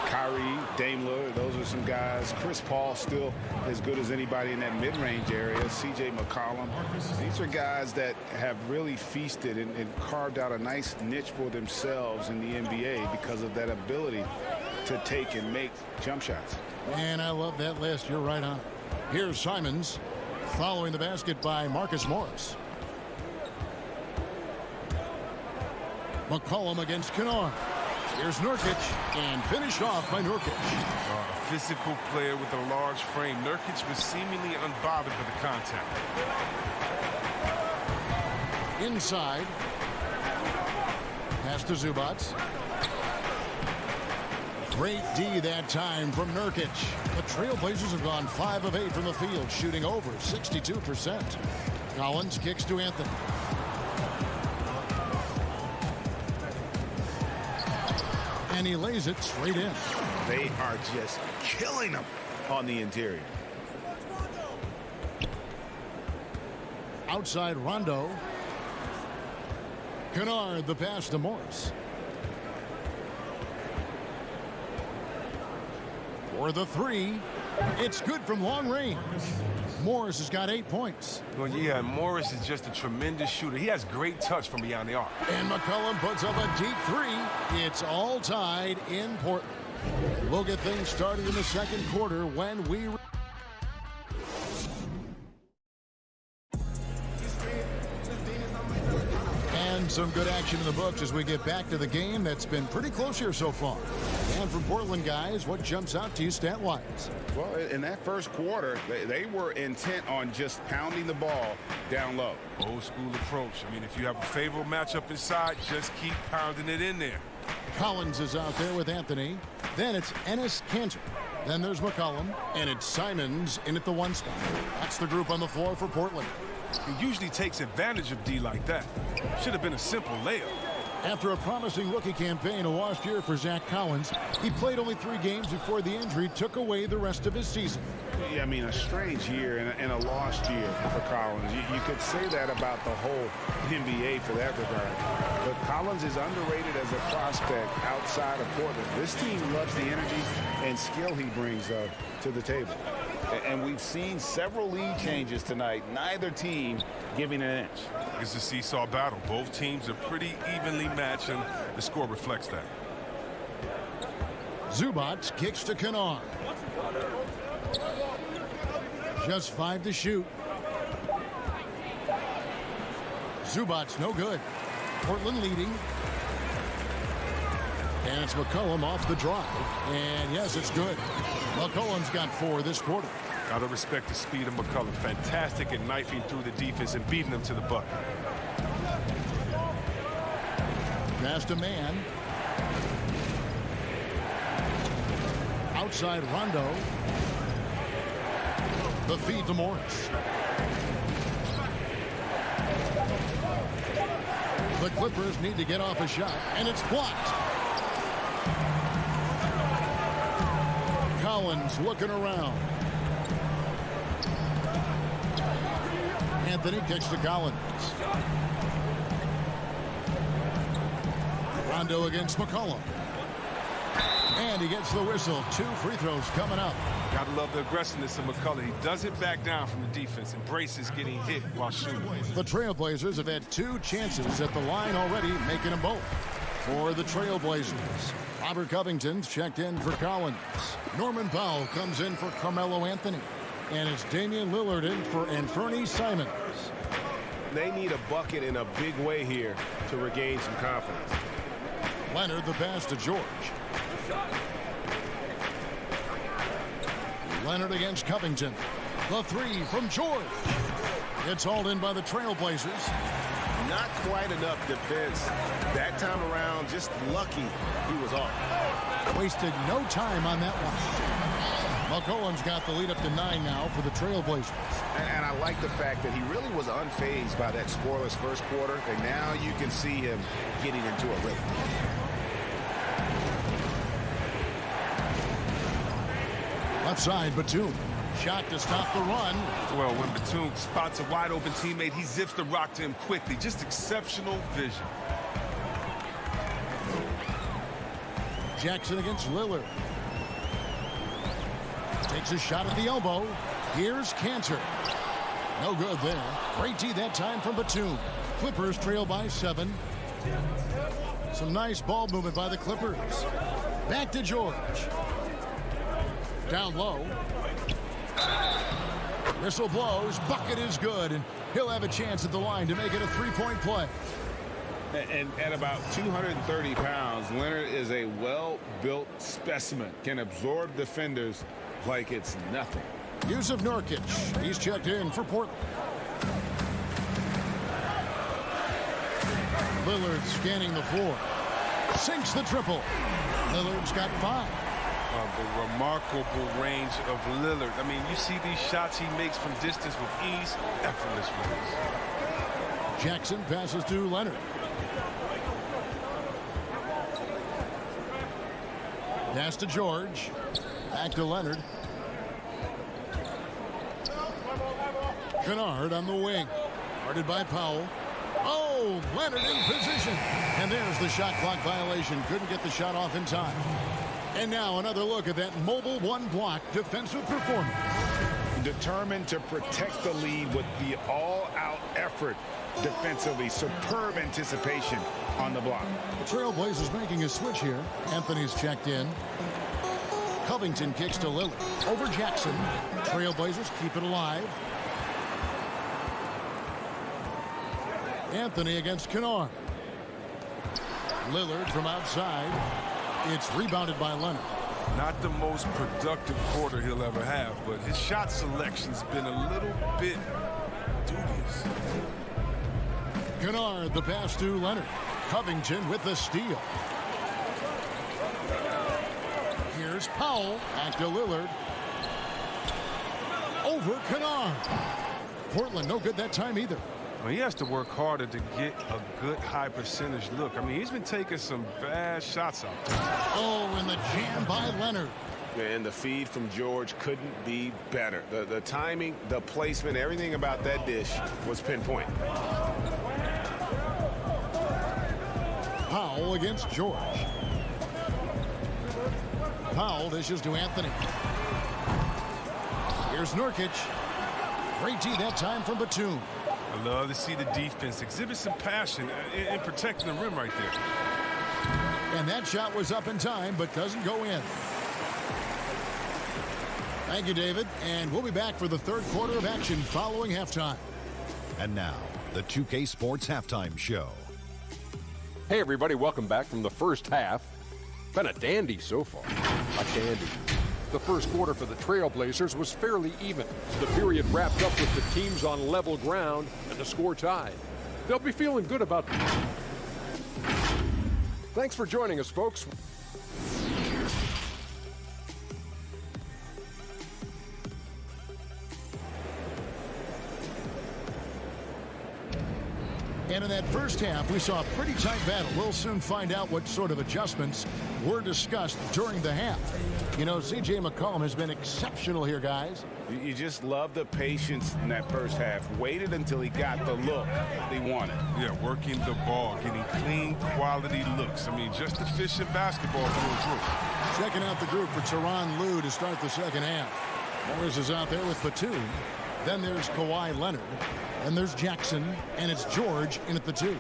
Kyrie, Dame Lillard, those are some guys. Chris Paul still as good as anybody in that mid-range area. C.J. McCollum. These are guys that have really feasted and carved out a nice niche for themselves in the NBA because of that ability to take and make jump shots. And I love that list. You're right on. Here's Simons following the basket by Marcus Morris. McCollum against Kennard. Here's Nurkic, and finished off by Nurkic. A physical player with a large frame. Nurkic was seemingly unbothered with the contact. Inside. Pass to Zubac. Great D that time from Nurkic. The Trailblazers have gone 5 of 8 from the field, shooting over 62%. Collins kicks to Anthony. And he lays it straight in. They are just killing them on the interior. Outside Rondo. Kennard, the pass to Morris. For the three. It's good from long range. Morris has got 8 points. Well, yeah, Morris is just a tremendous shooter. He has great touch from beyond the arc. And McCollum puts up a deep three. It's all tied in Portland. We'll get things started in the second quarter when we... And some good action in the books as we get back to the game that's been pretty close here so far. And from Portland, guys, what jumps out to you stat-wise? Well, in that first quarter, they were intent on just pounding the ball down low. Old school approach. I mean, if you have a favorable matchup inside, just keep pounding it in there. Collins is out there with Anthony. Then it's Enes Kanter. Then there's McCollum. And it's Simons in at the 1 spot. That's the group on the floor for Portland. He usually takes advantage of D like that. Should have been a simple layup. After a promising rookie campaign, a lost year for Zach Collins, he played only 3 games before the injury took away the rest of his season. Yeah, I mean, a strange year and a lost year for Collins. You could say that about the whole NBA for that regard. But Collins is underrated as a prospect outside of Portland. This team loves the energy and skill he brings to the table. And we've seen several lead changes tonight. Neither team giving an inch. It's a seesaw battle. Both teams are pretty evenly matched, and the score reflects that. Zubac kicks to Kennard. Just 5 to shoot. Zubac no good. Portland leading. And it's McCollum off the drive. And yes, it's good. McCollum's got 4 this quarter. Gotta respect the speed of McCollum. Fantastic at knifing through the defense and beating them to the bucket. Pass to man. Outside Rondo. The feed to Morris. The Clippers need to get off a shot, and it's blocked. Collins looking around. Anthony kicks to Collins. Rondo against McCollum. And he gets the whistle. 2 free throws coming up. Gotta love the aggressiveness of McCollum. He doesn't back down from the defense. Embraces getting hit while shooting. The Trailblazers have had 2 chances at the line already, making them both. For the Trailblazers, Robert Covington's checked in for Collins. Norman Powell comes in for Carmelo Anthony. And it's Damian Lillard in for Anthony Simons. They need a bucket in a big way here to regain some confidence. Leonard the pass to George. Leonard against Covington. The 3 from George. It's hauled in by the Trailblazers. Not quite enough defense that time around. Just lucky he was off. Wasted no time on that one. McCollum's got the lead up to 9 now for the Trailblazers. And I like the fact that he really was unfazed by that scoreless first quarter. And now you can see him getting into a rhythm. Left side, Batum. Shot to stop the run. Well, when Batum spots a wide open teammate, he zips the rock to him quickly. Just exceptional vision. Jackson against Lillard. Takes a shot at the elbow. Here's Kanter. No good there. Great D that time from Batum. Clippers trail by 7. Some nice ball movement by the Clippers. Back to George. Down low. Whistle blows. Bucket is good, and he'll have a chance at the line to make it a three-point play. And at about 230 pounds, Leonard is a well-built specimen. Can absorb defenders like it's nothing. Yusuf Nurkic. He's checked in for Portland. Lillard scanning the floor. Sinks the triple. Lillard's got 5. The remarkable range of Lillard. I mean, you see these shots he makes from distance with ease, effortless release. Jackson passes to Leonard. Pass to George. Back to Leonard. Kennard on the wing. Guarded by Powell. Oh, Leonard in position. And there's the shot clock violation. Couldn't get the shot off in time. And now another look at that mobile one-block defensive performance. Determined to protect the lead with the all-out effort defensively. Superb anticipation on the block. The Trailblazers making a switch here. Anthony's checked in. Covington kicks to Lillard. Over Jackson. Trailblazers keep it alive. Anthony against Kennard. Lillard from outside. It's rebounded by Leonard. Not the most productive quarter he'll ever have, but his shot selection's been a little bit dubious. Kennard, the pass to Leonard. Covington with the steal. Here's Powell. Back to Lillard. Over Kennard. Portland no good that time either. Well, he has to work harder to get a good high percentage look. I mean, he's been taking some bad shots out there. Oh, and the jam by Leonard. And the feed from George couldn't be better. The timing, the placement, everything about that dish was pinpoint. Powell against George. Powell dishes to Anthony. Here's Nurkic. Great D that time from Batum. I love to see the defense exhibit some passion in protecting the rim right there. And that shot was up in time, but doesn't go in. Thank you, David. And we'll be back for the third quarter of action following halftime. And now, the 2K Sports Halftime Show. Hey, everybody, welcome back from the first half. Been a dandy so far. A dandy. The first quarter for the Trailblazers was fairly even. The period wrapped up with the teams on level ground and the score tied. They'll be feeling good about it. Thanks for joining us, folks. And in that first half, we saw a pretty tight battle. We'll soon find out what sort of adjustments were discussed during the half. You know, C.J. McCollum has been exceptional here, guys. You just love the patience in that first half. Waited until he got the look he wanted. Yeah, working the ball, getting clean, quality looks. I mean, just efficient basketball through and through. Checking out the group for Tyronn Lue to start the second half. Morris is out there with Batum. Then there's Kawhi Leonard. And there's Jackson, and it's George in at the 2.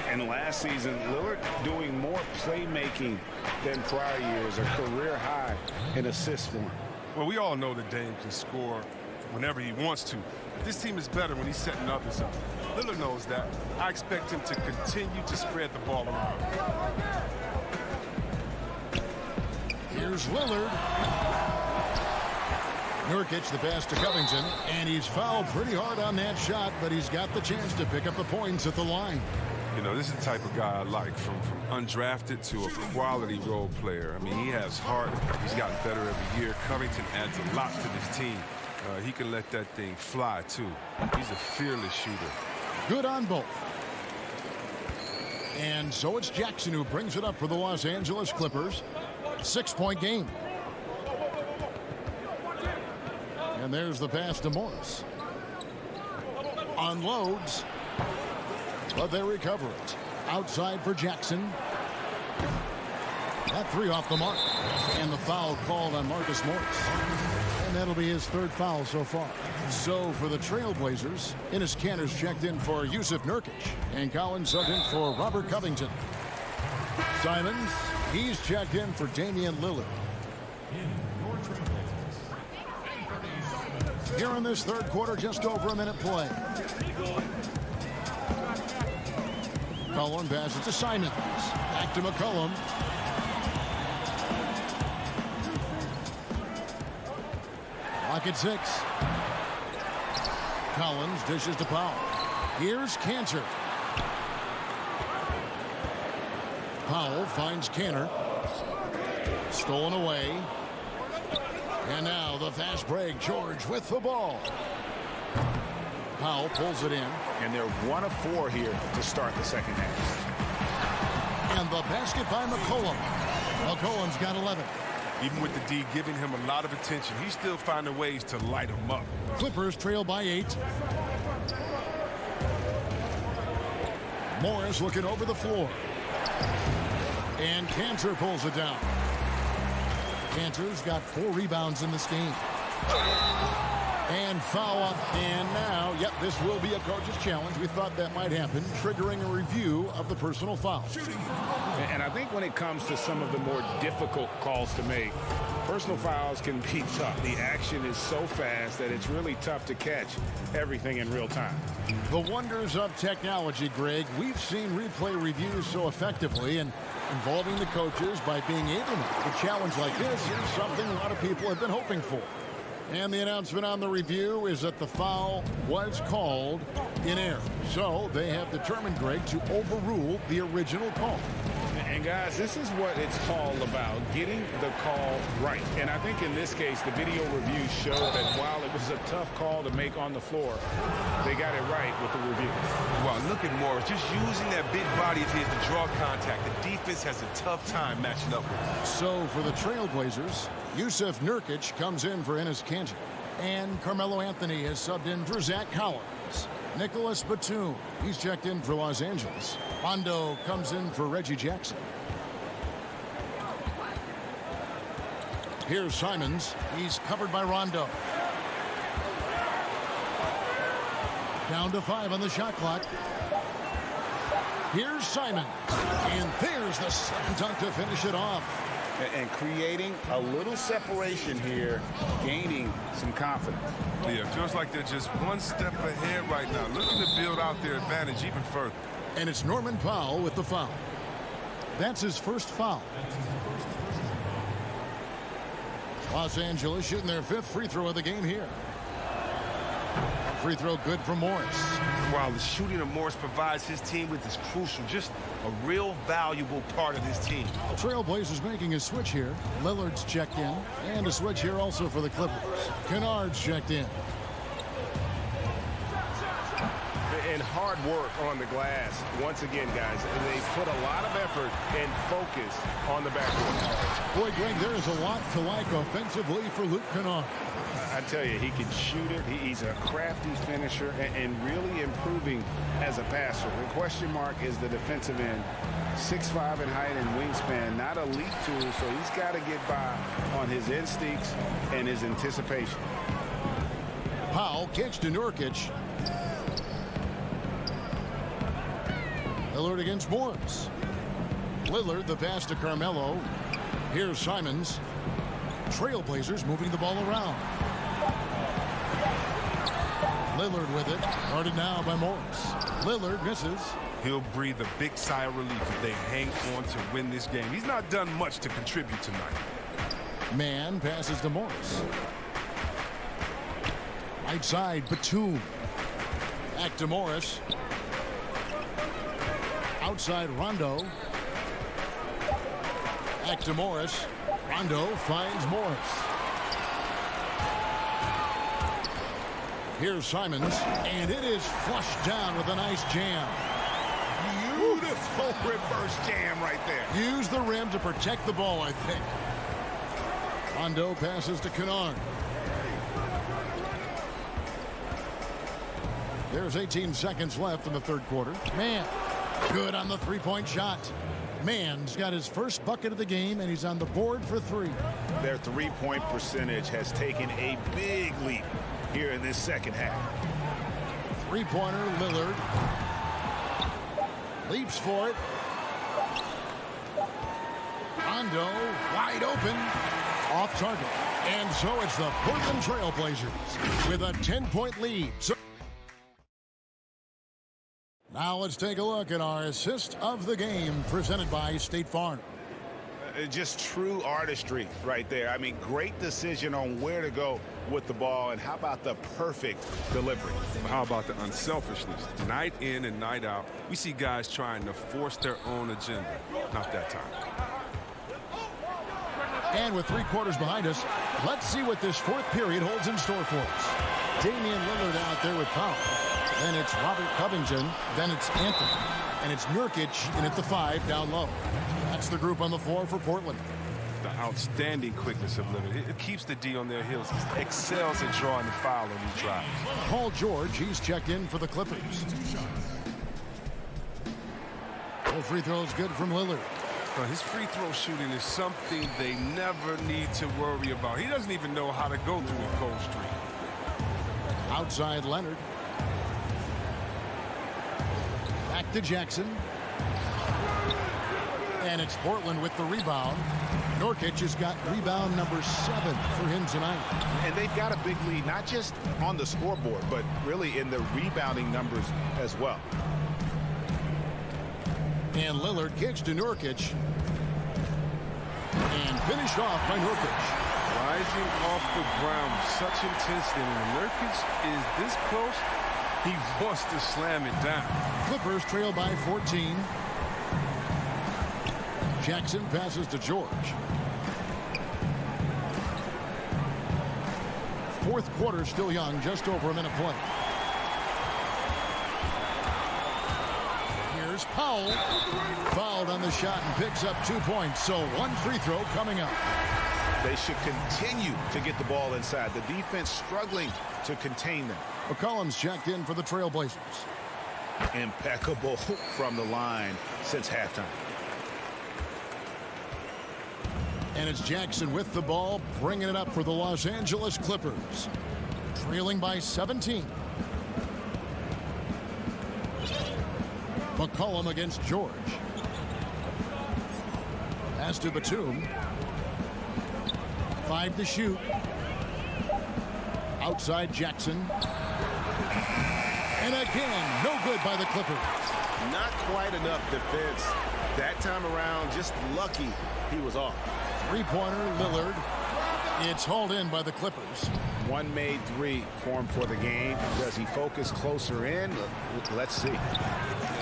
And last season, Lillard doing more playmaking than prior years, a career high in assists for him. Well, we all know that Dame can score whenever he wants to. This team is better when he's setting up and something. Lillard knows that. I expect him to continue to spread the ball around. Here's Lillard. Nurkic, the pass to Covington, and he's fouled pretty hard on that shot, but he's got the chance to pick up the points at the line. You know, this is the type of guy I like, from undrafted to a quality role player. I mean, he has heart. He's gotten better every year. Covington adds a lot to this team. He can let that thing fly, too. He's a fearless shooter. Good on both. And so it's Jackson who brings it up for the Los Angeles Clippers. 6-point game. And there's the pass to Morris. Unloads. But they recover it. Outside for Jackson. That 3 off the mark. And the foul called on Marcus Morris. And that'll be his 3rd foul so far. So for the Trailblazers, Enes Kanter's checked in for Yusuf Nurkic. And Collins subbed in for Robert Covington. Simons, he's checked in for Damian Lillard. Here in this third quarter, just over a minute play. McCollum passes to Simons. Back to McCollum. Lock at 6. Collins dishes to Powell. Here's Cantor. Powell finds Cantor. Stolen away. And now the fast break. George with the ball. Powell pulls it in. And they're 1 of 4 here to start the second half. And the basket by McCollum. McCollum's got 11. Even with the D giving him a lot of attention, he's still finding ways to light him up. Clippers trail by 8. Morris looking over the floor. And Cantor pulls it down. Cantor's got 4 rebounds in this game. And foul up. And now, yep, this will be a coach's challenge. We thought that might happen, triggering a review of the personal foul. And I think when it comes to some of the more difficult calls to make, personal fouls can be tough. The action is so fast that it's really tough to catch everything in real time. The wonders of technology, Greg. We've seen replay reviews so effectively, and involving the coaches by being able to make a challenge like this is something a lot of people have been hoping for. And the announcement on the review is that the foul was called in error. So they have determined, Greg, to overrule the original call. And guys, this is what it's all about, getting the call right. And I think in this case, the video review showed that while it was a tough call to make on the floor, they got it right with the review. Well, look at Morris, just using that big body of his to draw contact. The defense has a tough time matching up with him. So for the Trailblazers, Yusuf Nurkic comes in for Enes Kanter. And Carmelo Anthony has subbed in for Zach Collins. Nicholas Batum, he's checked in for Los Angeles. Rondo comes in for Reggie Jackson. Here's Simons. He's covered by Rondo. Down to 5 on the shot clock. Here's Simons. And there's the slam dunk to finish it off. And creating a little separation here, gaining some confidence. Yeah, it feels like they're just one step ahead right now, looking to build out their advantage even further. And it's Norman Powell with the foul. That's his first foul. Los Angeles shooting their 5th free throw of the game here. Free throw good for Morris. While the shooting of Morris provides his team with is crucial, just a real valuable part of this team. Trailblazers making a switch here. Lillard's checked in. And a switch here also for the Clippers. Kennard's checked in. And hard work on the glass. Once again, guys, they put a lot of effort and focus on the backcourt. Boy, Greg, there is a lot to like offensively for Luke Kennard. I tell you, he can shoot it. He's a crafty finisher and really improving as a passer. The question mark is the defensive end. 6'5" in height and wingspan, not a elite tool, so he's got to get by on his instincts and his anticipation. Powell kicks to Nurkic. Lillard against Morris. Lillard, the pass to Carmelo. Here's Simons. Trailblazers moving the ball around. Lillard with it. Guarded now by Morris. Lillard misses. He'll breathe a big sigh of relief if they hang on to win this game. He's not done much to contribute tonight. Man passes to Morris. Right side, Batum. Back to Morris. Outside, Rondo. Back to Morris. Rondo finds Morris. Here's Simons, and it is flushed down with a nice jam. Beautiful reverse jam right there. Use the rim to protect the ball, I think. Rondo passes to Kennard. There's 18 seconds left in the third quarter. Man, good on the three-point shot. Mann's got his first bucket of the game, and he's on the board for 3. Their three-point percentage has taken a big leap here in this second half. Three-pointer, Lillard. Leaps for it. Rondo, wide open. Off target. And so it's the Portland Trail Blazers with a 10-point lead. Now let's take a look at our assist of the game presented by State Farm. Just true artistry right there. I mean, great decision on where to go with the ball, and how about the perfect delivery? How about the unselfishness? Night in and night out, we see guys trying to force their own agenda. Not that time. And with 3 quarters behind us, let's see what this 4th period holds in store for us. Damian Lillard out there with Powell. Then it's Robert Covington. Then it's Anthony. And it's Nurkic in at the 5 down low. That's the group on the floor for Portland. The outstanding quickness of Lillard. It keeps the D on their heels. He excels at drawing the foul on these drives. Paul George, he's checked in for the Clippers. Full free throws good from Lillard. His free throw shooting is something they never need to worry about. He doesn't even know how to go through a cold streak. Outside Leonard. Back to Jackson. And it's Portland with the rebound. Nurkic has got rebound number 7 for him tonight. And they've got a big lead, not just on the scoreboard, but really in the rebounding numbers as well. And Lillard kicks to Nurkic. And finished off by Nurkic. Rising off the ground with such intensity. When Nurkic is this close, he wants to slam it down. Clippers trail by 14. Jackson passes to George. 4th quarter still young, just over a minute play. Here's Powell. Fouled on the shot and picks up 2 points. So 1 free throw coming up. They should continue to get the ball inside. The defense struggling to contain them. McCollum's checked in for the Trailblazers. Impeccable from the line since halftime. And it's Jackson with the ball, bringing it up for the Los Angeles Clippers. Trailing by 17. McCollum against George. Pass to Batum. 5 to shoot. Outside Jackson. And again, no good by the Clippers. Not quite enough defense. That time around, just lucky he was off. 3-pointer, Lillard. It's hauled in by the Clippers. 1 made 3 for him for the game. Does he focus closer in? Let's see.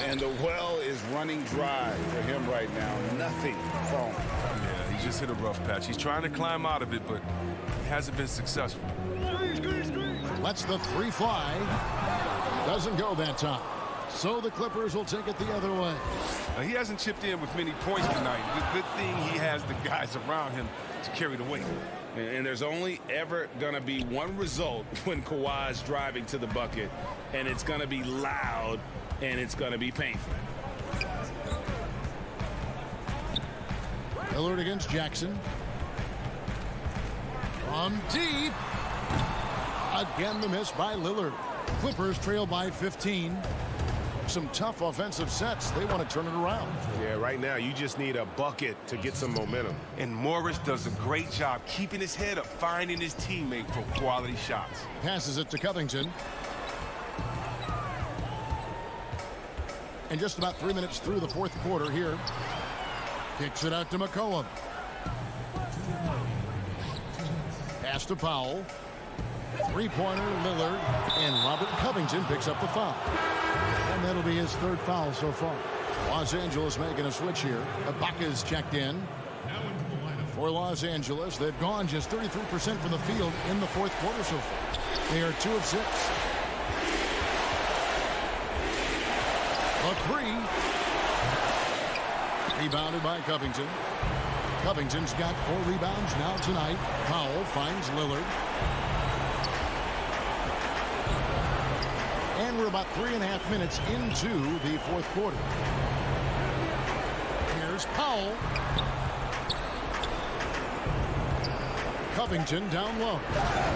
And the well is running dry for him right now. Nothing falling. Yeah, he just hit a rough patch. He's trying to climb out of it, but he hasn't been successful. Lets the 3 fly. Doesn't go that time. So the Clippers will take it the other way. He hasn't chipped in with many points tonight. Good thing he has the guys around him to carry the weight. And there's only ever going to be one result when Kawhi's driving to the bucket, and it's going to be loud, and it's going to be painful. Lillard against Jackson. From deep. Again, the miss by Lillard. Clippers trail by 15. Some tough offensive sets. They want to turn it around. Yeah, right now you just need a bucket to get some momentum. And Morris does a great job keeping his head up, finding his teammate for quality shots. Passes it to Covington. And just about 3 minutes through the 4th quarter here. Kicks it out to McCollum. Pass to Powell. 3-pointer, Lillard. And Robert Covington picks up the foul. And that'll be his 3rd foul so far. Los Angeles making a switch here. Ibaka's checked in. For Los Angeles, they've gone just 33% from the field in the 4th quarter so far. They are 2 of 6. A 3. Rebounded by Covington. Covington's got 4 rebounds now tonight. Powell finds Lillard. And we're about 3.5 minutes into the 4th quarter. Here's Powell. Covington down low.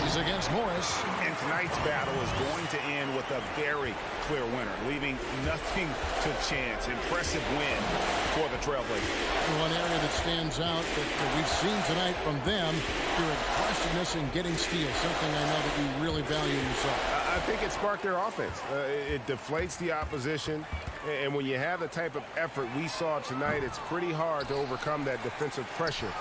He's against Morris. And tonight's battle is going to end with a very clear winner, leaving nothing to chance. Impressive win for the Trailblazers. One area that stands out that we've seen tonight from them, their aggressiveness in getting steals, something I know that you really value yourself. I think it sparked their offense. It deflates the opposition, and when you have the type of effort we saw tonight, it's pretty hard to overcome that defensive pressure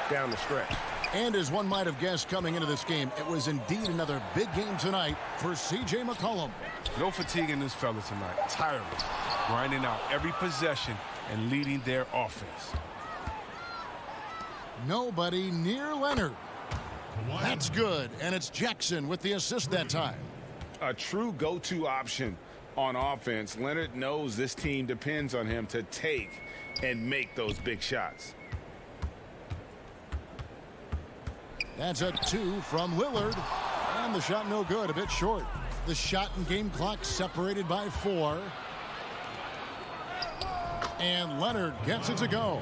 down the stretch. And as one might have guessed coming into this game, it was indeed another big game tonight for C.J. McCollum. No fatigue in this fella tonight. Tireless, grinding out every possession and leading their offense. Nobody near Leonard. That's good, and it's Jackson with the assist that time. A true go-to option on offense. Leonard knows this team depends on him to take and make those big shots. That's a 2 from Lillard, and the shot no good, a bit short. The shot and game clock separated by 4. And Leonard gets it to go.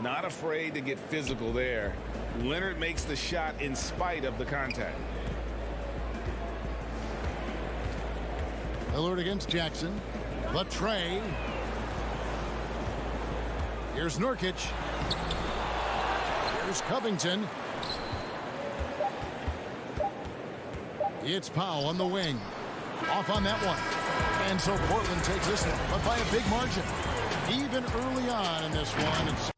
Not afraid to get physical there. Leonard makes the shot in spite of the contact. Lillard against Jackson. But Trey. Here's Nurkic. Here's Covington. It's Powell on the wing. Off on that one. And so Portland takes this one, but by a big margin. Even early on in this one. It's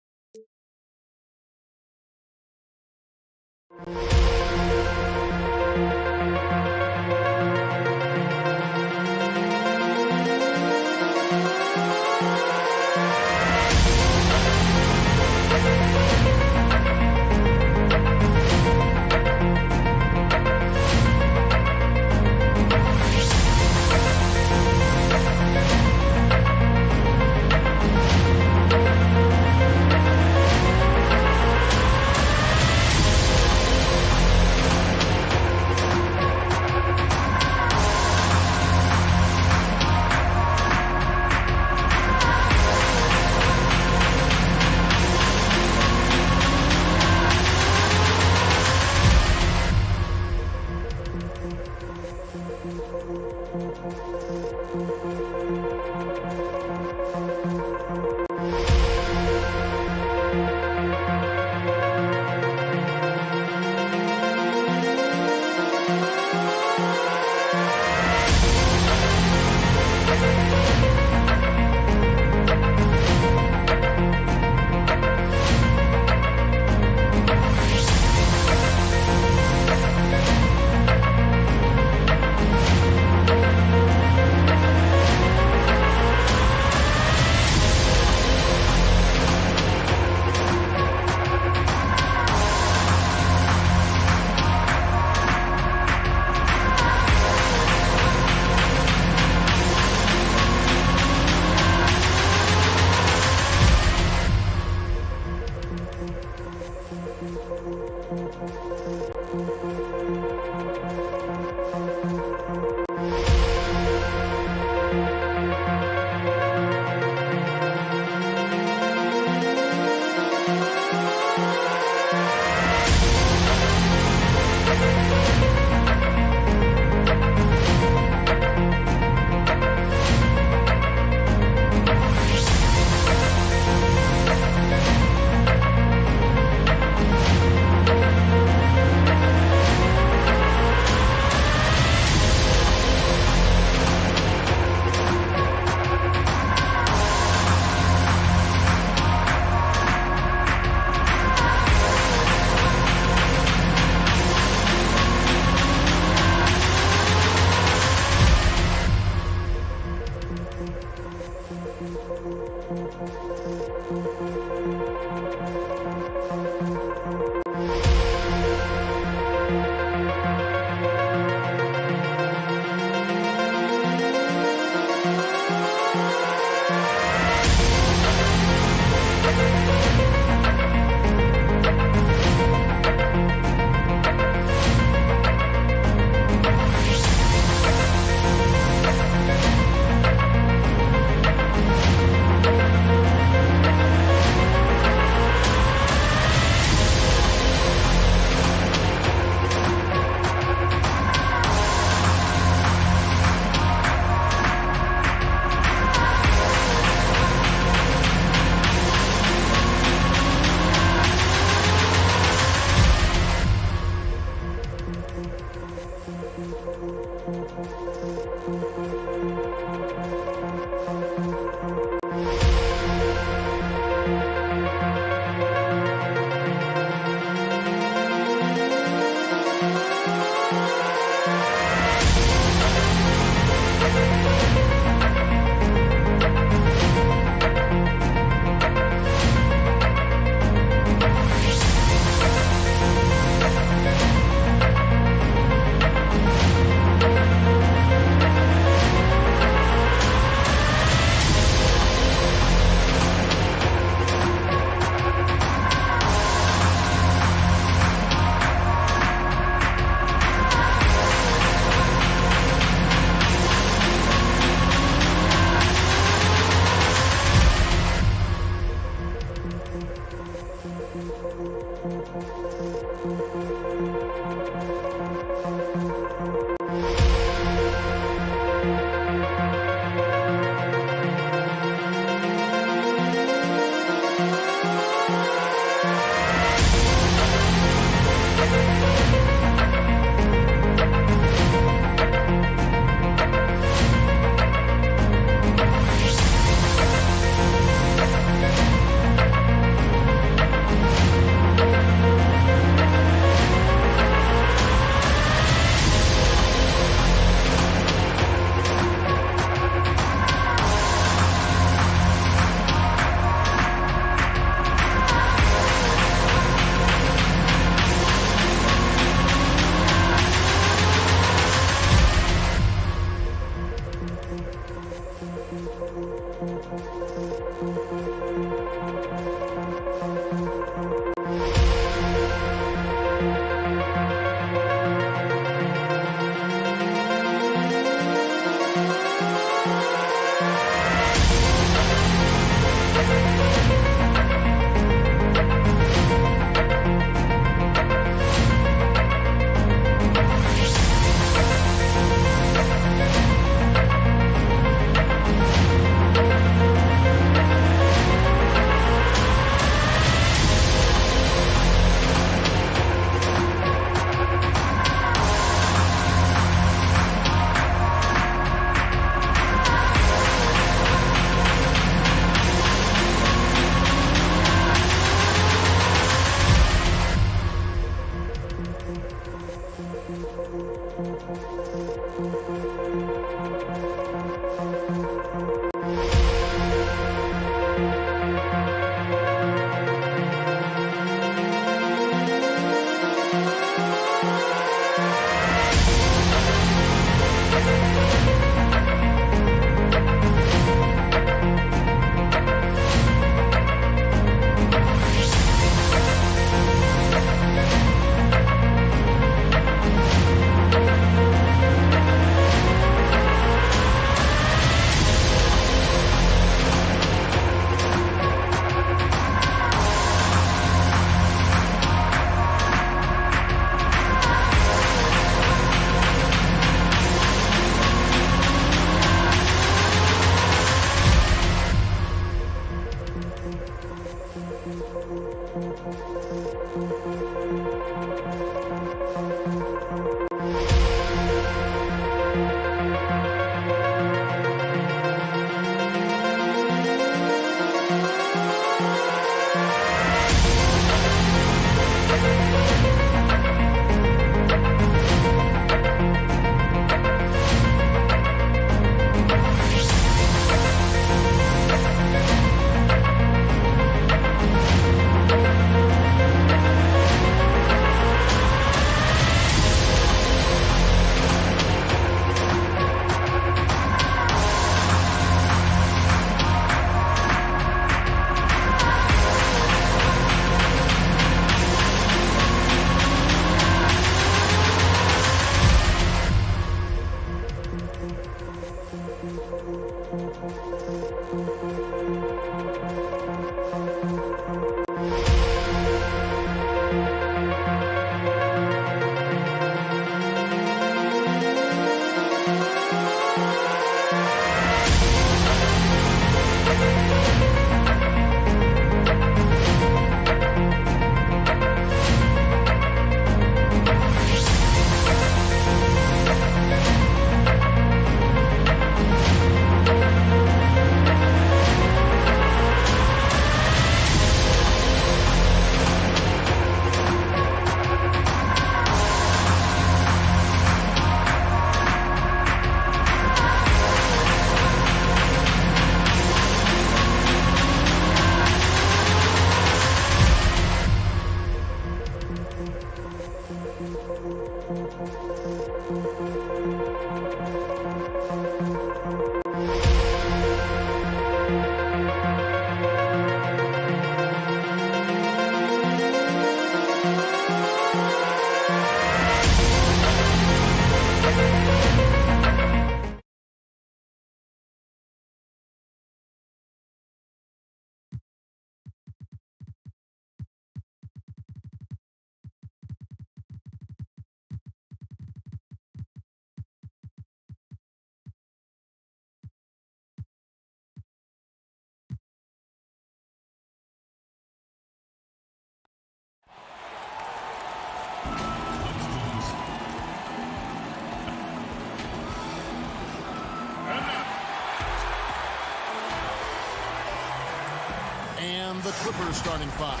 Clippers starting five.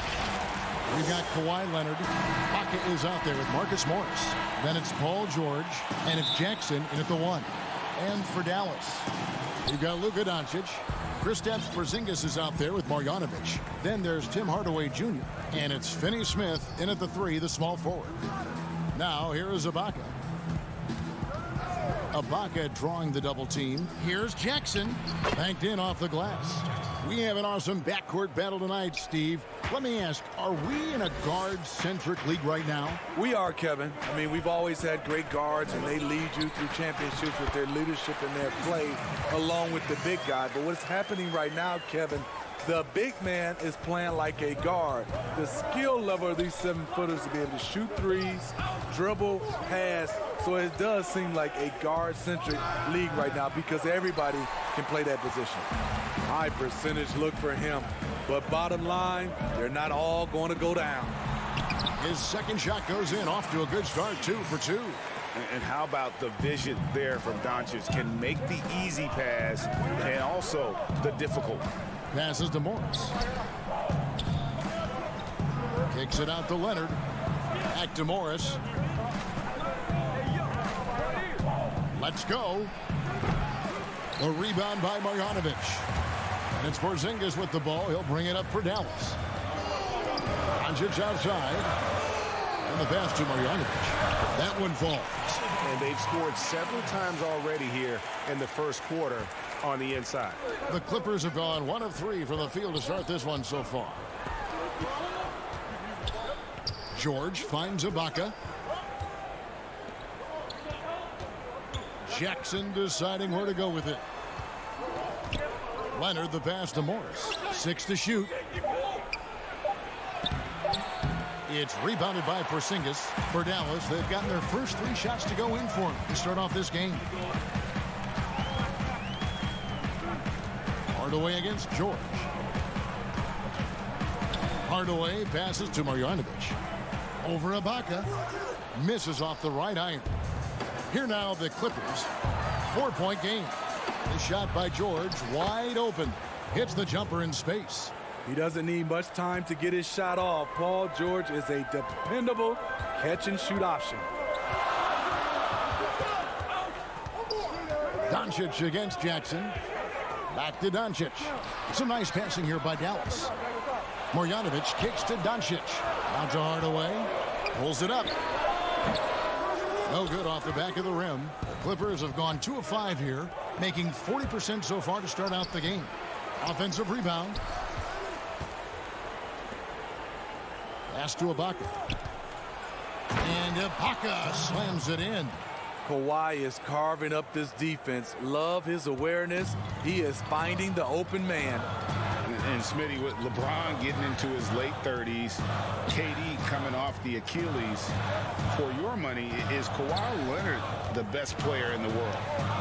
We've got Kawhi Leonard. Ibaka is out there with Marcus Morris. Then it's Paul George. And it's Jackson in at the 1. And for Dallas, we've got Luka Doncic. Kristaps Porzingis is out there with Marjanovic. Then there's Tim Hardaway Jr. And it's Finney Smith in at the 3, the small forward. Now here is Ibaka. Ibaka drawing the double team. Here's Jackson. Banked in off the glass. We have an awesome backcourt battle tonight, Steve. Let me ask, are we in a guard-centric league right now? We are, Kevin. I mean, we've always had great guards, and they lead you through championships with their leadership and their play, along with the big guy. But what's happening right now, Kevin, the big man is playing like a guard. The skill level of these 7-footers to be able to shoot threes, dribble, pass. So it does seem like a guard-centric league right now because everybody can play that position. High percentage look for him. But bottom line, they're not all going to go down. His second shot goes in, off to a good start, 2 for 2. And how about the vision there from Doncic? Can make the easy pass and also the difficult. Passes to Morris. Kicks it out to Leonard. Back to Morris. Let's go. A rebound by Marjanovic. And it's Porzingis with the ball. He'll bring it up for Dallas. Doncic outside. And the pass to Marjanovic. That one falls. And they've scored several times already here in the first quarter on the inside. The Clippers have gone 1 of 3 from the field to start this one so far. George finds Ibaka. Jackson deciding where to go with it. Leonard the pass to Morris. 6 to shoot. It's rebounded by Porzingis for Dallas. They've gotten their first 3 shots to go in for him to start off this game. Hardaway against George. Hardaway passes to Marjanovic. Over Ibaka. Misses off the right iron. Here now the Clippers. 4-point game. The shot by George wide open. Hits the jumper in space. He doesn't need much time to get his shot off. Paul George is a dependable catch-and-shoot option. Doncic against Jackson. Back to Doncic. Some nice passing here by Dallas. Marjanovic kicks to Doncic. Out to Hardaway. Pulls it up. No good off the back of the rim. The Clippers have gone 2 of 5 here, making 40% so far to start out the game. Offensive rebound. Pass to Ibaka. And Ibaka slams it in. Kawhi is carving up this defense. Love his awareness. He is finding the open man. And Smitty, with LeBron getting into his late 30s, KD coming off the Achilles, for your money, is Kawhi Leonard the best player in the world?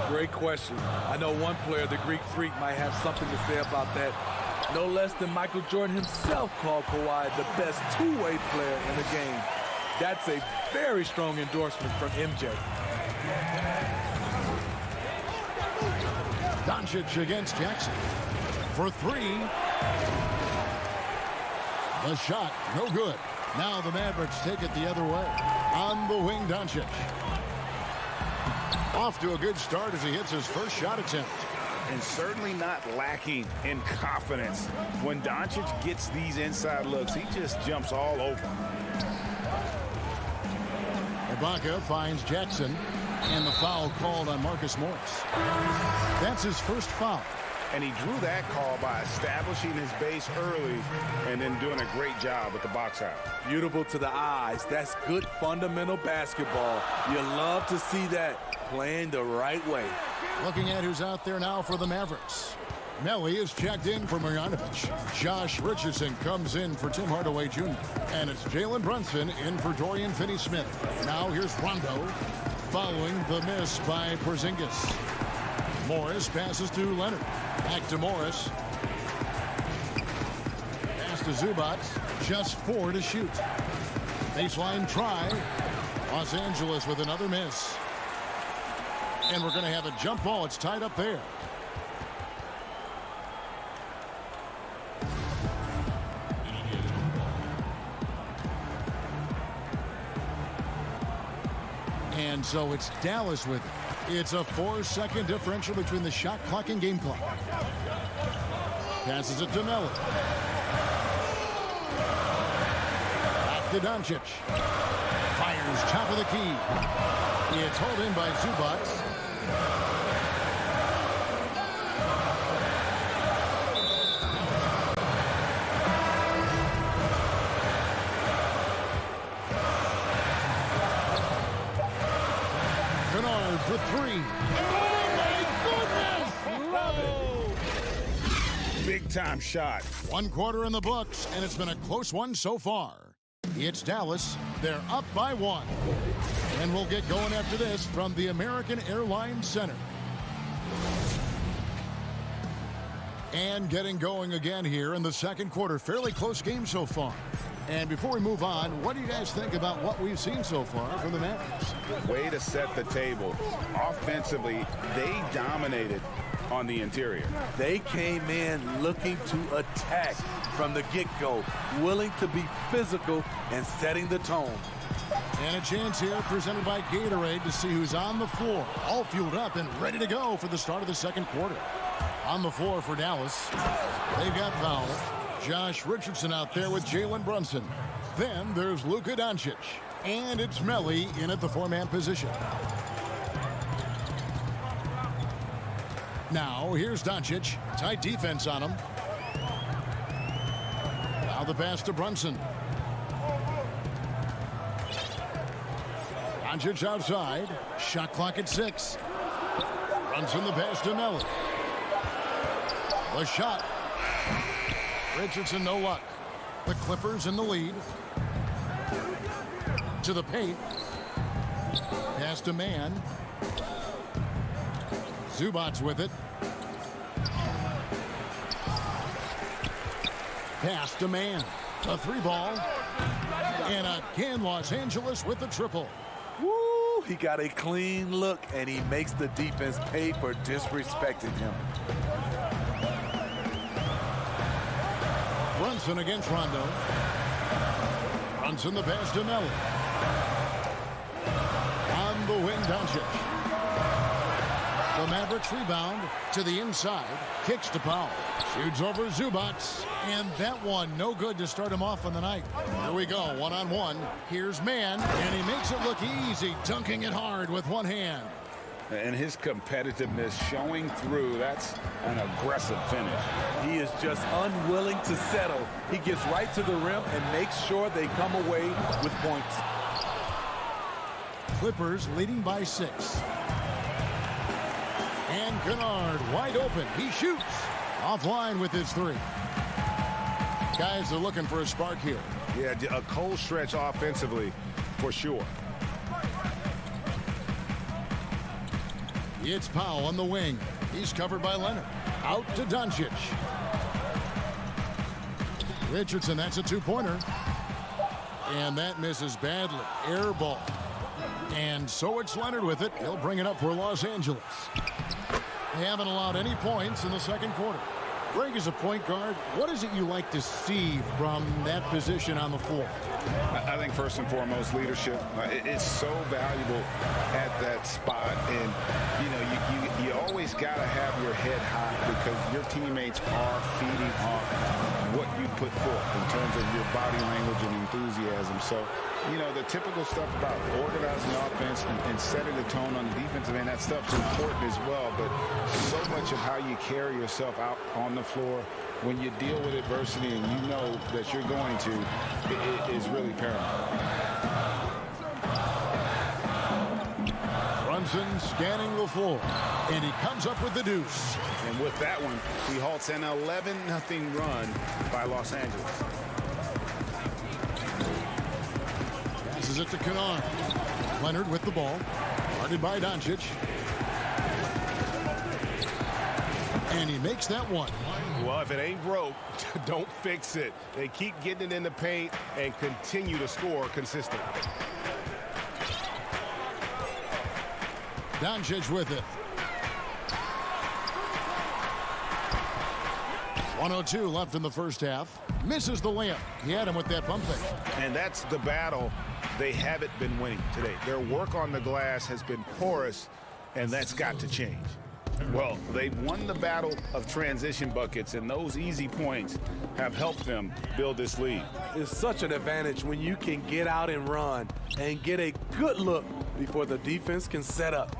Great question. I know one player, the Greek Freak, might have something to say about that. No less than Michael Jordan himself called Kawhi the best two-way player in the game. That's a very strong endorsement from MJ. Doncic against Jackson. For 3. The shot, no good. Now the Mavericks take it the other way. On the wing, Doncic. Off to a good start as he hits his first shot attempt. And certainly not lacking in confidence. When Doncic gets these inside looks, he just jumps all over. Ibaka finds Jackson. And the foul called on Marcus Morris. That's his first foul. And he drew that call by establishing his base early and then doing a great job with the box out. Beautiful to the eyes. That's good fundamental basketball. You love to see that playing the right way. Looking at who's out there now for the Mavericks. Melly is checked in for Marjanovic. Josh Richardson comes in for Tim Hardaway Jr. And it's Jalen Brunson in for Dorian Finney-Smith. Now here's Rondo following the miss by Porzingis. Morris passes to Leonard. Back to Morris. Pass to Zubac. Just 4 to shoot. Baseline try. Los Angeles with another miss. And we're going to have a jump ball. It's tied up there. And so it's Dallas with it. It's a 4-second differential between the shot clock and game clock. Passes it to Melly. Back to Doncic. Fires top of the key. It's hauled in by Zubac. For three. Oh, my goodness! Love it. Big time shot. 1 quarter in the books, and it's been a close one so far. It's Dallas. They're up by 1. And we'll get going after this from the American Airlines Center. And getting going again here in the second quarter. Fairly close game so far. And before we move on, what do you guys think about what we've seen so far from the Mavericks? Way to set the table. Offensively, they dominated on the interior. They came in looking to attack from the get-go, willing to be physical and setting the tone. And a chance here presented by Gatorade to see who's on the floor. All fueled up and ready to go for the start of the second quarter. On the floor for Dallas, they've got Powell. Josh Richardson out there with Jalen Brunson. Then there's Luka Doncic. And it's Melly in at the 4-man position. Now here's Doncic. Tight defense on him. Now the pass to Brunson. Doncic outside. Shot clock at 6. Brunson the pass to Melly. The shot. Richardson, no luck. The Clippers in the lead. To the paint. Pass to Man. Zubac with it. Pass to Man. A 3-ball. And again, Los Angeles with the triple. Woo! He got a clean look, and he makes the defense pay for disrespecting him. Brunson against Rondo. Brunson the pass to Melly. On the wing, Doncic. The Mavericks rebound to the inside. Kicks to Powell. Shoots over Zubac. And that one no good to start him off on the night. Here we go, 1-on-1. Here's Man, and he makes it look easy, dunking it hard with one hand. And his competitiveness showing through. That's an aggressive finish. He is just unwilling to settle. He gets right to the rim and makes sure they come away with points. Clippers leading by 6. And Kennard wide open. He shoots. Offline with his 3. Guys are looking for a spark here. Yeah, a cold stretch offensively for sure. It's Powell on the wing. He's covered by Leonard. Out to Doncic. Richardson, that's a 2-pointer. And that misses badly. Air ball. And so it's Leonard with it. He'll bring it up for Los Angeles. They haven't allowed any points in the second quarter. Greg, as a point guard, what is it you like to see from that position on the floor? I think first and foremost, leadership. It's so valuable at that spot. And, you know, you always got to have your head high because your teammates are feeding off what you put forth in terms of your body language and enthusiasm. So, you know, the typical stuff about organizing offense and setting the tone on the defensive end, that stuff's important as well. But so much of how you carry yourself out on the floor when you deal with adversity and you know that you're going to, it is really paramount. Brunson scanning the floor, and he comes up with the deuce. And with that one, he halts an 11-0 run by Los Angeles. Passes it to Kennard. Leonard with the ball. Guarded by Doncic. And he makes that one. Well, if it ain't broke, don't fix it. They keep getting it in the paint and continue to score consistently. Doncic with it. 1:02 left in the first half. Misses the layup. He had him with that bump fake. And that's the battle they haven't been winning today. Their work on the glass has been porous, and that's got to change. Well, they've won the battle of transition buckets, and those easy points have helped them build this lead. It's such an advantage when you can get out and run and get a good look before the defense can set up.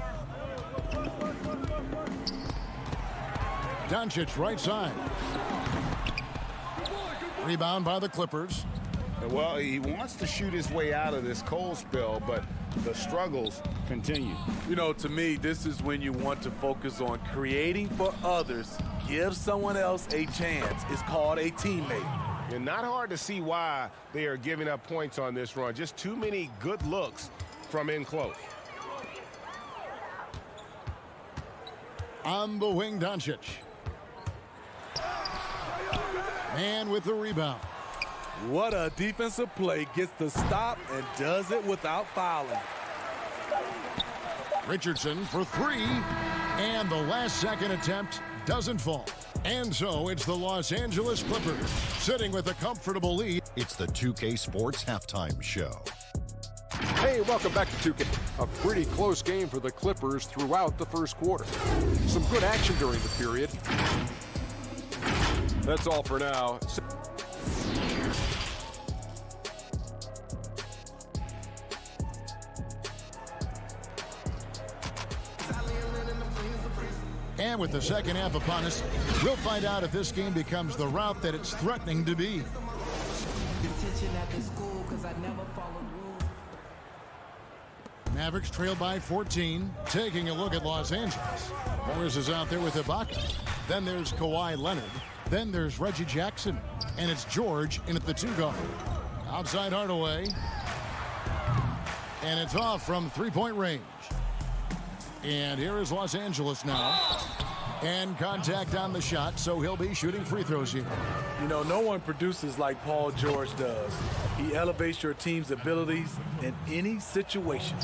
Doncic right side. Rebound by the Clippers. Well, he wants to shoot his way out of this cold spell, but the struggles continue. You know, to me, this is when you want to focus on creating for others. Give someone else a chance. It's called a teammate. And not hard to see why they are giving up points on this run. Just too many good looks from in close. On the wing, Doncic. And with the rebound. What a defensive play. Gets the stop and does it without fouling. Richardson for three. And the last second attempt doesn't fall. And so it's the Los Angeles Clippers sitting with a comfortable lead. It's the 2K Sports Halftime Show. Hey, welcome back to 2K. A pretty close game for the Clippers throughout the first quarter. Some good action during the period. That's all for now. And with the second half upon us, we'll find out if this game becomes the route that it's threatening to be. Mavericks trail by 14. Taking a look at Los Angeles. Morris is out there with Ibaka. Then there's Kawhi Leonard. Then there's Reggie Jackson. And it's George in at the 2 guard. Outside Hardaway. And it's off from three-point range. And here is Los Angeles now. And contact on the shot, so he'll be shooting free throws here. You know, no one produces like Paul George does. He elevates your team's abilities in any situation.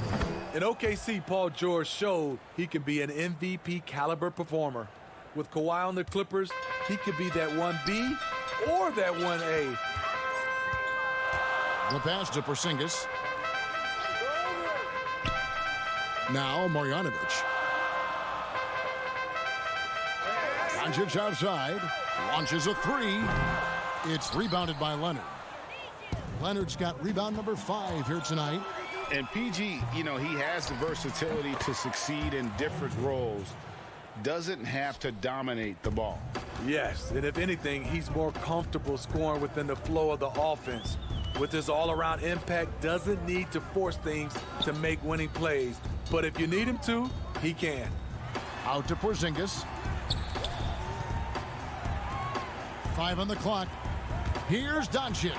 In OKC, Paul George showed he can be an MVP caliber performer. With Kawhi on the Clippers, he could be that 1B or that 1A. The pass to Porzingis. Now Marjanovic. Doncic outside. Launches a three. It's rebounded by Leonard. Leonard's got rebound number 5 here tonight. And PG, you know, he has the versatility to succeed in different roles. Doesn't have to dominate the ball. Yes, and if anything, he's more comfortable scoring within the flow of the offense. With his all-around impact, doesn't need to force things to make winning plays. But if you need him to, he can. Out to Porzingis. 5 on the clock. Here's Doncic.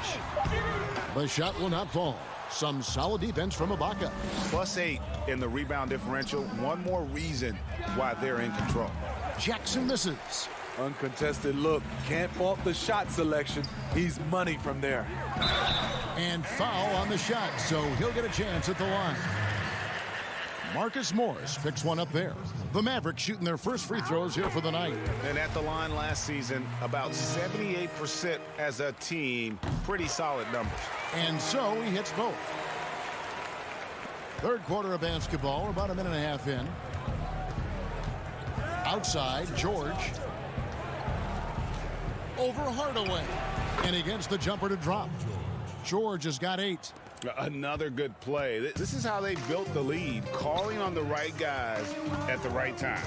The shot will not fall. Some solid defense from Ibaka. +8 in the rebound differential. One more reason why they're in control. Jackson misses. Uncontested look. Can't fault the shot selection. He's money from there. And foul on the shot, so he'll get a chance at the line. Marcus Morris picks one up there. The Mavericks shooting their first free throws here for the night. And at the line last season, about 78% as a team. Pretty solid numbers. And so he hits both. Third quarter of basketball, we're about a minute and a half in. Outside, George. Over Hardaway. And he gets the jumper to drop. George has got 8. Another good play. This is how they built the lead, calling on the right guys at the right time.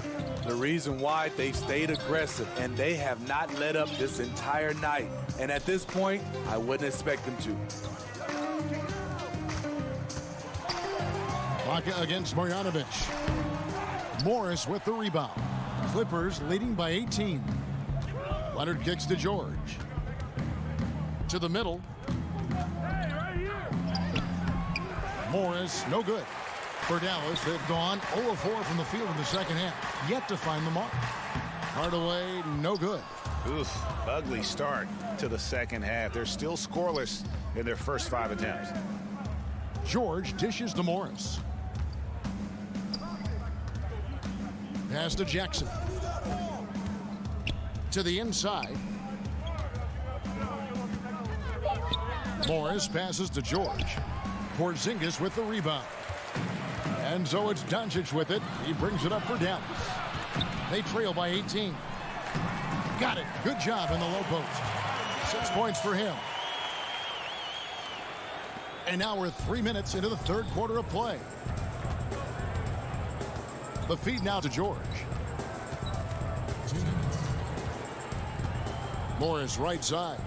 The reason why they've stayed aggressive, and they have not let up this entire night. And at this point, I wouldn't expect them to. Ibaka against Marjanovic. Morris with the rebound. Clippers leading by 18. Leonard kicks to George. To the middle. Morris, no good. For Dallas, they've gone 0-4 from the field in the second half. Yet to find the mark. Hardaway, no good. Oof, ugly start to the second half. They're still scoreless in their first 5 attempts. George dishes to Morris. Pass to Jackson. To the inside. Morris passes to George. Porzingis with the rebound. And so it's Doncic with it. He brings it up for Dallas. They trail by 18. Got it. Good job in the low post. 6 points for him. And now we're 3 minutes into the third quarter of play. The feed now to George. Morris right side.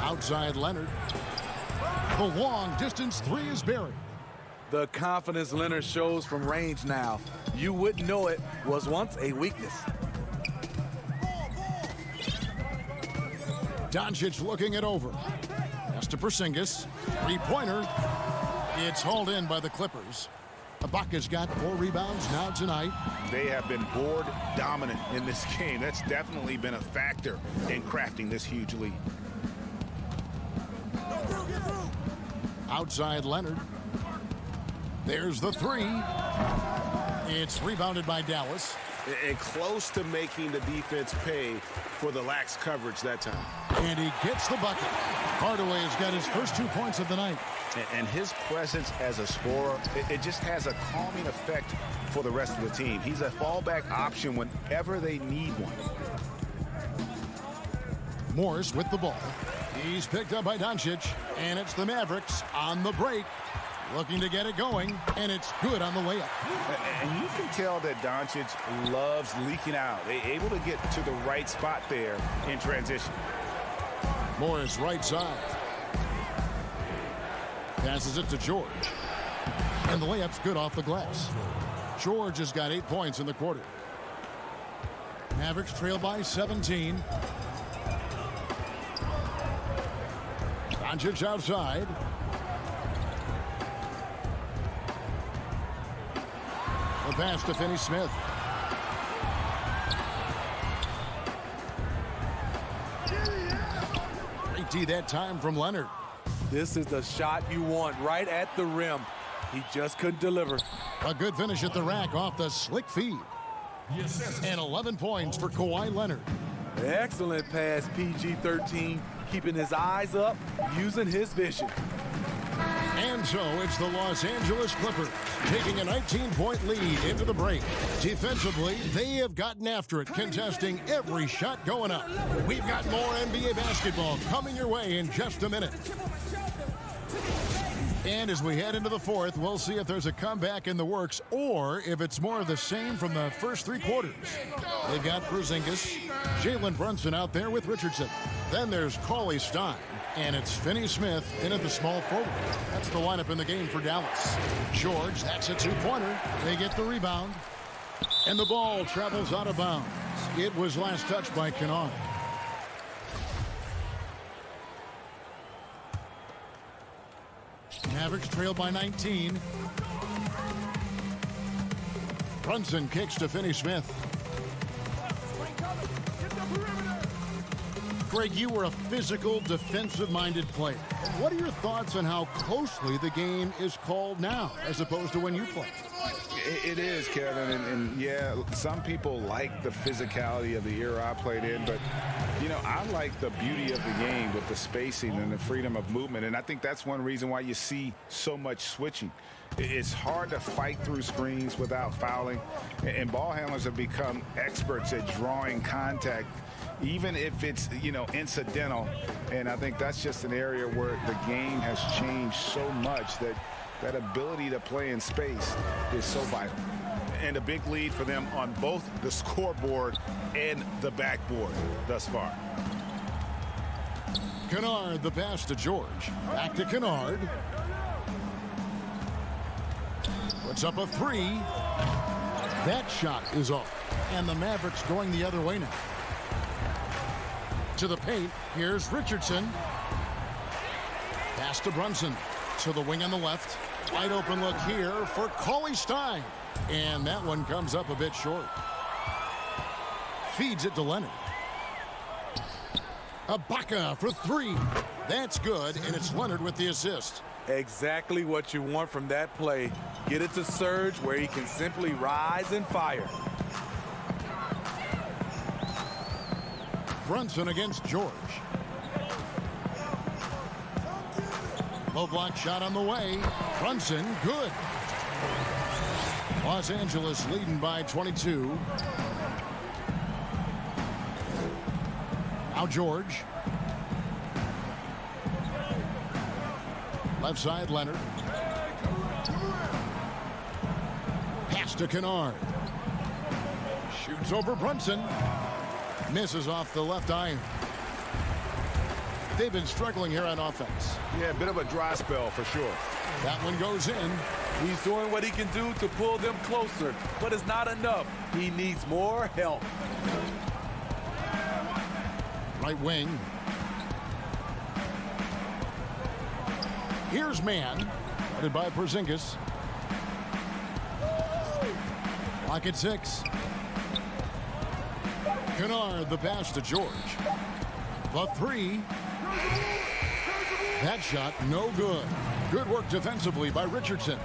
Outside Leonard. The long distance three is buried. The confidence Leonard shows from range now. You wouldn't know it was once a weakness. Doncic looking it over. Pass to Porzingis. Three-pointer. It's hauled in by the Clippers. Ibaka's got 4 rebounds now tonight. They have been board dominant in this game. That's definitely been a factor in crafting this huge lead. Outside Leonard. There's the three. It's rebounded by Dallas. And close to making the defense pay for the lax coverage that time. And he gets the bucket. Hardaway has got his first 2 points of the night. And his presence as a scorer, it just has a calming effect for the rest of the team. He's a fallback option whenever they need one. Morris with the ball. He's picked up by Doncic, and it's the Mavericks on the break, looking to get it going, and it's good on the layup. And you can tell that Doncic loves leaking out. They're able to get to the right spot there in transition. Morris right side. Passes it to George. And the layup's good off the glass. George has got 8 points in the quarter. Mavericks trail by 17. Doncic outside. The pass to Finney-Smith. Great D that time from Leonard. This is the shot you want right at the rim. He just couldn't deliver. A good finish at the rack off the slick feed. And 11 points for Kawhi Leonard. Excellent pass, PG-13. Keeping his eyes up, using his vision. And so it's the Los Angeles Clippers taking a 19-point lead into the break. Defensively, they have gotten after it, contesting every shot going up. We've got more NBA basketball coming your way in just a minute. And as we head into the fourth, we'll see if there's a comeback in the works or if it's more of the same from the first 3 quarters. They've got Porzingis, Jalen Brunson out there with Richardson. Then there's Cauley Stein, and it's Finney-Smith in at the small forward. That's the lineup in the game for Dallas. George, that's a 2-pointer. They get the rebound, and the ball travels out of bounds. It was last touched by Kennard. Mavericks trail by 19. Brunson kicks to Finney-Smith. Greg, you were a physical, defensive-minded player. What are your thoughts on how closely the game is called now as opposed to when you played? It is, Kevin, and yeah, some people like the physicality of the era I played in, but, you know, I like the beauty of the game with the spacing and the freedom of movement, and I think that's one reason why you see so much switching. It's hard to fight through screens without fouling, and ball handlers have become experts at drawing contact, even if it's, you know, incidental, and I think that's just an area where the game has changed so much that that ability to play in space is so vital. And a big lead for them on both the scoreboard and the backboard thus far. Kennard, the pass to George. Back to Kennard. Puts up a 3. That shot is off. And the Mavericks going the other way now. To the paint, here's Richardson. Pass to Brunson. To the wing on the left. Wide open look here for Cauley Stein. And that one comes up a bit short. Feeds it to Leonard. Ibaka for 3. That's good, and it's Leonard with the assist. Exactly what you want from that play. Get it to Serge where he can simply rise and fire. Brunson against George. Low block shot on the way. Brunson, good. Los Angeles leading by 22. Now George. Left side, Leonard. Pass to Kennard. Shoots over Brunson. Misses off the left iron. They've been struggling here on offense. Yeah, a bit of a dry spell for sure. That one goes in. He's doing what he can do to pull them closer, but it's not enough. He needs more help. Right wing. Here's man. Guarded by Porzingis. Lock at 6. Kennard, the pass to George. The 3. That shot, no good. Good work defensively by Richardson.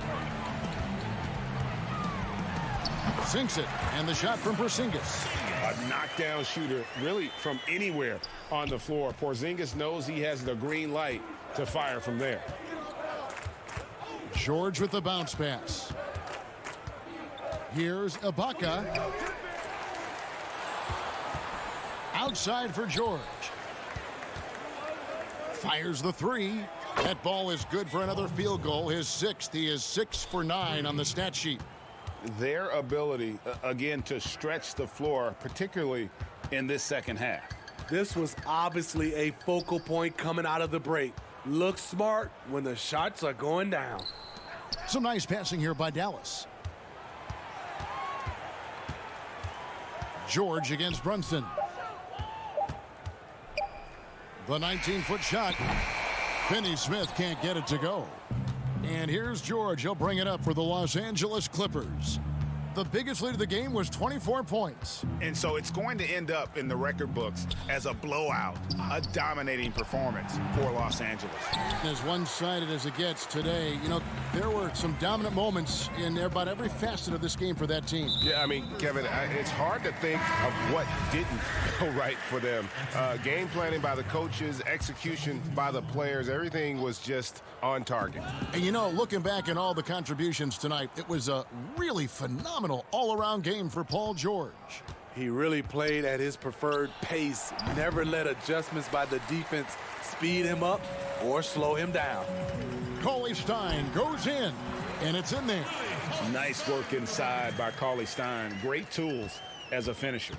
Sinks it, and the shot from Porzingis. A knockdown shooter, really from anywhere on the floor. Porzingis knows he has the green light to fire from there. George with the bounce pass. Here's Ibaka. Outside for George. Fires the 3. That ball is good for another field goal. His 6th. He is 6 for 9 on the stat sheet. Their ability, again, to stretch the floor, particularly in this second half. This was obviously a focal point coming out of the break. Look smart when the shots are going down. Some nice passing here by Dallas. George against Brunson. The 19-foot shot. Finney Smith can't get it to go. And here's George. He'll bring it up for the Los Angeles Clippers. The biggest lead of the game was 24 points. And so it's going to end up in the record books as a blowout, a dominating performance for Los Angeles. As one-sided as it gets today, you know, there were some dominant moments in about every facet of this game for that team. Yeah, I mean, Kevin, it's hard to think of what didn't go right for them. Game planning by the coaches, execution by the players, everything was just on target. And, you know, looking back at all the contributions tonight, it was a really phenomenal all-around game for Paul George. He really played at his preferred pace, never let adjustments by the defense speed him up or slow him down. Cauley-Stein goes in, and it's in there. Nice work inside by Cauley-Stein. Great tools as a finisher.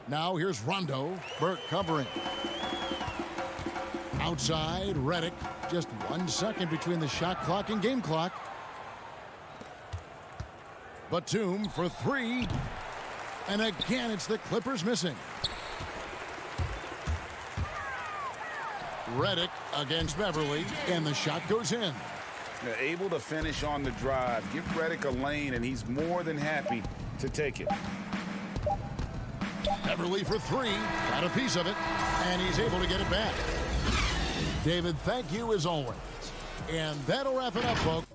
Now here's Rondo. Burke covering. Outside, Redick. Just 1 second between the shot clock and game clock. Batum for 3. And again, it's the Clippers missing. Redick against Beverly, and the shot goes in. They're able to finish on the drive. Give Redick a lane, and he's more than happy to take it. Beverly for 3. Got a piece of it, and he's able to get it back. David, thank you as always. And that'll wrap it up, folks.